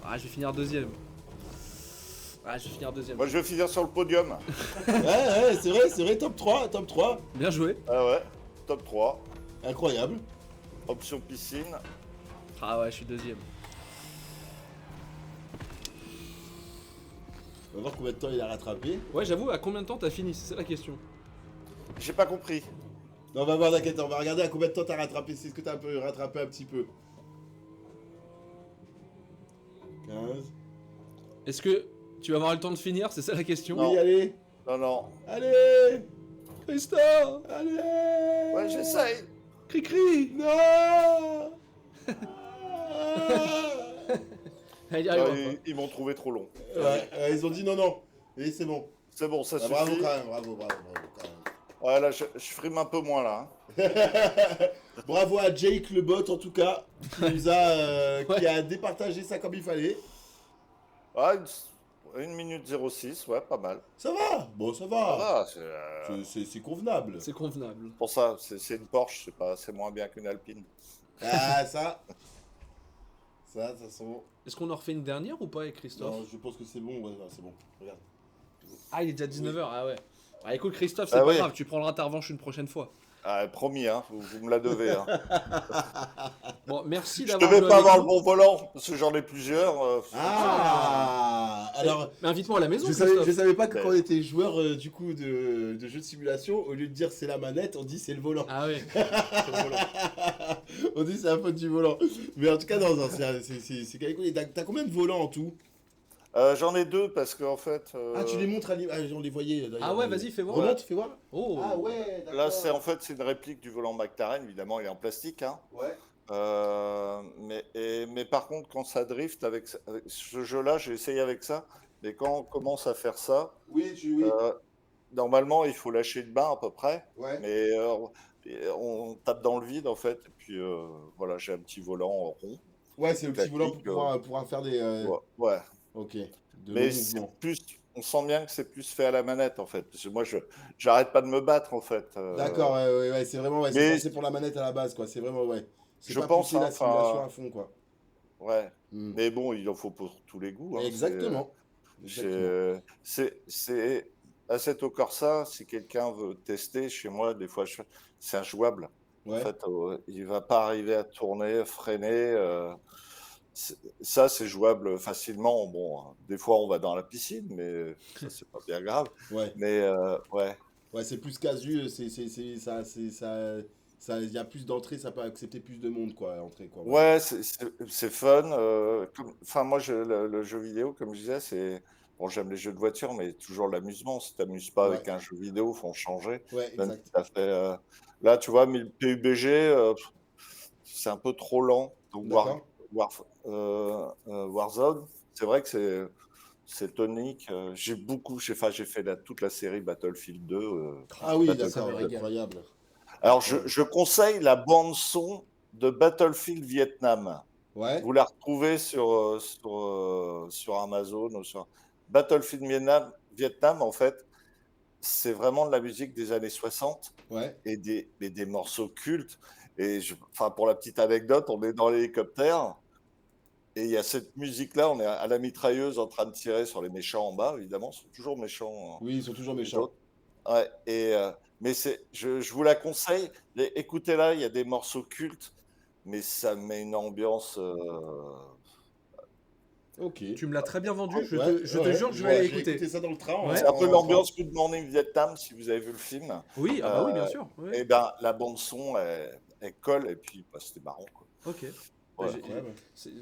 Ah, je vais finir deuxième. Moi, je vais finir sur le podium. Ouais, c'est vrai, top 3. Bien joué. Ah ouais, top 3. Incroyable. Option piscine. Ah ouais, je suis deuxième. On va voir combien de temps il a rattrapé. Ouais, j'avoue, à combien de temps t'as fini? C'est ça la question. J'ai pas compris. Non, on va voir, t'inquiète, on va regarder à combien de temps t'as rattrapé. C'est ce que t'as un peu rattrapé un petit peu. 15. Est-ce que tu vas avoir le temps de finir? C'est ça la question. Non. Oui, allez. Non. Allez. Christophe! Allez. Ouais, j'essaye. Cri-cri! Non. Elle y Non, arrivera pas. ils m'ont trouvé trop long. Ouais, ils ont dit non. Et c'est bon. C'est bon, ça Ah, suffit. bravo quand même, bravo quand même. Ouais, là, je frime un peu moins, là. Bravo à Jake le bot en tout cas, qui nous a, qui a départagé ça comme il fallait. Ouais, 1 minute 06, ouais, pas mal. Ça va. Bon, ça va. Ah, C'est convenable. C'est convenable. pour ça, c'est une Porsche, c'est moins bien qu'une Alpine. Ah, ça, de toute façon. Est-ce qu'on en refait une dernière ou pas avec Christophe? Non, je pense que c'est bon, ouais, c'est bon. Regarde. Ah, il est déjà 19h, ah ouais. Ah, écoute, Christophe, c'est Ah pas ouais. grave, tu prendras ta revanche une prochaine fois. Ah, promis, hein, vous me la devez. Hein. Bon, merci Je d'avoir devais joué pas avec avoir nous. le bon volant, parce que j'en ai plusieurs. Alors, Mais invite-moi à la maison, je Christophe. savais pas que quand on était joueur du coup de jeux de simulation, au lieu de dire c'est la manette, on dit c'est le volant. Ah ouais. C'est drôle. On dit c'est la faute du volant. Mais en tout cas, non, c'est calé. T'as combien de volants en tout? J'en ai 2 parce qu'en fait. Ah, tu les montres on les voyait d'ailleurs. Ah ouais, vas-y, fais voir. Remonte, fais voir. Oh. Ah ouais, d'accord. Là, c'est une réplique du volant McLaren, évidemment, il est en plastique. Hein. Ouais. Mais par contre, quand ça drift avec ce jeu-là, j'ai essayé avec ça. Mais quand on commence à faire ça, Oui. normalement, il faut lâcher le bain à peu près. Ouais. Mais on tape dans le vide en fait. Et puis voilà, j'ai un petit volant rond. Ouais, c'est le petit volant Classique, pour pouvoir faire des. Ouais. Ok. De Mais longs c'est mouvements. plus, on sent bien que c'est plus fait à la manette en fait. Parce que moi, j'arrête pas de me battre en fait. D'accord, ouais, c'est vraiment, ouais, mais- c'est pour la manette à la base, quoi. C'est vraiment, ouais. C'est Je pas pense, pousser hein, la simulation enfin, à fond, quoi. Ouais. Mm. Mais bon, il en faut pour tous les goûts. Hein. Exactement. C'est Assetto Corsa, si quelqu'un veut tester chez moi, des fois, c'est injouable. Ouais. En fait, il va pas arriver à tourner, freiner. Ça, c'est jouable facilement. Bon, des fois, on va dans la piscine, mais ça, c'est pas bien grave. Ouais. Mais ouais. Ouais, c'est plus casu, il y a plus d'entrées, ça peut accepter plus de monde, quoi, à l'entrée, quoi. Ouais, c'est fun. Enfin, moi, le jeu vidéo, comme je disais, c'est. Bon, j'aime les jeux de voiture, mais toujours l'amusement. Si tu t'amuses pas avec Ouais. un jeu vidéo, faut en changer. Ouais, Même exact. si t'as fait, là, tu vois, mais le PUBG, c'est un peu trop lent. Donc, D'accord. Warzone, c'est vrai que c'est tonique. J'ai fait toute la série Battlefield 2. Ah oui, Battlefield d'accord, me régale. incroyable. Alors, je conseille la bande-son de Battlefield Vietnam. Ouais, Vous la retrouvez sur Amazon ou sur Battlefield Vietnam, en fait, c'est vraiment de la musique des années 60 ouais, et des morceaux cultes. Et enfin, pour la petite anecdote, on est dans l'hélicoptère et il y a cette musique-là, on est à la mitrailleuse en train de tirer sur les méchants en bas, évidemment, ils sont toujours méchants. oui, ils sont toujours Les méchants. autres. Ouais, mais je vous la conseille. Écoutez-la, il y a des morceaux cultes, mais ça met une ambiance. Ok. Tu me l'as très bien vendu, je Ouais, te ouais, jure que je vais ouais, aller j'ai écouter. écouté ça dans le train. Ouais. C'est un peu l'ambiance Good Morning Vietnam, si vous avez vu le film. Oui, ah bah oui, bien sûr. ouais. Et ben, la bande-son, elle colle, et puis bah, c'était marrant. Quoi. Ok. Voilà. Incroyable.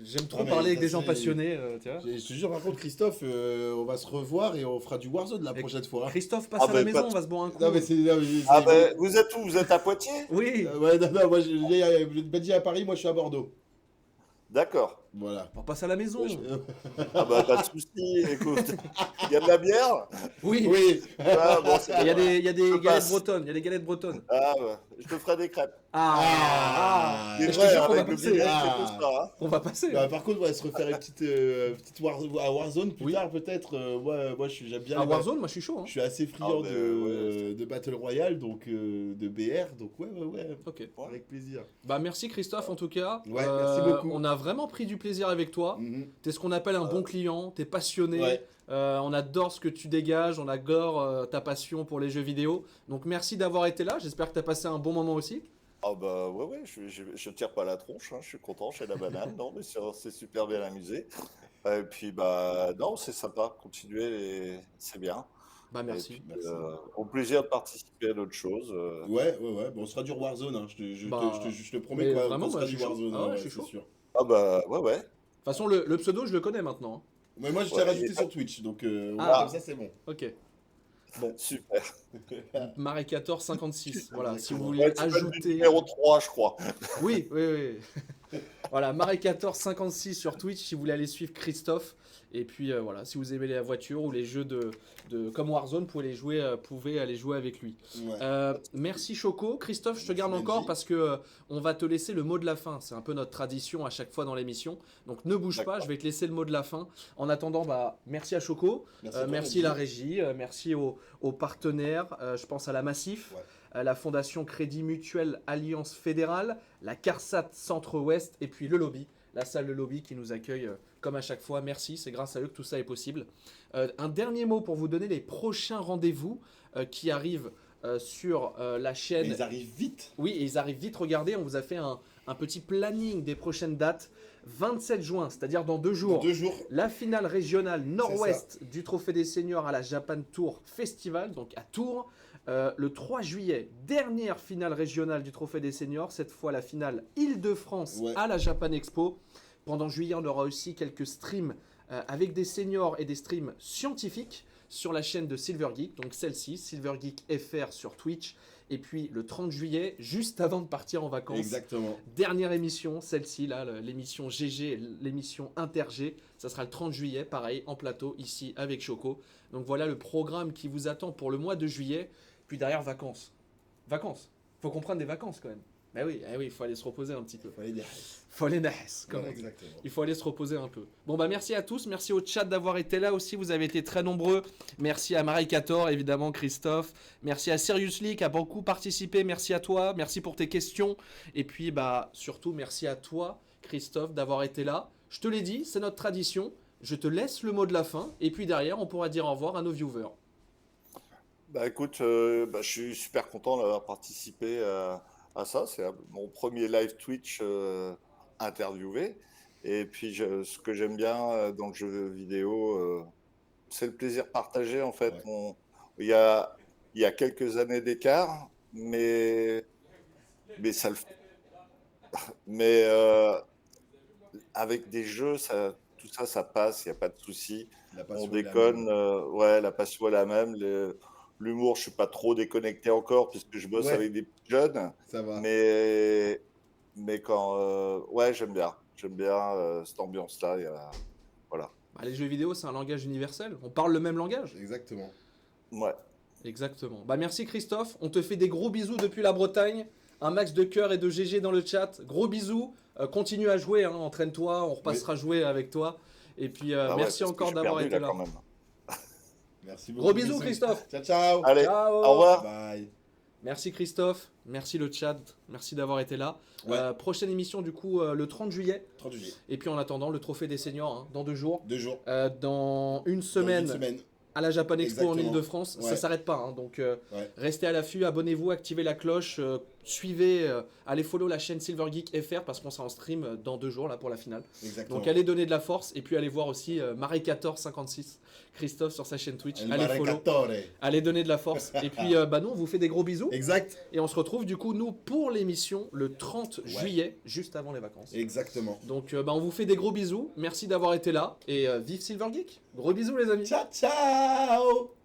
J'aime trop Ah, mais parler avec ça, des gens c'est- passionnés, tu vois. Je te jure, par contre, Christophe, on va se revoir et on fera du Warzone la Et- prochaine fois. Christophe, passe Ah à la bah, maison, pas on va se boire un coup. Non, mais c'est. Ah ben, vous êtes où? Vous êtes à Poitiers? Oui. Ouais, non, moi, je dis à Paris, moi, je suis à Bordeaux. D'accord. Voilà. On passe à la maison. Ouais, Ah bah pas de souci, écoute. Il y a de la bière? Oui. Oui. Ah bon, c'est Il y a bon, des, il y a des Je galettes passe. bretonnes. Il y a des galettes bretonnes. Ah bah, je te ferai des crêpes. Ah. C'est Mais je te vrai, jure qu'on va avec le passer. vinaigre, Ah. c'est tout ça. Hein. On va passer. Bah, par contre, on va se refaire une petite Warzone plus Oui. tard, peut-être. Moi, j'aime bien À les Warzone, moi je suis chaud. Hein. Je suis assez friand Ah, de Battle Royale, donc de BR, donc ouais, Ok. avec plaisir. Bah merci Christophe en tout cas. Ouais, merci beaucoup. On a vraiment pris du plaisir avec toi. Mhm. T'es ce qu'on appelle un bon client. T'es passionné. Ouais. On adore ce que tu dégages. On adore ta passion pour les jeux vidéo. Donc merci d'avoir été là. J'espère que t'as passé un bon moment aussi. Ah bah ouais, je tire pas la tronche, hein, je suis content chez la banane, non mais c'est super bien amusé. Et puis bah non, c'est sympa, continuer, c'est bien. Bah Et merci. puis Merci. au plaisir de participer à d'autres choses. Ouais. Bon, on sera du Warzone, hein. Je te promets mais quoi, vraiment, qu'on sera moi, je du suis chaud. Warzone, Ah ouais, hein, je suis c'est chaud. sûr. Ah bah ouais. De toute façon, le pseudo, je le connais maintenant. Hein. Mais moi, je t'ai Ouais, rajouté il est sur Twitch, donc Ah. comme ça, c'est bon. Ok. Super. Marecator 56. Voilà, si vous Exactement. voulez Ouais, c'est pas le ajouter. numéro 3, je crois. Oui. Voilà, Marecator 56 sur Twitch si vous voulez aller suivre Christophe. Et puis voilà, si vous aimez la voiture ou les jeux comme Warzone, pouvez aller jouer avec lui. Ouais. Merci Choco. Christophe, je te Merci garde encore Benji. parce que on va te laisser le mot de la fin. C'est un peu notre tradition à chaque fois dans l'émission. Donc ne bouge pas, D'accord. je vais te laisser le mot de la fin. En attendant, merci à Choco. Merci à toi, Merci Benji. la régie. Merci aux partenaires. Je pense à la Massif. Ouais. La Fondation Crédit Mutuel Alliance Fédérale, la CARSAT Centre-Ouest et puis le lobby, la salle Le Lobby qui nous accueille comme à chaque fois. Merci, c'est grâce à eux que tout ça est possible. Un dernier mot pour vous donner les prochains rendez-vous qui arrivent sur la chaîne. Mais ils arrivent vite. Oui, et ils arrivent vite. Regardez, on vous a fait un petit planning des prochaines dates. 27 juin, c'est-à-dire dans 2 jours. Dans 2 jours. La finale régionale nord-ouest du Trophée des Seniors à la Japan Tour Festival, donc à Tours. Le 3 juillet, dernière finale régionale du Trophée des Seniors, cette fois la finale Île-de-France Ouais. à la Japan Expo. Pendant juillet, on aura aussi quelques streams avec des seniors et des streams scientifiques sur la chaîne de Silver Geek, donc celle-ci, Silver Geek FR sur Twitch. Et puis le 30 juillet, juste avant de partir en vacances, Exactement. dernière émission, celle-ci, là, l'émission GG, l'émission Inter-G, ça sera le 30 juillet, pareil, en plateau, ici, avec Choco. Donc voilà le programme qui vous attend pour le mois de juillet. Puis derrière, vacances. Vacances. Faut qu'on prenne des vacances quand même. Mais oui, il faut aller se reposer un petit peu. Faut aller dire. Faut aller naïs, quand Ouais, même. exactement. Il faut aller se reposer un peu. Bon bah merci à tous, merci au chat d'avoir été là aussi, vous avez été très nombreux. Merci à Marecator, évidemment Christophe. Merci à Seriously qui a beaucoup participé, merci à toi, merci pour tes questions. Et puis bah surtout merci à toi Christophe d'avoir été là. Je te l'ai dit, c'est notre tradition. Je te laisse le mot de la fin et puis derrière on pourra dire au revoir à nos viewers. Bah écoute, je suis super content d'avoir participé à ça. C'est mon premier live Twitch interviewé. Et puis ce que j'aime bien dans le jeu vidéo, c'est le plaisir partagé en fait. Ouais. Il y a quelques années d'écart, mais ça le fait. Mais avec des jeux, tout ça, ça passe, il n'y a pas de souci. La passion On est la déconne, même. ouais, la passion est la même. L'humour, je suis pas trop déconnecté encore puisque je bosse Ouais. avec des petits jeunes. Ça va. Mais quand, ouais, j'aime bien cette ambiance-là. Voilà. Bah, les jeux vidéo c'est un langage universel, on parle le même langage. Exactement. Ouais. Exactement. Bah merci Christophe, on te fait des gros bisous depuis la Bretagne. Un max de cœur et de GG dans le chat. Gros bisous. Continue à jouer, hein. Entraîne-toi, on repassera jouer avec toi. Et puis Ah ouais, merci parce que encore je suis d'avoir perdu, été là, là. quand même. Merci beaucoup. Gros bisous Christophe. Ciao, ciao. Allez, Ciao. au revoir. Bye. Merci Christophe, merci le chat, merci d'avoir été là. Ouais. Prochaine émission du coup le 30 juillet. 30 juillet. Et puis en attendant le trophée des seniors hein, dans 2 jours. 2 jours. Dans une Dans semaine. une semaine. À la Japan Expo en Exactement. Ile-de-France, ça Ouais. s'arrête pas. Hein, donc Ouais. restez à l'affût, abonnez-vous, activez la cloche, suivez, allez follow la chaîne Silver Geek FR parce qu'on sera en stream dans 2 jours là pour la finale. Exactement. Donc allez donner de la force et puis allez voir aussi Marecator 56 Christophe sur sa chaîne Twitch. El Allez follow, Marecatore. allez donner de la force. Et puis nous on vous fait des gros bisous Exact. et on se retrouve du coup nous pour l'émission le 30 Ouais. juillet juste avant les vacances. Exactement. Donc on vous fait des gros bisous, merci d'avoir été là et vive Silver Geek. Gros bisous les amis. Ciao, ciao.